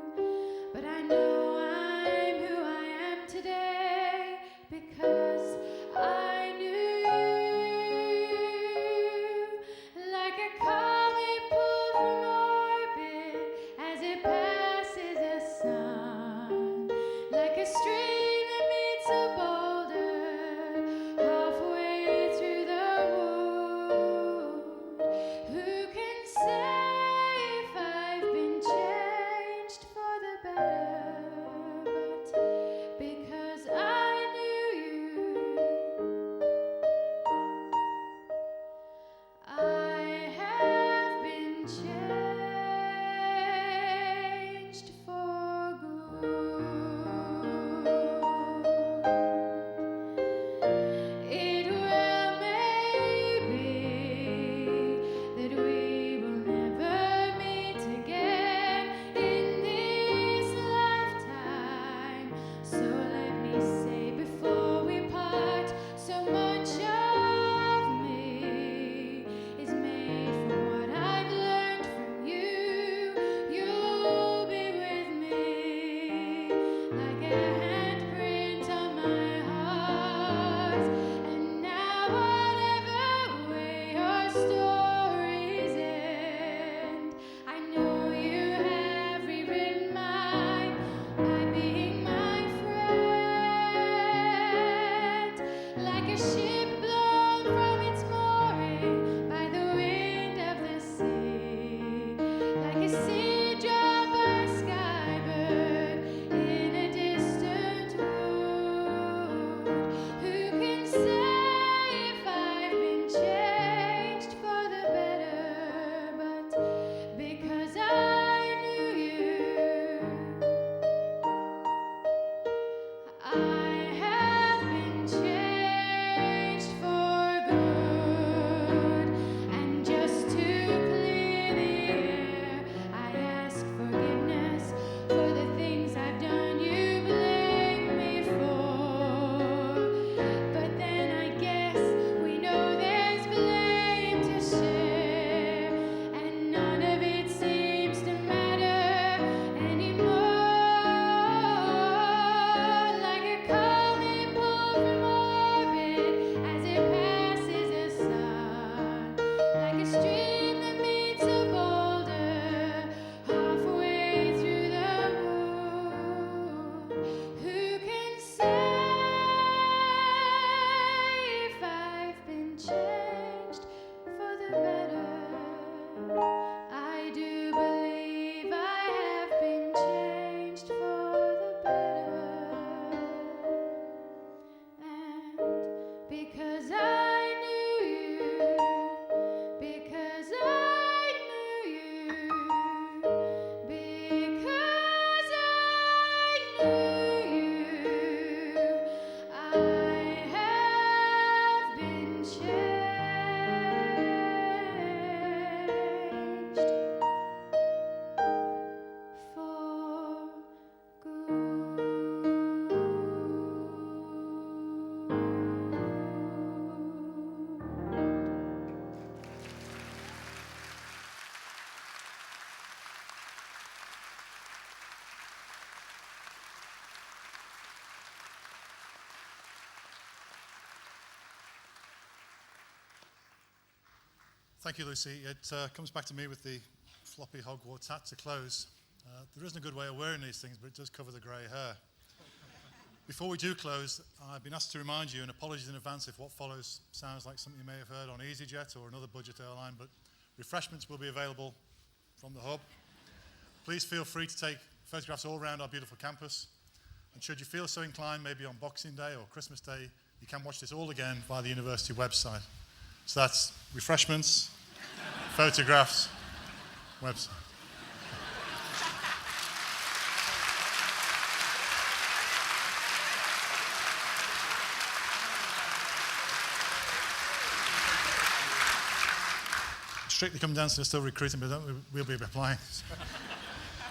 but I know I'm who I am today because I knew Thank you, Lucy. It comes back to me with the floppy Hogwarts hat to close. There isn't a good way of wearing these things, but it does cover the grey hair. Before we do close, I've been asked to remind you, and apologies in advance if what follows sounds like something you may have heard on EasyJet or another budget airline, but refreshments will be available from the hub. Please feel free to take photographs all around our beautiful campus. And should you feel so inclined, maybe on Boxing Day or Christmas Day, you can watch this all again via the university website. So that's refreshments, photographs, website. Strictly Come Dancing are still recruiting, but we'll be applying.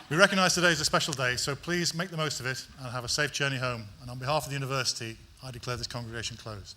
We recognise today is a special day, so please make the most of it and have a safe journey home. And on behalf of the university, I declare this congregation closed.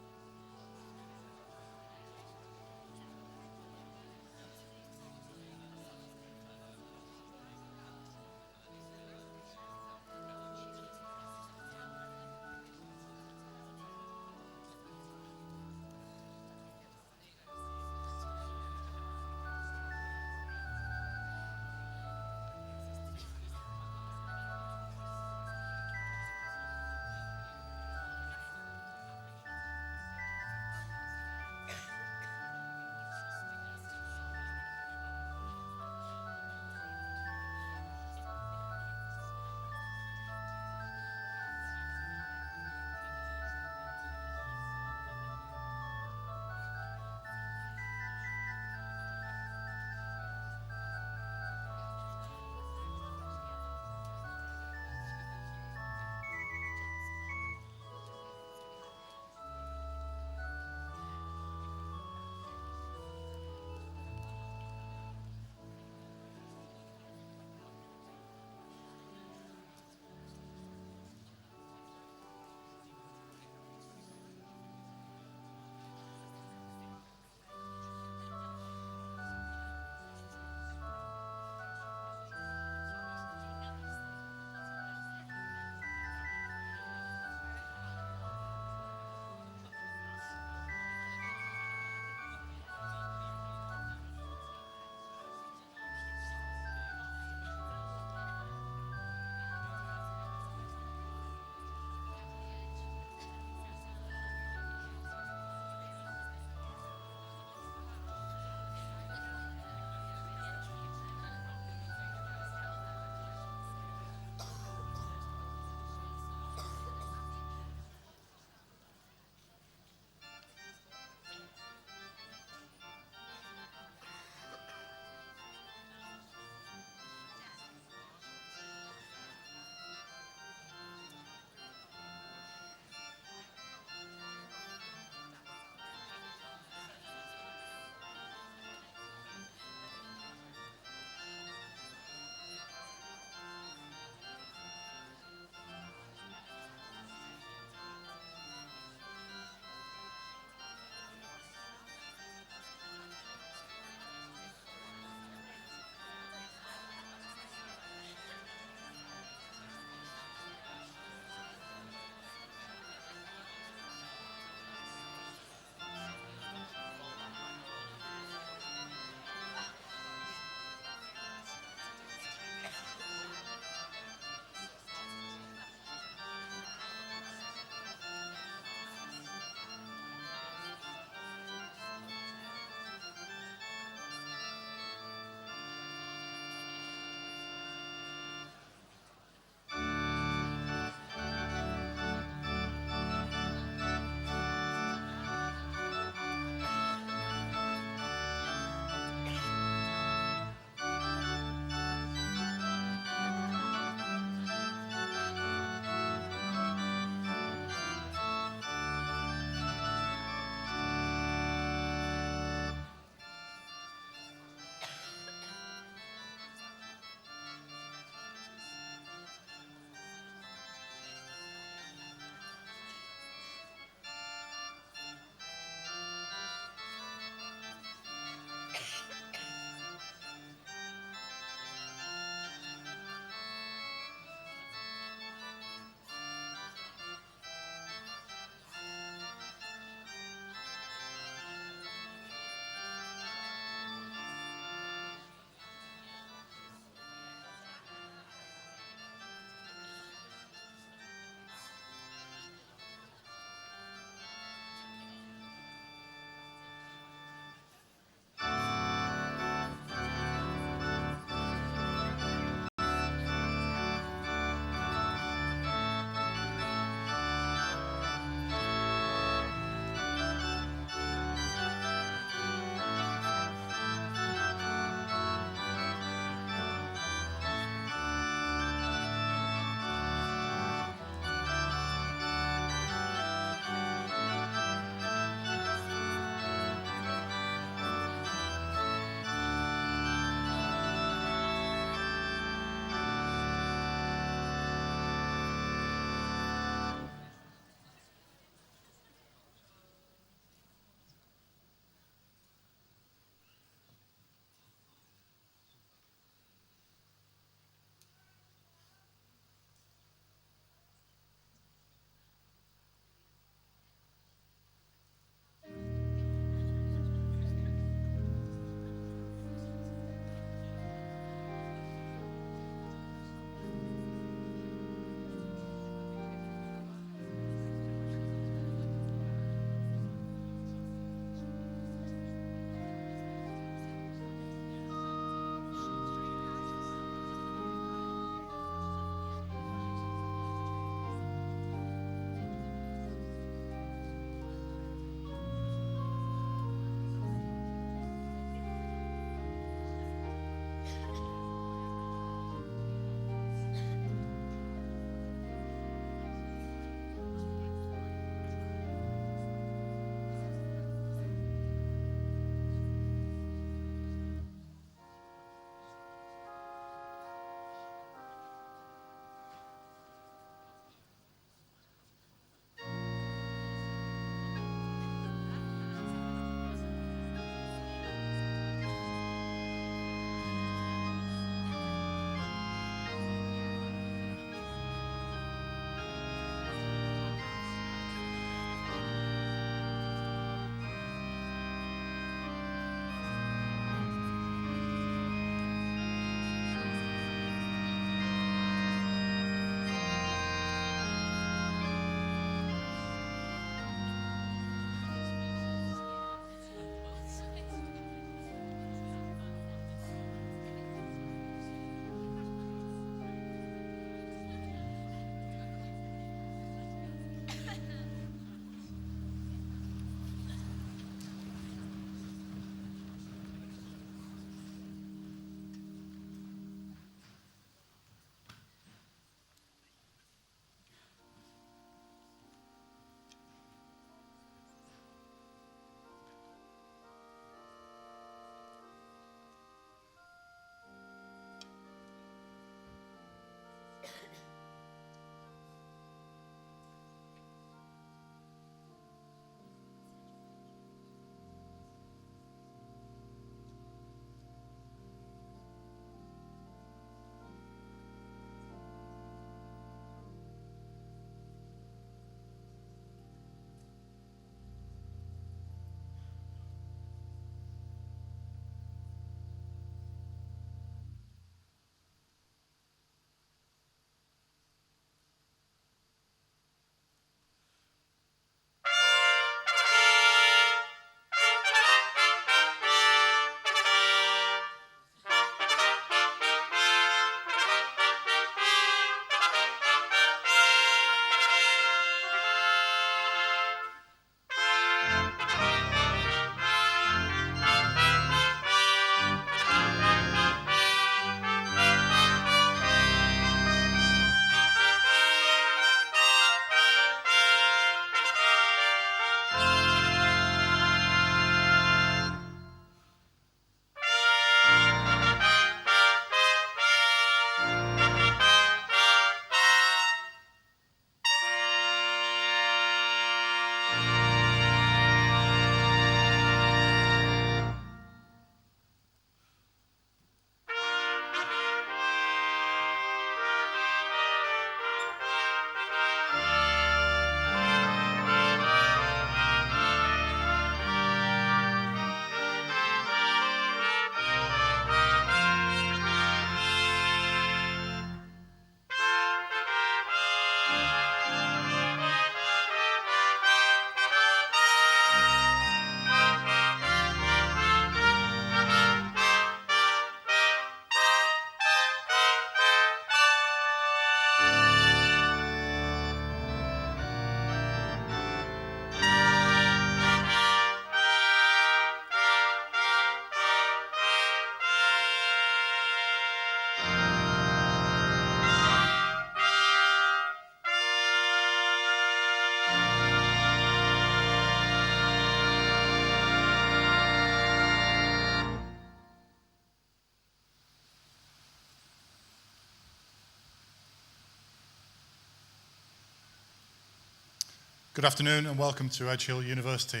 Good afternoon and welcome to Edge Hill University.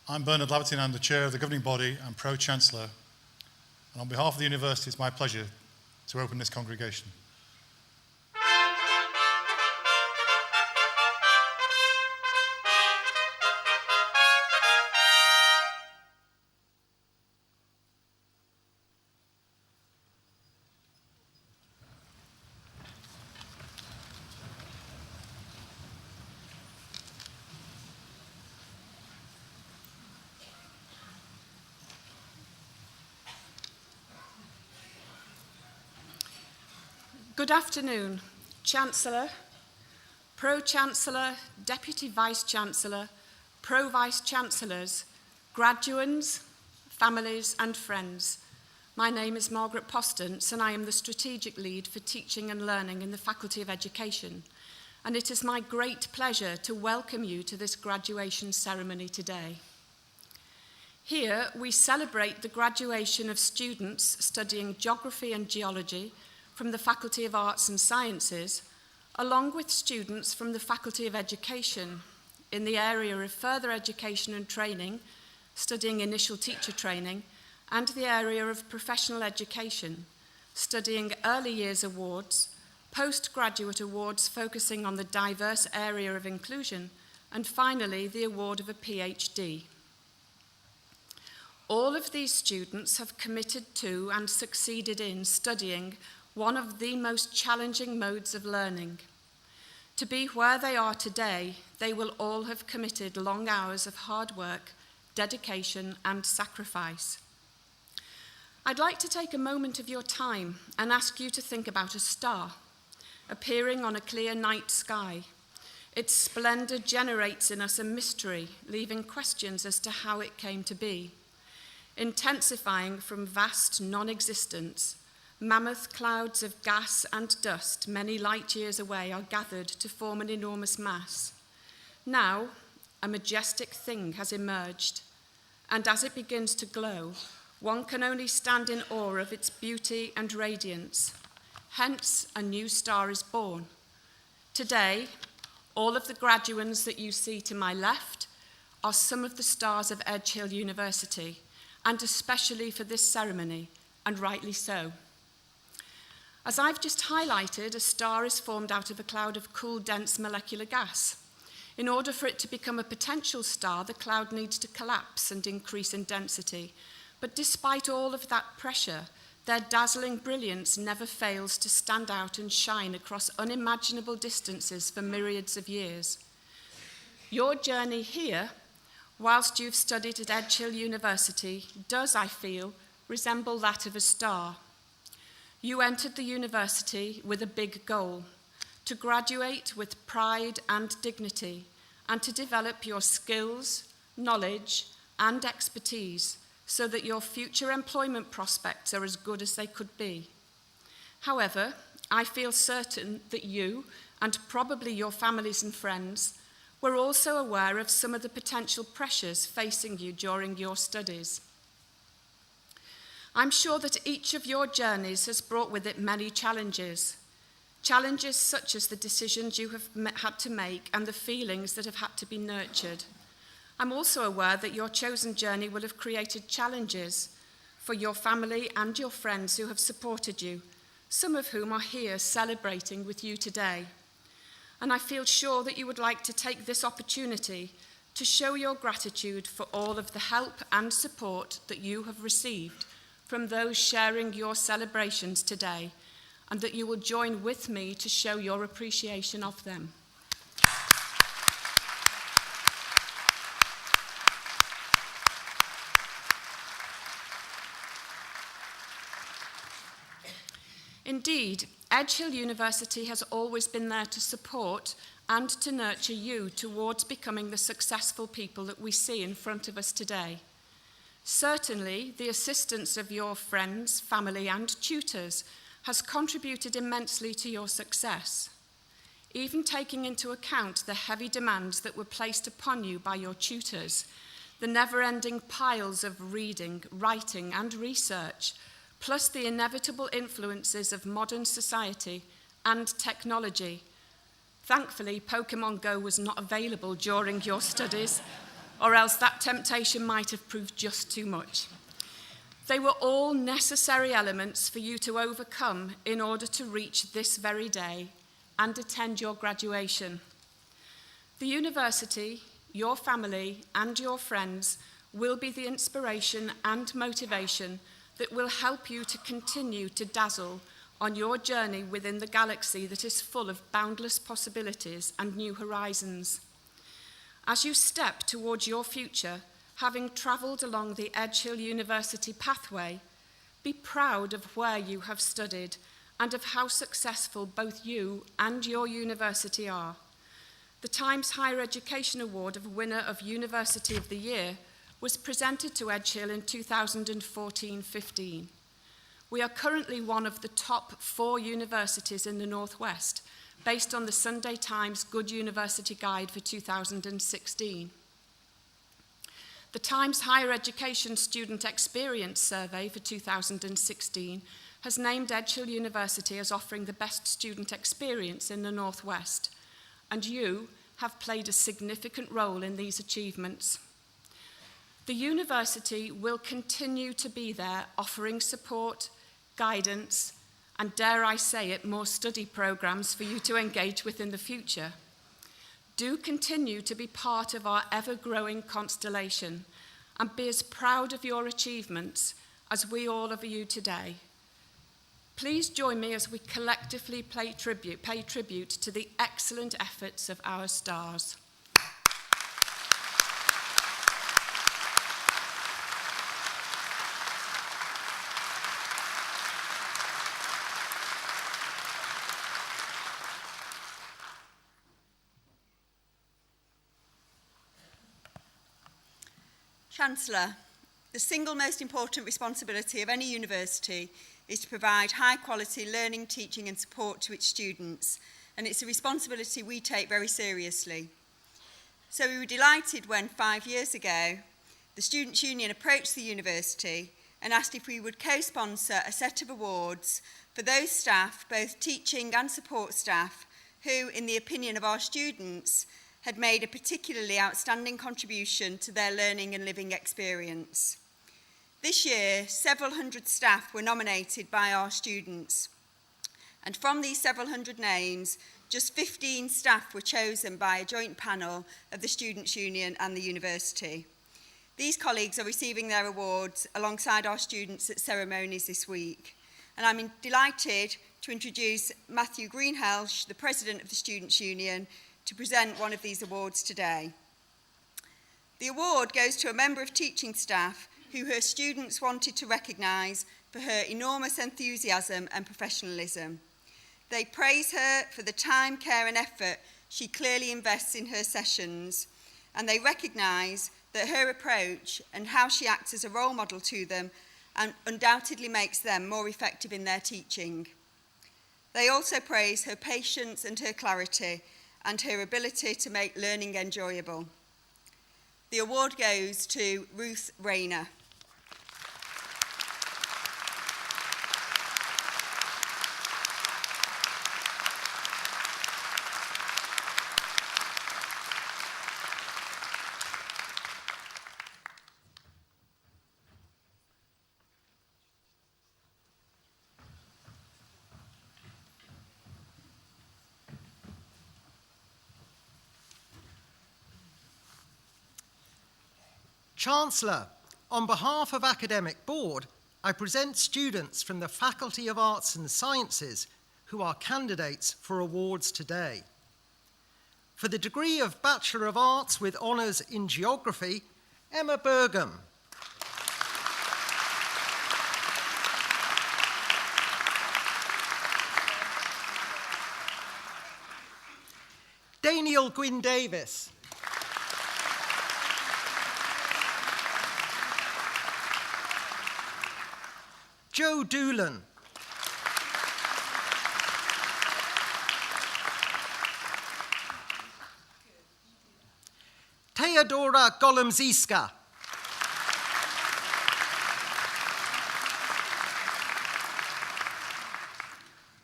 I'm Bernard Laverty, I'm the Chair of the Governing Body and Pro-Chancellor, and on behalf of the University it's my pleasure to open this congregation. Good afternoon, Chancellor, Pro-Chancellor, Deputy Vice-Chancellor, Pro-Vice-Chancellors, graduands, families and friends. My name is Margaret Postance and I am the Strategic Lead for Teaching and Learning in the Faculty of Education, and it is my great pleasure to welcome you to this graduation ceremony today. Here we celebrate the graduation of students studying geography and geology from the Faculty of Arts and Sciences, along with students from the Faculty of Education in the area of further education and training, studying initial teacher training, and the area of professional education, studying early years awards, postgraduate awards focusing on the diverse area of inclusion, and finally the award of a PhD. All of these students have committed to and succeeded in studying one of the most challenging modes of learning. To be where they are today, they will all have committed long hours of hard work, dedication, and sacrifice. I'd like to take a moment of your time and ask you to think about a star appearing on a clear night sky. Its splendor generates in us a mystery, leaving questions as to how it came to be. Intensifying from vast non-existence, mammoth clouds of gas and dust many light years away are gathered to form an enormous mass. Now, a majestic thing has emerged, and as it begins to glow, one can only stand in awe of its beauty and radiance. Hence, a new star is born. Today, all of the graduands that you see to my left are some of the stars of Edge Hill University, and especially for this ceremony, and rightly so. As I've just highlighted, a star is formed out of a cloud of cool, dense molecular gas. In order for it to become a potential star, the cloud needs to collapse and increase in density. But despite all of that pressure, their dazzling brilliance never fails to stand out and shine across unimaginable distances for myriads of years. Your journey here, whilst you've studied at Edge Hill University, does, I feel, resemble that of a star. You entered the university with a big goal, to graduate with pride and dignity, and to develop your skills, knowledge, and expertise so that your future employment prospects are as good as they could be. However, I feel certain that you, and probably your families and friends, were also aware of some of the potential pressures facing you during your studies. I'm sure that each of your journeys has brought with it many challenges. Challenges such as the decisions you have had to make and the feelings that have had to be nurtured. I'm also aware that your chosen journey will have created challenges for your family and your friends who have supported you, some of whom are here celebrating with you today. And I feel sure that you would like to take this opportunity to show your gratitude for all of the help and support that you have received from those sharing your celebrations today, and that you will join with me to show your appreciation of them. Indeed, Edge Hill University has always been there to support and to nurture you towards becoming the successful people that we see in front of us today. Certainly, the assistance of your friends, family, and tutors has contributed immensely to your success. Even taking into account the heavy demands that were placed upon you by your tutors, the never-ending piles of reading, writing, and research, plus the inevitable influences of modern society and technology, Thankfully, Pokemon Go was not available during your studies, or else that temptation might have proved just too much. They were all necessary elements for you to overcome in order to reach this very day and attend your graduation. The university, your family, and your friends will be the inspiration and motivation that will help you to continue to dazzle on your journey within the galaxy that is full of boundless possibilities and new horizons. As you step towards your future, having travelled along the Edge Hill University pathway, be proud of where you have studied and of how successful both you and your university are. The Times Higher Education Award of Winner of University of the Year was presented to Edge Hill in 2014-15. We are currently one of the top 4 universities in the Northwest, based on the Sunday Times Good University Guide for 2016. The Times Higher Education Student Experience Survey for 2016 has named Edge Hill University as offering the best student experience in the Northwest, and you have played a significant role in these achievements. The university will continue to be there offering support, guidance, and dare I say it, more study programs for you to engage with in the future. Do continue to be part of our ever-growing constellation and be as proud of your achievements as we all of you today. Please join me as we collectively pay tribute to the excellent efforts of our stars. Chancellor, the single most important responsibility of any university is to provide high-quality learning, teaching and support to its students, and it's a responsibility we take very seriously. So we were delighted when 5 years ago the Students' Union approached the university and asked if we would co-sponsor a set of awards for those staff, both teaching and support staff, who, in the opinion of our students, had made a particularly outstanding contribution to their learning and living experience. This year, several hundred staff were nominated by our students, and from these several hundred names, just 15 staff were chosen by a joint panel of the Students' Union and the university. These colleagues are receiving their awards alongside our students at Ceremonies this week, and I'm delighted to introduce Matthew Greenhalgh, the President of the Students' Union, to present one of these awards today. The award goes to a member of teaching staff who her students wanted to recognise for her enormous enthusiasm and professionalism. They praise her for the time, care and effort she clearly invests in her sessions, and they recognise that her approach and how she acts as a role model to them undoubtedly makes them more effective in their teaching. They also praise her patience and her clarity and her ability to make learning enjoyable. The award goes to Ruth Rayner. Chancellor, on behalf of Academic Board, I present students from the Faculty of Arts and Sciences who are candidates for awards today. For the degree of Bachelor of Arts with honours in Geography, Emma Burgum. Daniel Gwyn Davis. Joe Doolan. Teodora Golemziska.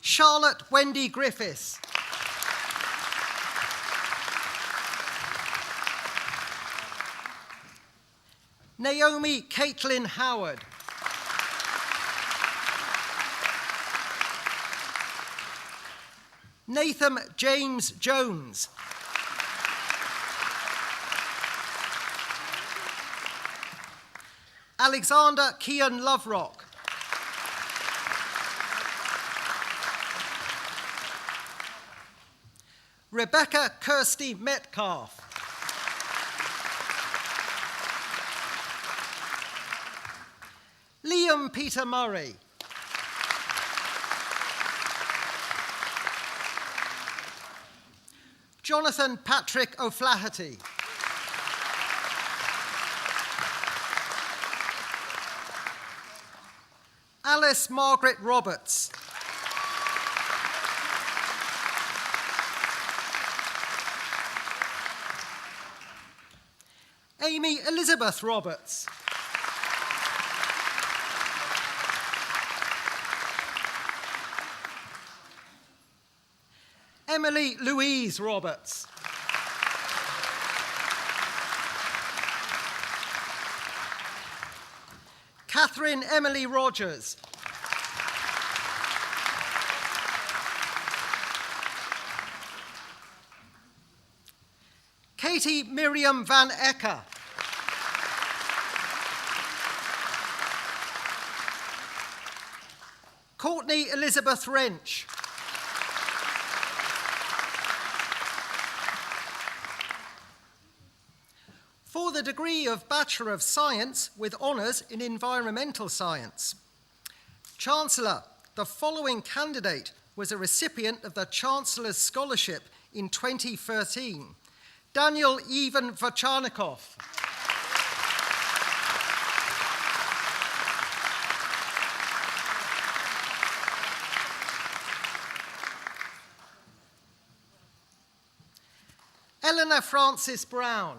Charlotte Wendy Griffiths. Naomi Caitlin Howard. Nathan James Jones. Alexander Kian Loverock. Rebecca Kirsty Metcalf. Liam Peter Murray. Jonathan Patrick O'Flaherty. Alice Margaret Roberts. Amy Elizabeth Roberts. Emily Louise Roberts. Catherine Emily Rogers. Katie Miriam Van Ecker. Courtney Elizabeth Wrench. For the degree of Bachelor of Science with honours in Environmental Science. Chancellor, the following candidate was a recipient of the Chancellor's Scholarship in 2013. Daniel Ivan Vacharnikov. Eleanor Francis Brown.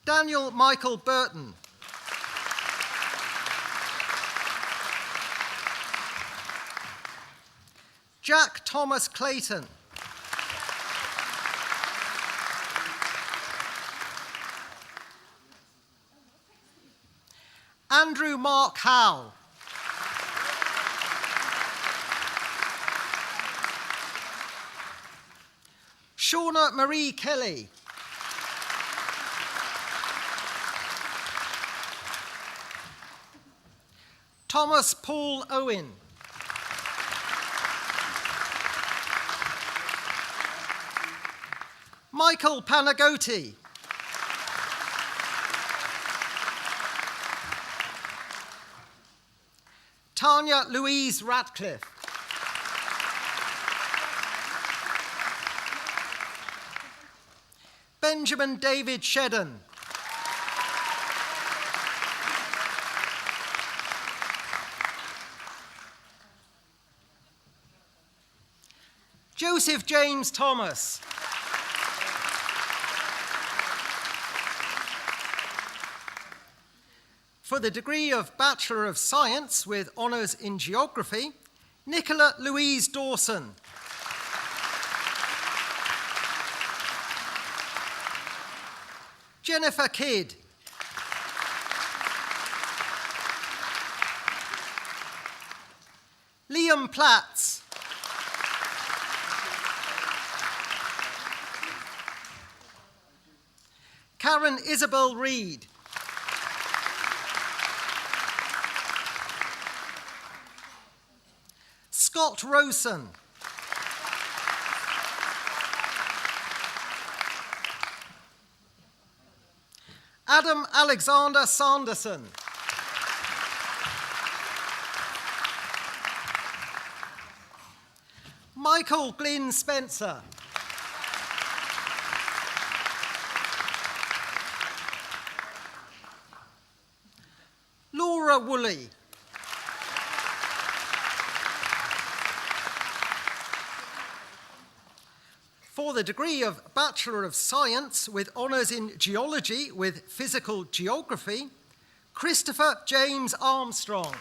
Daniel Michael Burton. Jack Thomas Clayton. Andrew Mark Howell. Shauna Marie Kelly. Thomas Paul Owen. Michael Panagotti. Tanya Louise Ratcliffe. Benjamin David Shedden. Joseph James Thomas. For the degree of Bachelor of Science with honours in Geography, Nicola Louise Dawson. Jennifer Kidd. Liam Platts. Karen Isabel Reed. Scott Rosen. Adam Alexander Sanderson. Michael Glynn Spencer. Laura Woolley. For the degree of Bachelor of Science with honours in Geology with Physical Geography, Christopher James Armstrong.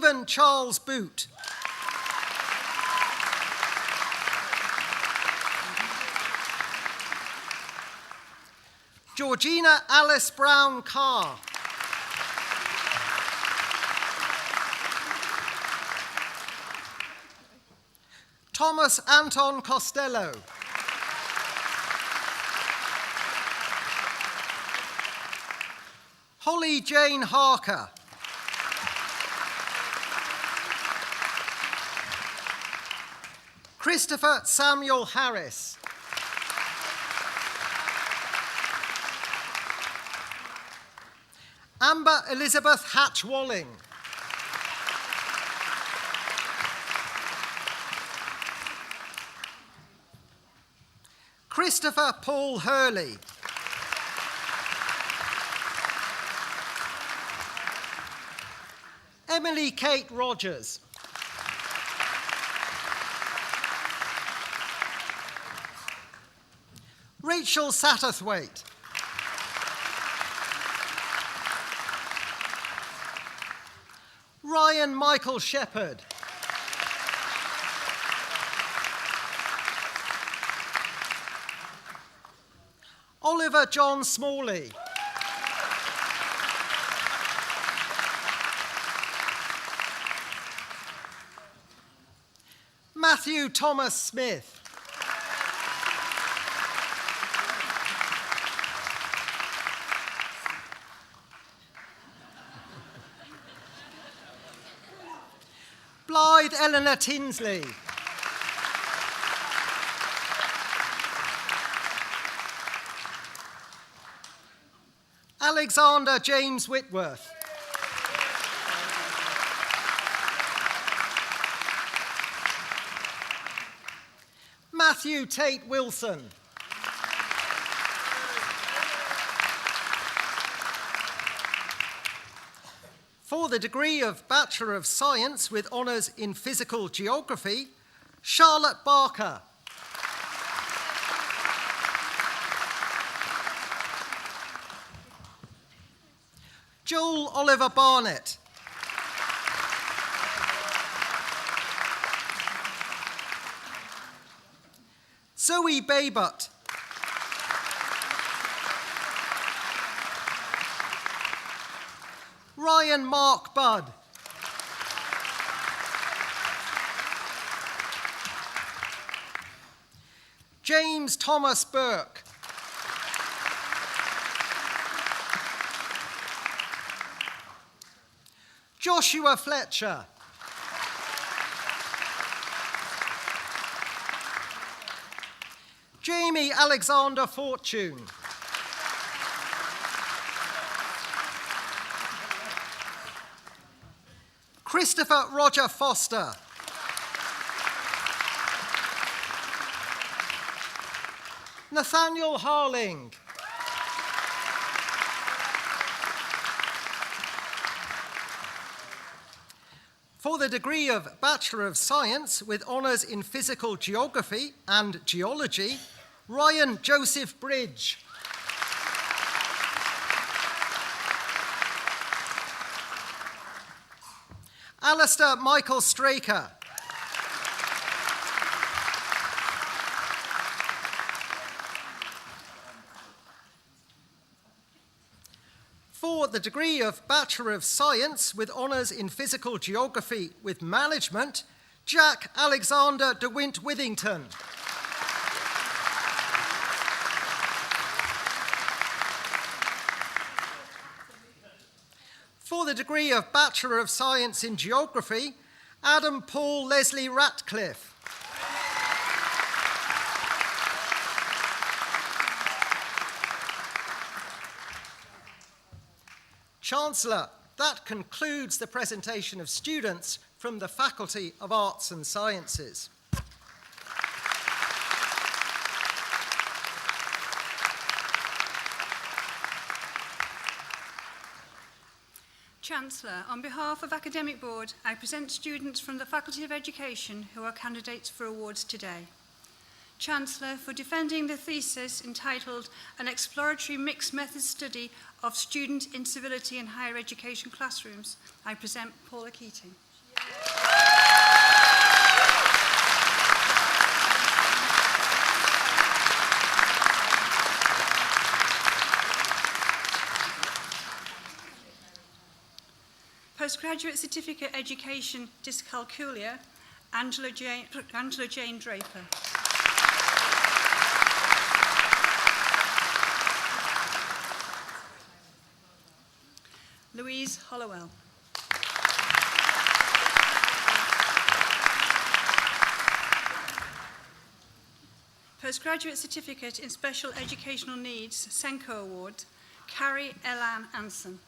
Stephen Charles Boot. Georgina Alice Brown Carr. Thomas Anton Costello. Holly Jane Harker. Christopher Samuel Harris. Amber Elizabeth Hatch-Walling. Christopher Paul Hurley. Emily Kate Rogers. Rachel Satterthwaite. Ryan Michael Shepherd. Oliver John Smalley. Matthew Thomas Smith. Blythe Eleanor Tinsley. Alexander James Whitworth. Matthew Tate Wilson. For the degree of Bachelor of Science with honours in Physical Geography, Charlotte Barker. Joel Oliver Barnett. Zoe Baybutt. Ryan Mark Budd. James Thomas Burke. Joshua Fletcher. Jamie Alexander Fortune. Christopher Roger Foster. Nathaniel Harling. For the degree of Bachelor of Science with honours in Physical Geography and Geology, Ryan Joseph Bridge. Alistair Michael Straker. For the degree of Bachelor of Science with honours in Physical Geography with Management, Jack Alexander de Wint Withington. For the degree of Bachelor of Science in Geography, Adam Paul Leslie Ratcliffe. Chancellor, that concludes the presentation of students from the Faculty of Arts and Sciences. Chancellor, on behalf of Academic Board, I present students from the Faculty of Education who are candidates for awards today. Chancellor, for defending the thesis entitled An Exploratory Mixed Method Study of Student Incivility in Higher Education Classrooms, I present Paula Keating. Postgraduate Certificate Education Dyscalculia, Angela Jane Draper. Louise Hollowell. Postgraduate Certificate in Special Educational Needs, Senko Award, Carrie Elan Anson.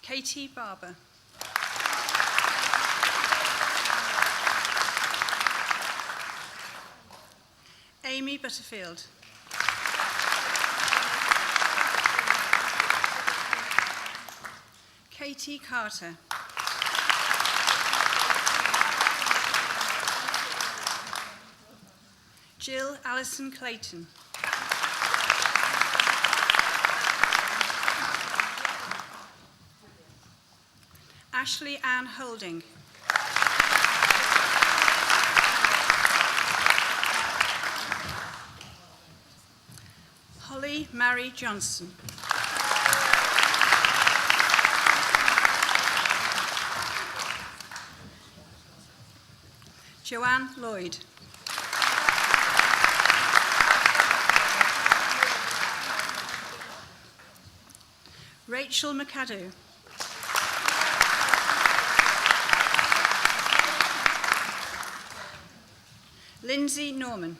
Katie Barber. Amy Butterfield. Katie Carter. Jill Alison Clayton. Ashley Ann Holding. Holly Mary Johnson. Joanne Lloyd. Rachel McAdoo. Lindsay Norman.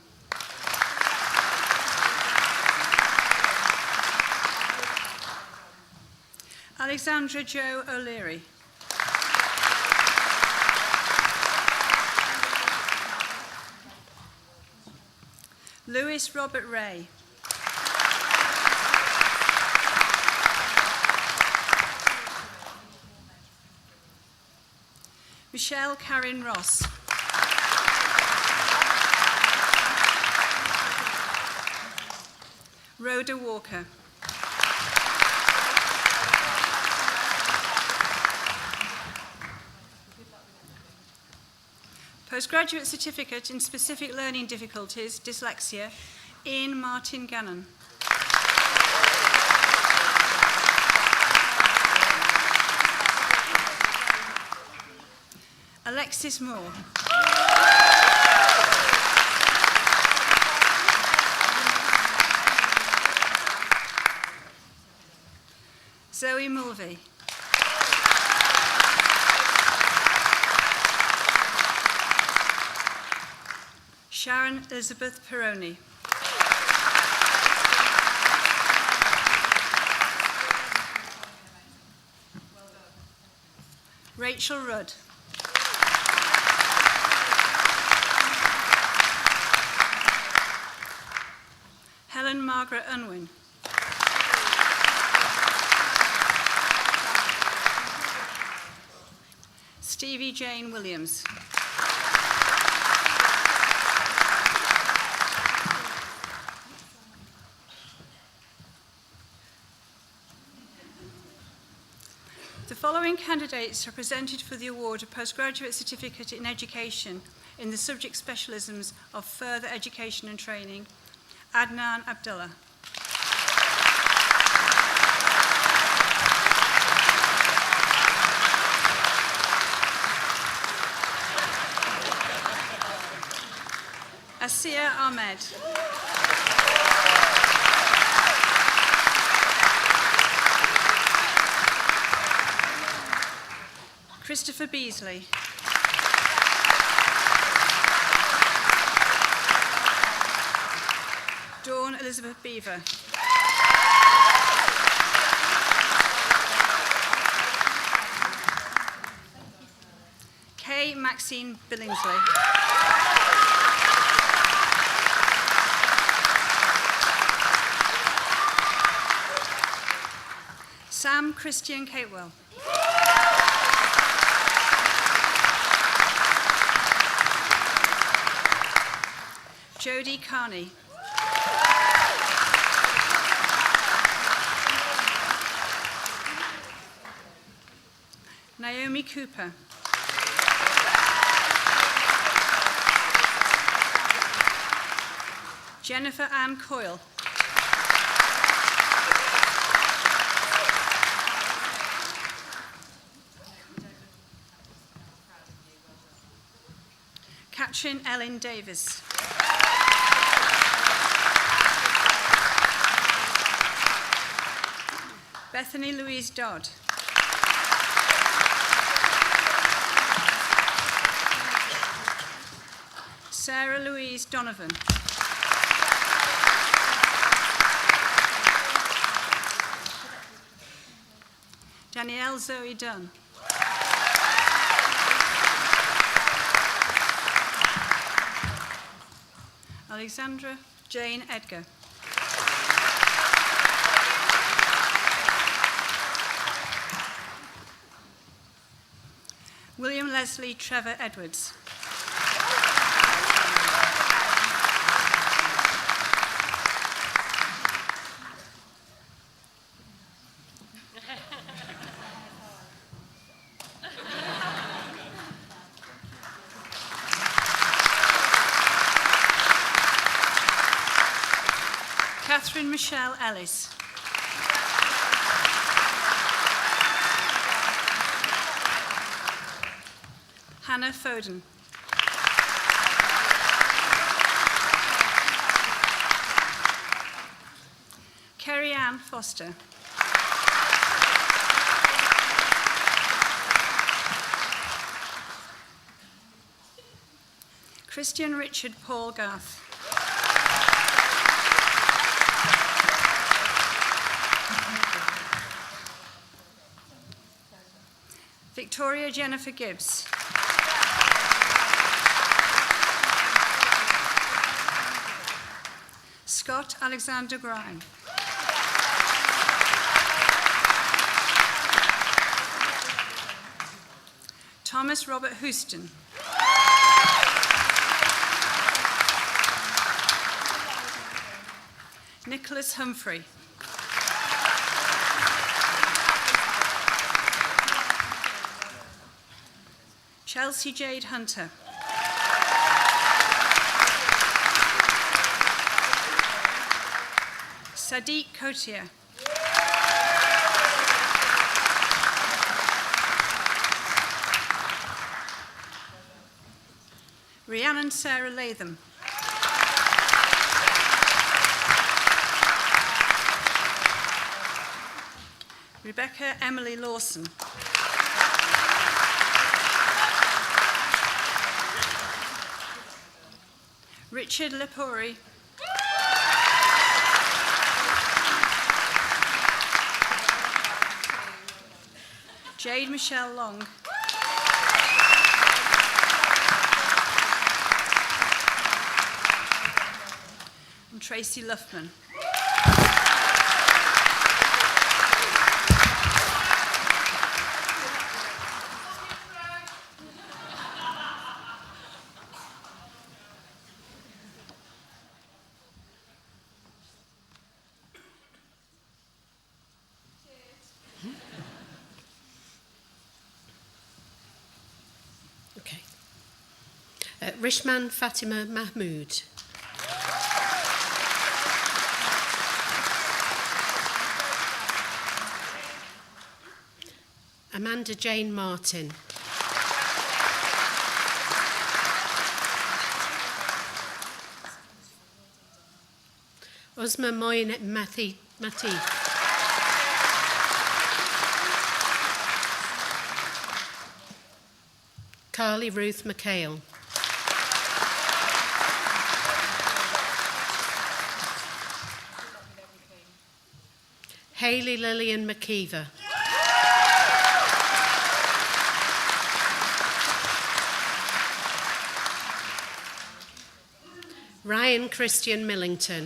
Alexandra Jo O'Leary. Lewis Robert Ray. Michelle Karen Ross. Rhoda Walker. Postgraduate Certificate in Specific Learning Difficulties, Dyslexia, Ian Martin Gannon. Alexis Moore. Zoe Mulvey. Sharon Elizabeth Peroni. Rachel Rudd. Helen Margaret Unwin. Stevie Jane Williams. The following candidates are presented for the award of Postgraduate Certificate in Education in the subject specialisms of Further Education and Training. Adnan Abdullah. Asiya Ahmed. Christopher Beasley. Dawn Elizabeth Beaver. Kay Maxine Billingsley. Sam Christian Catewell. Jodie Carney. Naomi Cooper. Jennifer Ann Coyle. Catherine Ellen Davis. Bethany Louise Dodd. Sarah Louise Donovan. Danielle Zoe Dunn. Alexandra Jane Edgar. William Leslie Trevor Edwards. Catherine Michelle Ellis. Hannah Foden. Kerry Ann Foster. Christian Richard Paul Garth. Victoria Jennifer Gibbs. Scott Alexander Grime. Thomas Robert Houston. Nicholas Humphrey. Chelsea Jade Hunter. Sadiq Kotia. Rhiannon Sarah Latham. Rebecca Emily Lawson. Richard Lepori. Jade Michelle Long. And Tracy Luffman. Okay. Rishman Fatima Mahmood. Amanda Jane Martin. Osma Moyne Mati. Carly Ruth McHale. Hayley Lillian McKeever. Ryan Christian Millington.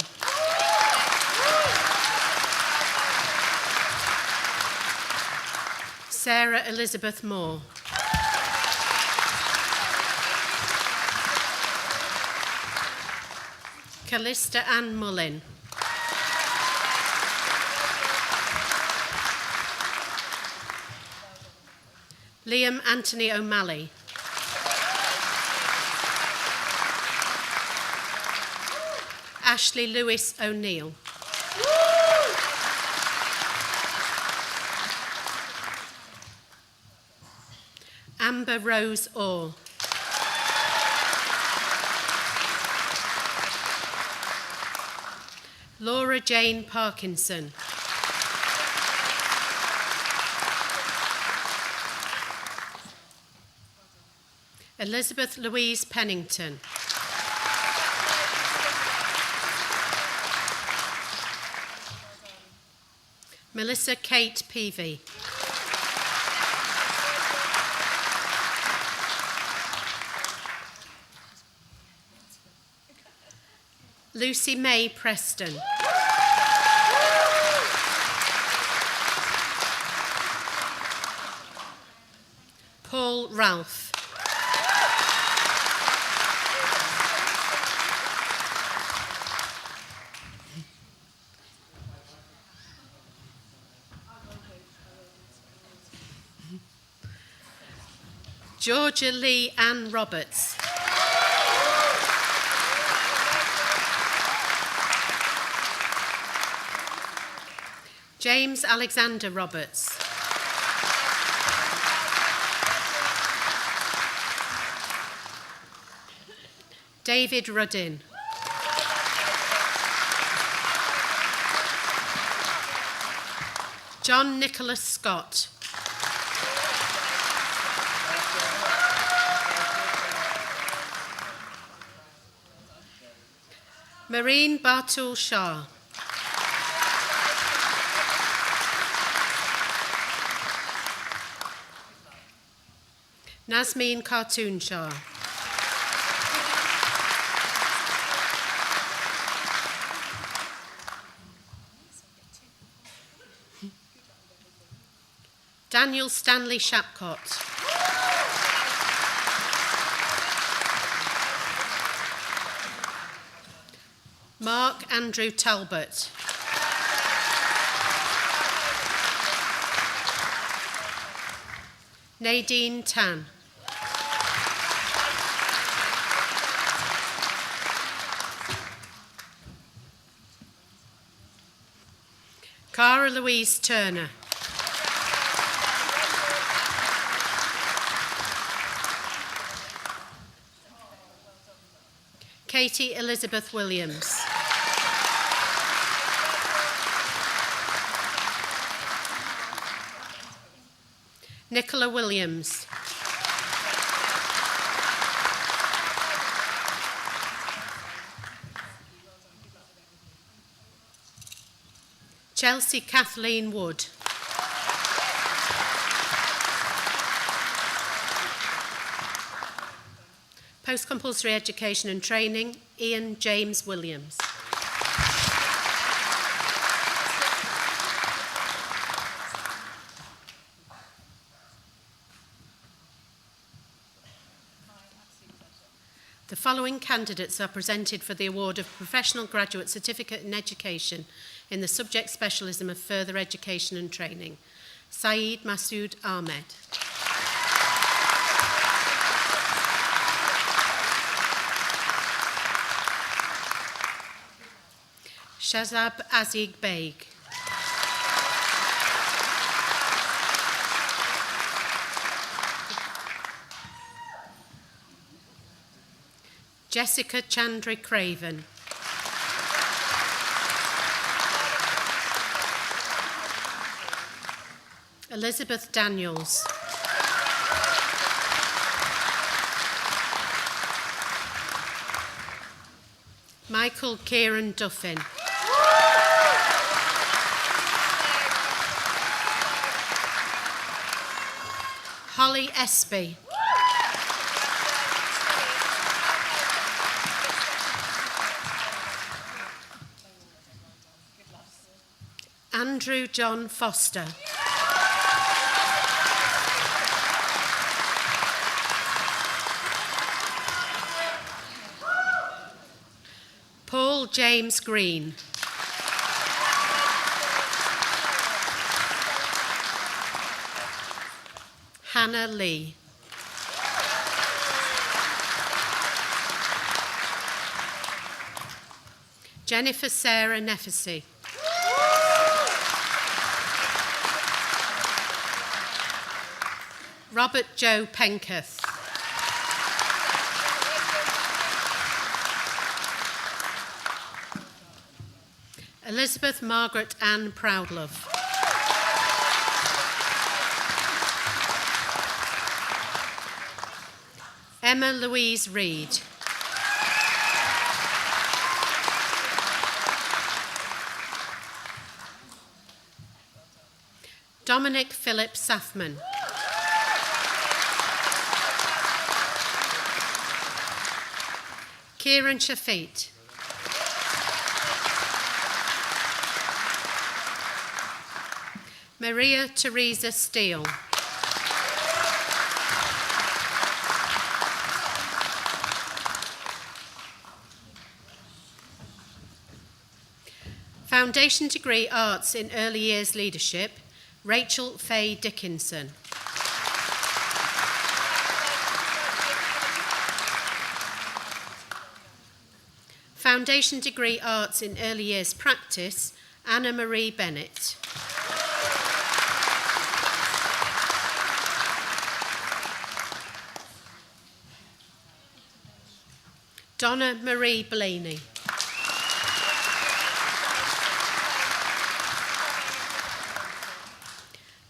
Sarah Elizabeth Moore. Callista Ann Mullin. Liam Anthony O'Malley. Ashley Lewis O'Neill. Amber Rose Orr. Laura Jane Parkinson. Elizabeth Louise Pennington. Melissa Kate Peavy. Lucy May Preston. Paul Ralph. Georgia Lee Ann Roberts. James Alexander Roberts. David Ruddin. John Nicholas Scott. Marine Bartul Shah. Nazmeen Khartoon Shah. Daniel Stanley Shapcott. Mark Andrew Talbot. Nadine Tan. Cara Louise Turner. Katie Elizabeth Williams. Nicola Williams. Chelsea Kathleen Wood. Post-compulsory education and training, Ian James Williams. The following candidates are presented for the award of Professional Graduate Certificate in Education in the subject specialism of Further Education and Training. Saeed Masood Ahmed. Shazab Azig Beg. Jessica Chandra Craven. Elizabeth Daniels. Michael Kieran Duffin. Holly Espy. Andrew John Foster. Paul James Green. Hannah Lee. Jennifer Sarah Nefesi. Robert Joe Penketh. Elizabeth Margaret Ann Proudlove. Emma Louise Reid. Dominic Philip Safman. Kieran Shafit. Maria Teresa Steele. Foundation Degree Arts in Early Years Leadership, Rachel Faye Dickinson. Foundation Degree Arts in Early Years Practice, Anna Marie Bennett. Donna Marie Blaney.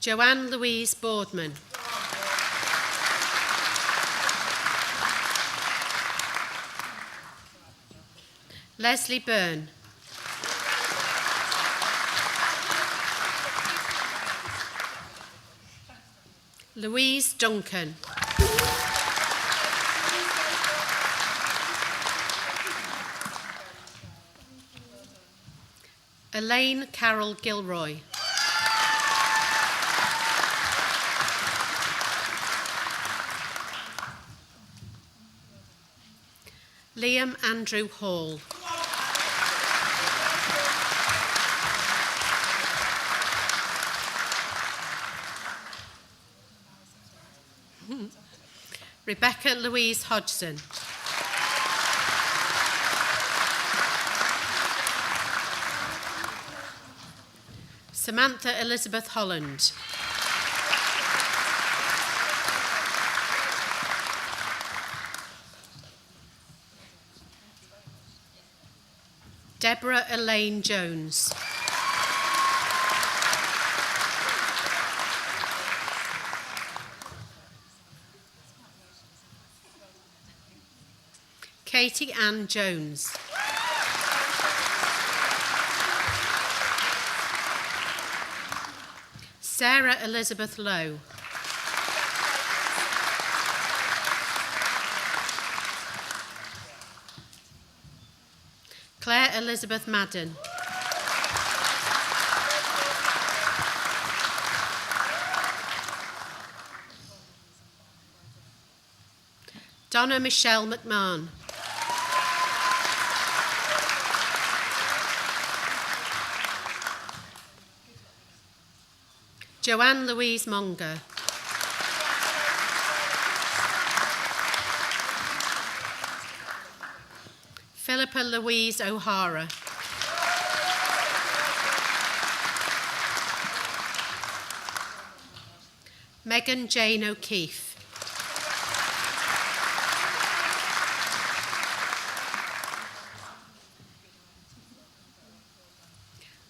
Joanne Louise Boardman. Leslie Byrne. Louise Duncan. Elaine Carol Gilroy. Liam Andrew Hall. Rebecca Louise Hodgson. Samantha Elizabeth Holland. Deborah Elaine Jones. Katie Ann Jones. Sarah Elizabeth Lowe. Claire Elizabeth Madden. Donna Michelle McMahon. Joanne Louise Monger. Philippa Louise O'Hara. Megan Jane O'Keefe.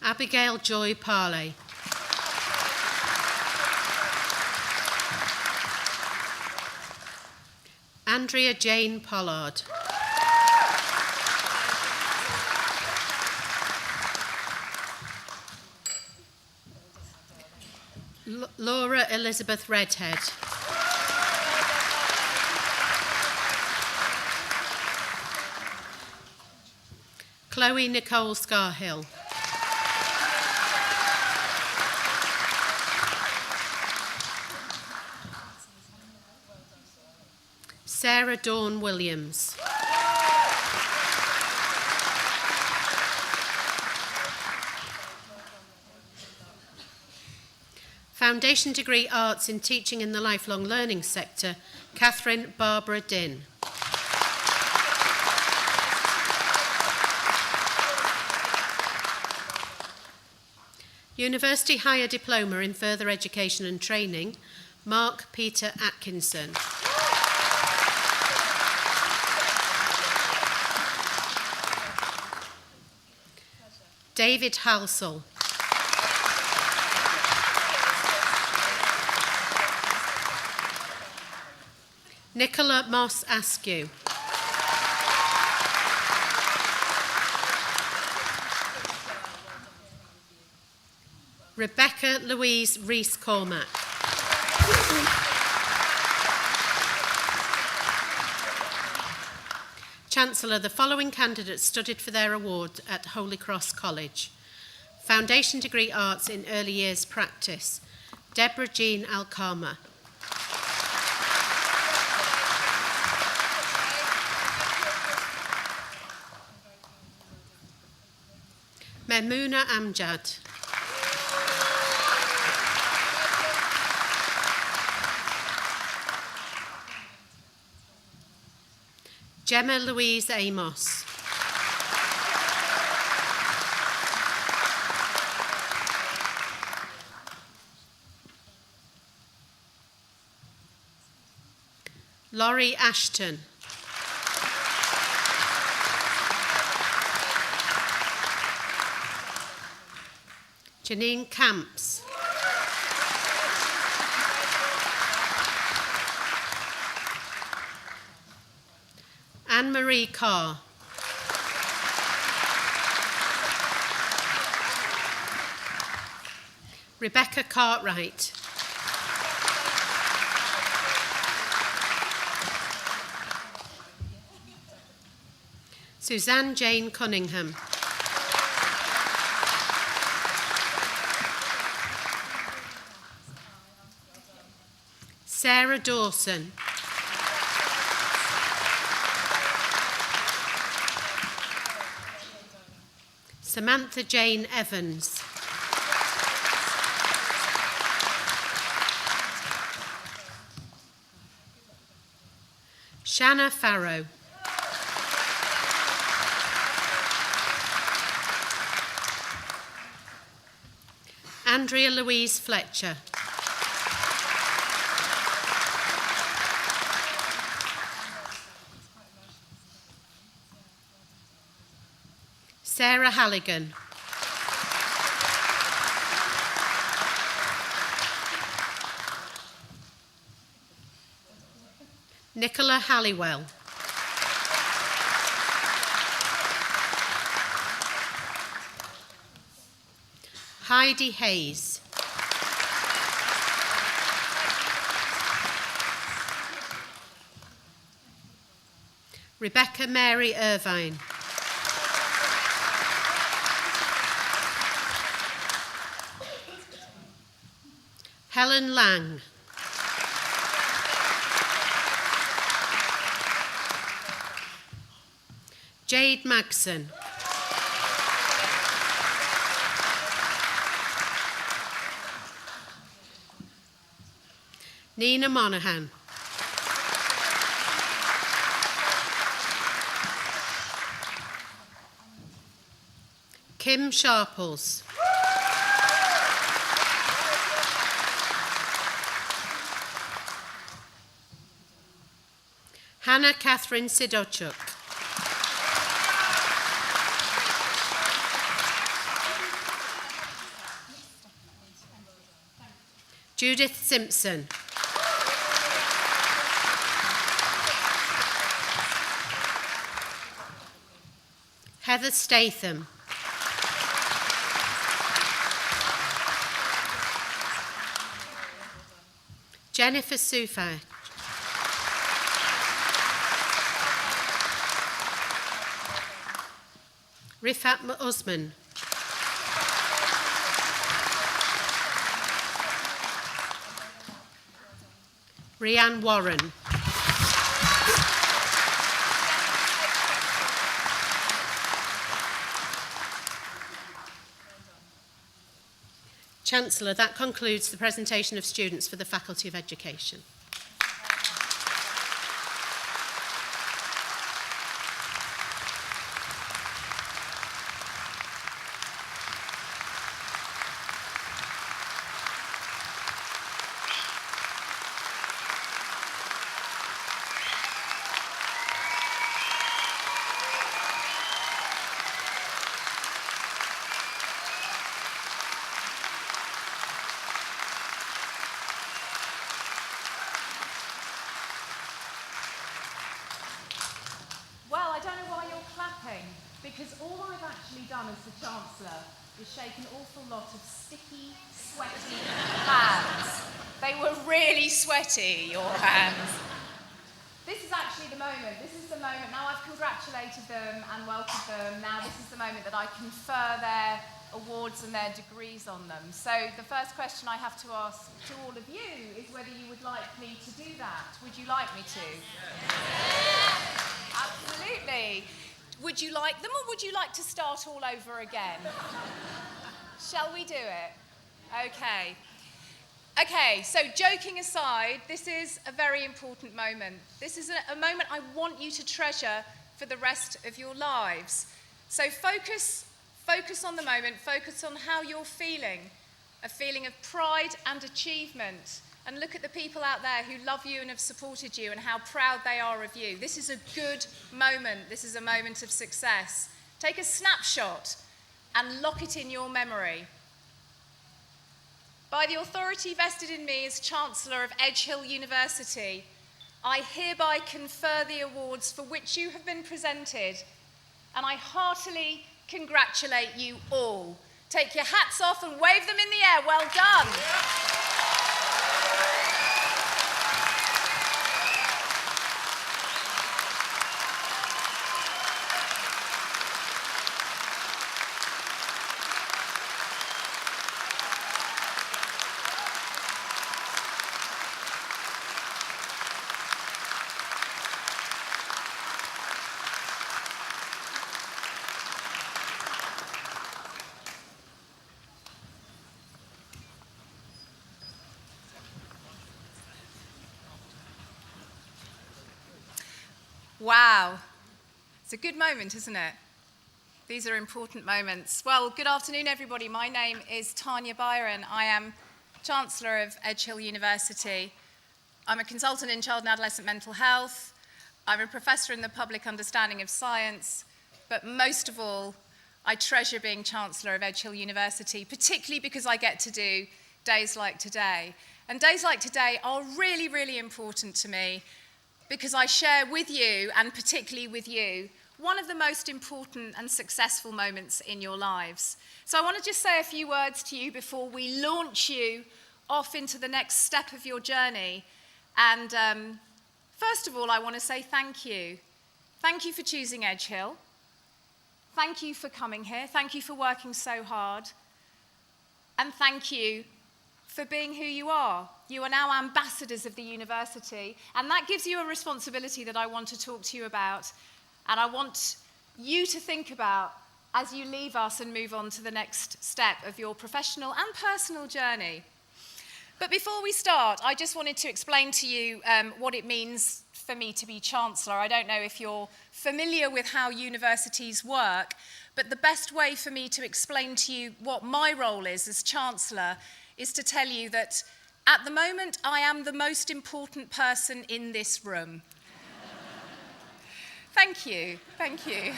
Abigail Joy Parley. Andrea Jane Pollard. Laura Elizabeth Redhead. Chloe Nicole Scarhill. Sarah Dawn Williams. Foundation Degree Arts in Teaching in the Lifelong Learning Sector, Catherine Barbara Din. University Higher Diploma in Further Education and Training, Mark Peter Atkinson. David Halsall. Nicola Moss Askew. Rebecca Louise Rees-Cormack. Chancellor, the following candidates studied for their award at Holy Cross College. Foundation Degree Arts in Early Years Practice, Deborah Jean Alcama. Memuna Amjad. Gemma Louise Amos. Laurie Ashton. Janine Camps. Anne-Marie Carr. Rebecca Cartwright. Suzanne Jane Cunningham. Sarah Dawson. Samantha Jane Evans. Shanna Farrow. Andrea Louise Fletcher. Sarah Halligan. Nicola Halliwell. Heidi Hayes. Rebecca Mary Irvine. Helen Lang. Jade Magson. Nina Monaghan. Kim Sharples. Hannah Catherine Sidochuk. Judith Simpson. Heather Statham. Jennifer Sufak. Rifat Usman. Rianne Warren. Chancellor, that concludes the presentation of students for the Faculty of Education. Well, I don't know why you're clapping, because all I've actually done as the Chancellor is shake an awful lot of sticky, sweaty hands. They were really sweaty, your hands. This is actually the moment. This is the moment. Now I've congratulated them and welcomed them. Now this is the moment that I confer their awards and their degrees on them. So the first question I have to ask to all of you is whether you would like me to do that. Would you like me to? Yes. Absolutely. Would you like them, or would you like to start all over again? Shall we do it? Okay. Okay, so joking aside, this is a very important moment. This is a moment I want you to treasure for the rest of your lives. So focus on the moment, focus on how you're feeling, a feeling of pride and achievement. And look at the people out there who love you and have supported you and how proud they are of you. This is a good moment. This is a moment of success. Take a snapshot and lock it in your memory. By the authority vested in me as Chancellor of Edge Hill University, I hereby confer the awards for which you have been presented, and I heartily congratulate you all. Take your hats off and wave them in the air. Well done. Wow. It's a good moment, isn't it? These are important moments. Well, good afternoon, everybody. My name is Tanya Byron. I am Chancellor of Edge Hill University. I'm a consultant in child and adolescent mental health. I'm a professor in the public understanding of science. But most of all, I treasure being Chancellor of Edge Hill University, particularly because I get to do days like today. And days like today are really, really important to me, because I share with you, and particularly with you, one of the most important and successful moments in your lives. So I want to just say a few words to you before we launch you off into the next step of your journey. And first of all, I want to say thank you. Thank you for choosing Edge Hill. Thank you for coming here. Thank you for working so hard. And thank you for being who you are. You are now ambassadors of the university, and that gives you a responsibility that I want to talk to you about, and I want you to think about as you leave us and move on to the next step of your professional and personal journey. But before we start, I just wanted to explain to you what it means for me to be Chancellor. I don't know if you're familiar with how universities work, but the best way for me to explain to you what my role is as Chancellor is to tell you that at the moment I am the most important person in this room. Thank you, thank you.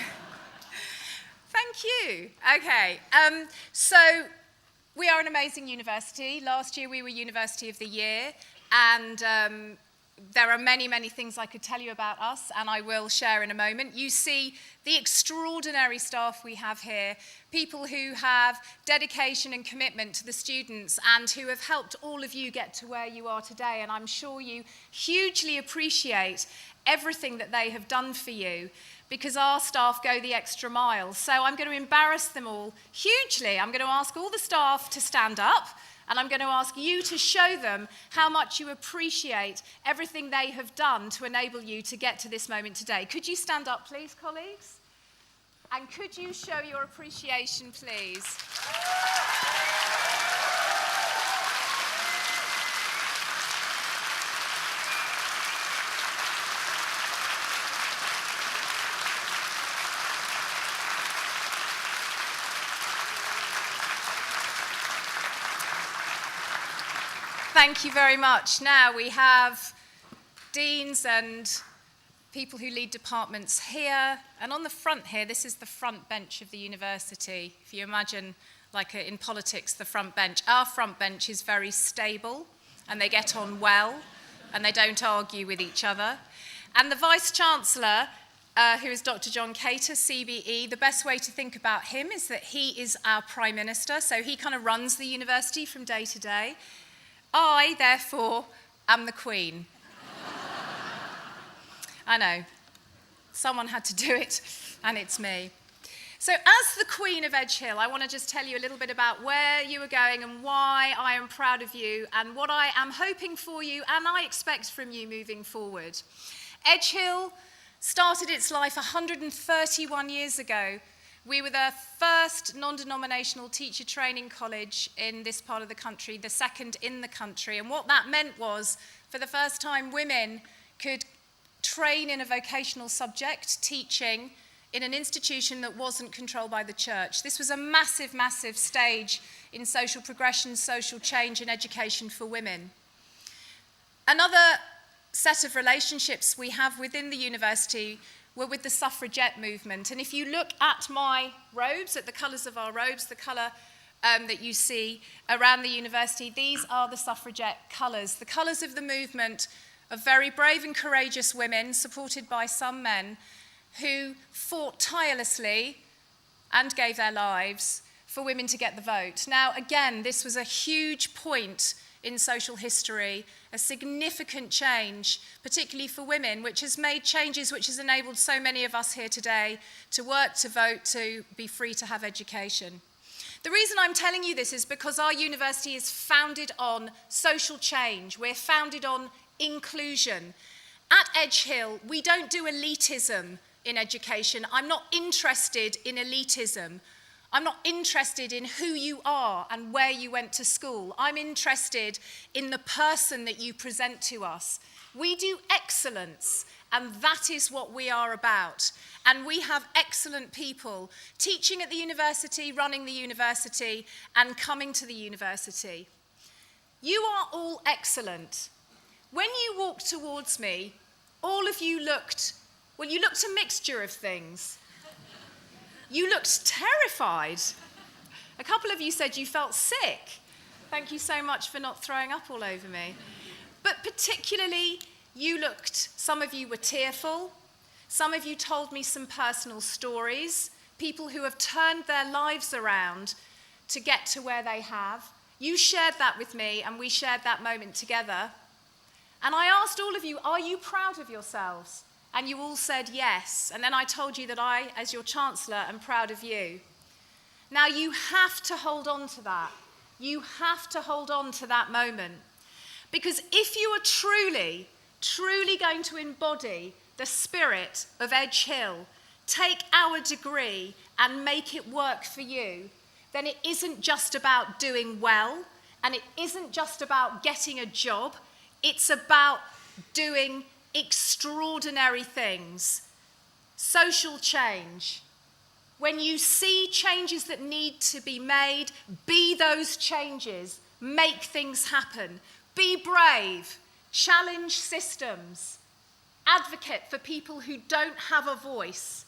Thank you. Okay, so we are an amazing university. Last year we were University of the Year, and there are many, many things I could tell you about us, and I will share in a moment. You see the extraordinary staff we have here, people who have dedication and commitment to the students and who have helped all of you get to where you are today, and I'm sure you hugely appreciate everything that they have done for you, because our staff go the extra mile. So I'm going to embarrass them all hugely. I'm going to ask all the staff to stand up, and I'm going to ask you to show them how much you appreciate everything they have done to enable you to get to this moment today. Could you stand up, please, colleagues? And could you show your appreciation, please? Thank you very much. Now we have deans and people who lead departments here. And on the front here, this is the front bench of the university. If you imagine, like in politics, the front bench. Our front bench is very stable, and they get on well, and they don't argue with each other. And the Vice-Chancellor, who is Dr. John Cater, CBE, the best way to think about him is that he is our Prime Minister, so he kind of runs the university from day to day. I, therefore, am the Queen. I know. Someone had to do it, and it's me. So as the Queen of Edge Hill, I want to just tell you a little bit about where you are going and why I am proud of you and what I am hoping for you and I expect from you moving forward. Edge Hill started its life 131 years ago. We were the first non-denominational teacher training college in this part of the country, the second in the country. And what that meant was, for the first time, women could train in a vocational subject, teaching, in an institution that wasn't controlled by the church. This was a massive, massive stage in social progression, social change and education for women. Another set of relationships we have within the university were with the suffragette movement. And if you look at my robes, at the colours of our robes, the colour that you see around the university, these are the suffragette colours. The colours of the movement of very brave and courageous women, supported by some men, who fought tirelessly and gave their lives for women to get the vote. Now, again, this was a huge point in social history, a significant change, particularly for women, which has made changes which has enabled so many of us here today to work, to vote, to be free to have education. The reason I'm telling you this is because our university is founded on social change. We're founded on inclusion. At Edge Hill, we don't do elitism in education. I'm not interested in elitism. I'm not interested in who you are and where you went to school. I'm interested in the person that you present to us. We do excellence, and that is what we are about. And we have excellent people teaching at the university, running the university, and coming to the university. You are all excellent. When you walked towards me, all of you looked, well, you looked a mixture of things. You looked terrified. A couple of you said you felt sick. Thank you so much for not throwing up all over me. But particularly, you looked, some of you were tearful. Some of you told me some personal stories, people who have turned their lives around to get to where they have. You shared that with me, and we shared that moment together. And I asked all of you, are you proud of yourselves? And you all said yes. And then I told you that I, as your Chancellor, am proud of you. Now you have to hold on to that. You have to hold on to that moment. Because if you are truly, truly going to embody the spirit of Edge Hill, take our degree and make it work for you, then it isn't just about doing well, and it isn't just about getting a job. It's about doing extraordinary things. Social change. When you see changes that need to be made, be those changes. Make things happen. Be brave. Challenge systems. Advocate for people who don't have a voice.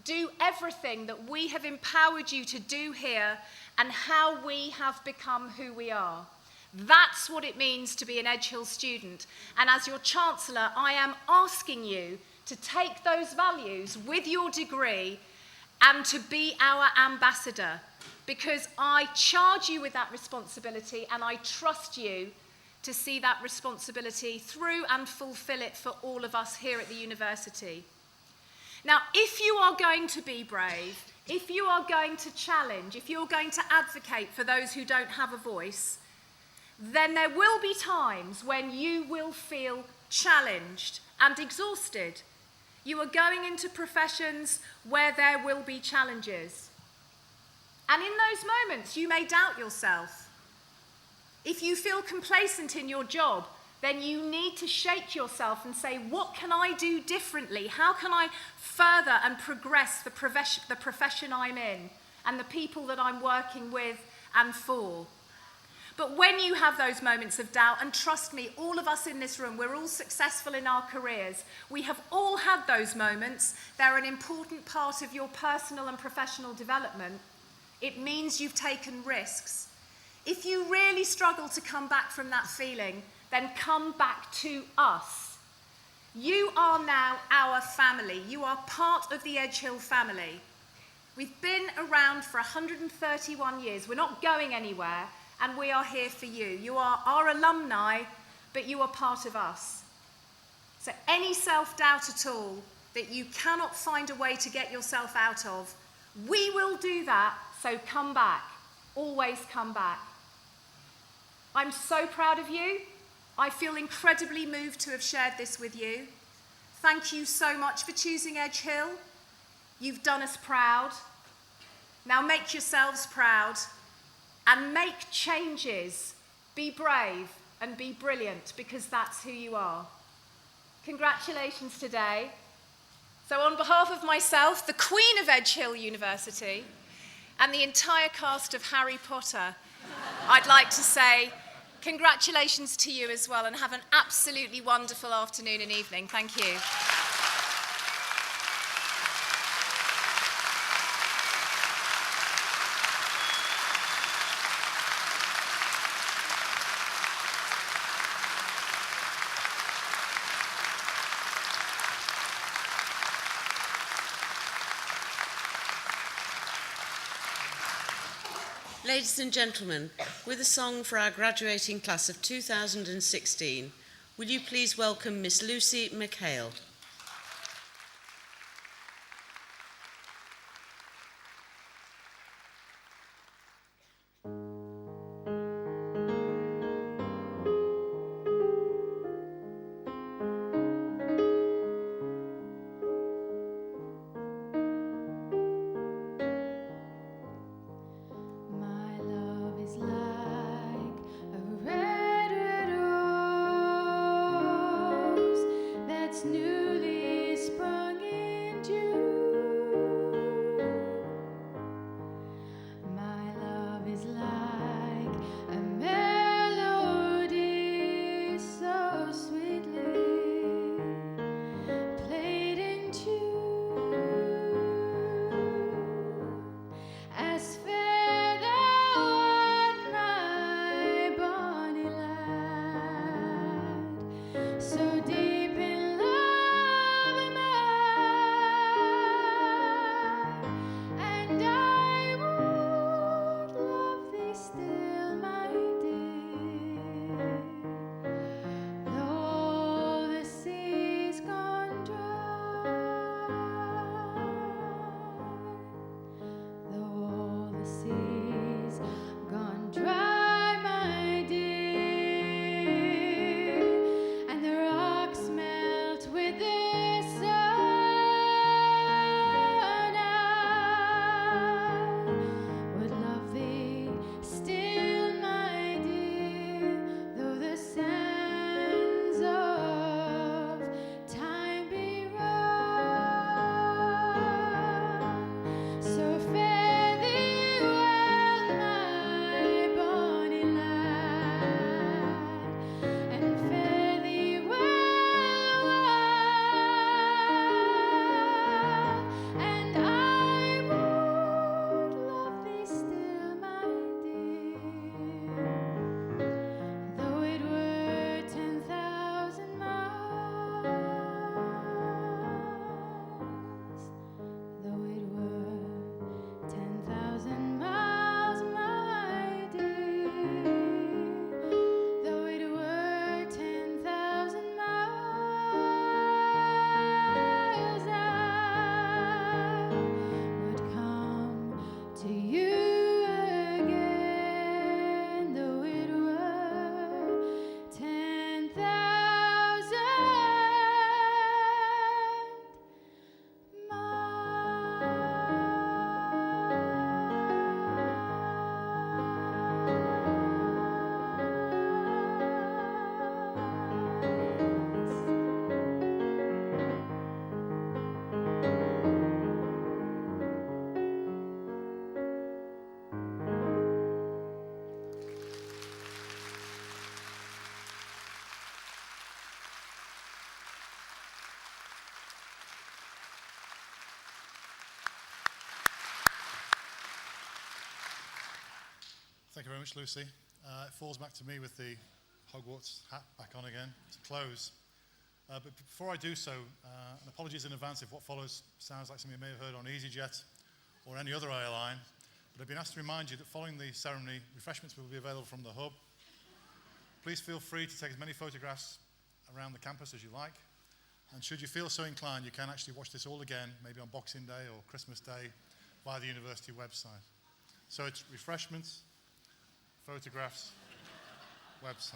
Do everything that we have empowered you to do here and how we have become who we are. That's what it means to be an Edge Hill student. And as your Chancellor, I am asking you to take those values with your degree and to be our ambassador, because I charge you with that responsibility and I trust you to see that responsibility through and fulfill it for all of us here at the university. Now, if you are going to be brave, if you are going to challenge, if you're going to advocate for those who don't have a voice, then there will be times when you will feel challenged and exhausted. You are going into professions where there will be challenges. And in those moments, you may doubt yourself. If you feel complacent in your job, then you need to shake yourself and say, what can I do differently? How can I further and progress the profession I'm in and the people that I'm working with and for? But when you have those moments of doubt, and trust me, all of us in this room, we're all successful in our careers. We have all had those moments. They're an important part of your personal and professional development. It means you've taken risks. If you really struggle to come back from that feeling, then come back to us. You are now our family. You are part of the Edge Hill family. We've been around for 131 years. We're not going anywhere, and we are here for you. You are our alumni, but you are part of us. So any self-doubt at all that you cannot find a way to get yourself out of, we will do that, so come back. Always come back. I'm so proud of you. I feel incredibly moved to have shared this with you. Thank you so much for choosing Edge Hill. You've done us proud. Now make yourselves proud and make changes. Be brave and be brilliant, because that's who you are. Congratulations today. So on behalf of myself, the Queen of Edge Hill University, and the entire cast of Harry Potter, I'd like to say congratulations to you as well, and have an absolutely wonderful afternoon and evening. Thank you. Ladies and gentlemen, with a song for our graduating class of 2016, will you please welcome Miss Lucy McHale. My love is like a red, red rose that's newly sprung in June. My love is like a melody so sweetly played in tune, as fair thou art, my bonny lad, so deep in love Thank you very much, Lucy. It falls back to me with the Hogwarts hat back on again to close. But before I do so, and apologies in advance if what follows sounds like something you may have heard on EasyJet or any other airline, but I've been asked to remind you that following the ceremony, refreshments will be available from the hub. Please feel free to take as many photographs around the campus as you like. And should you feel so inclined, you can actually watch this all again, maybe on Boxing Day or Christmas Day, via the university website. So it's refreshments, photographs, website.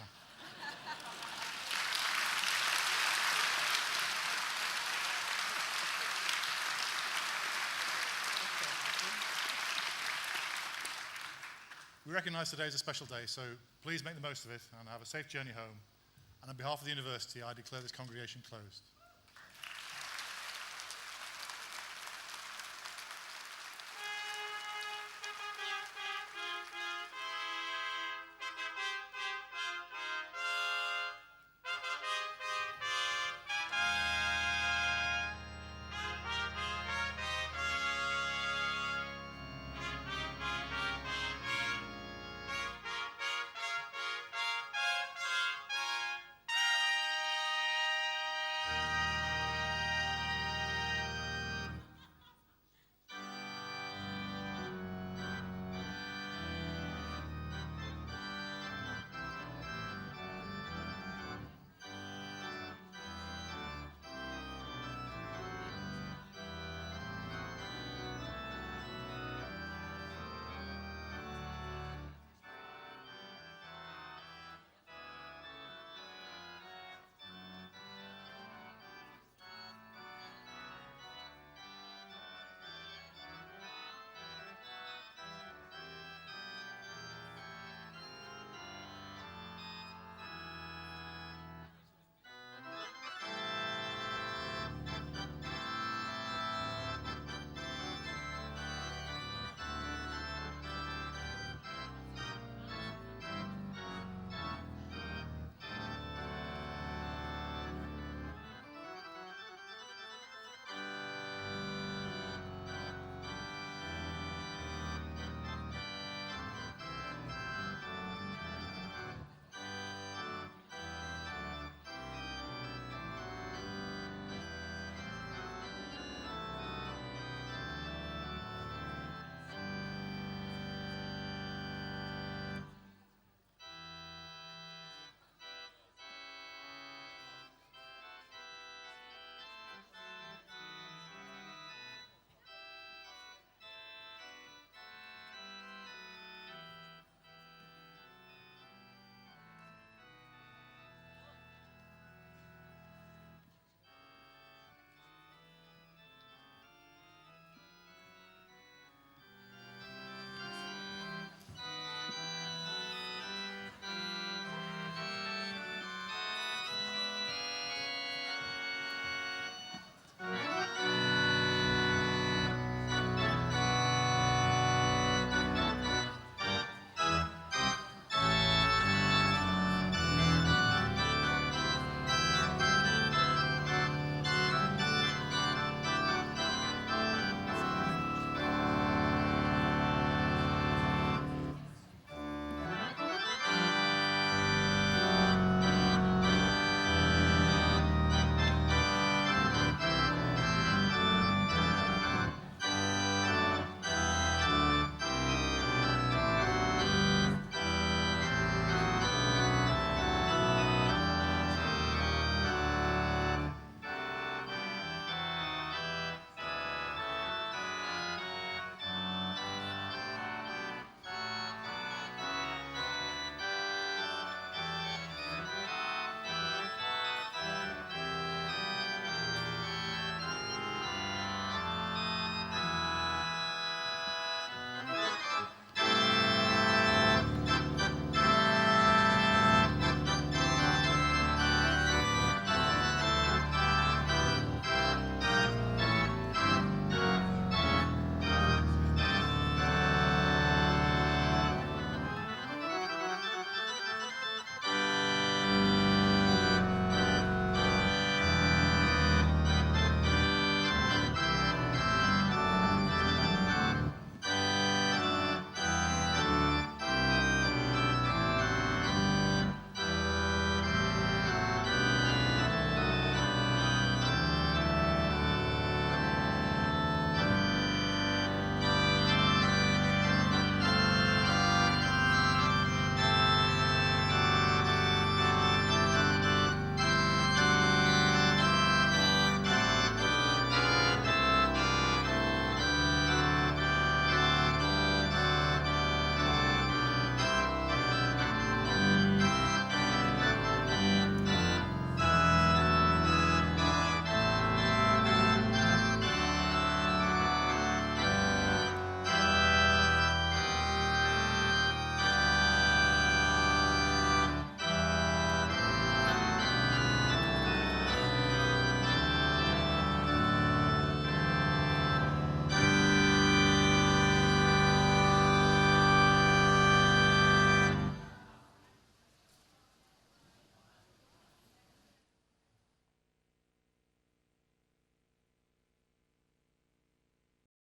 We recognise today is a special day, so please make the most of it and have a safe journey home. And on behalf of the university, I declare this congregation closed.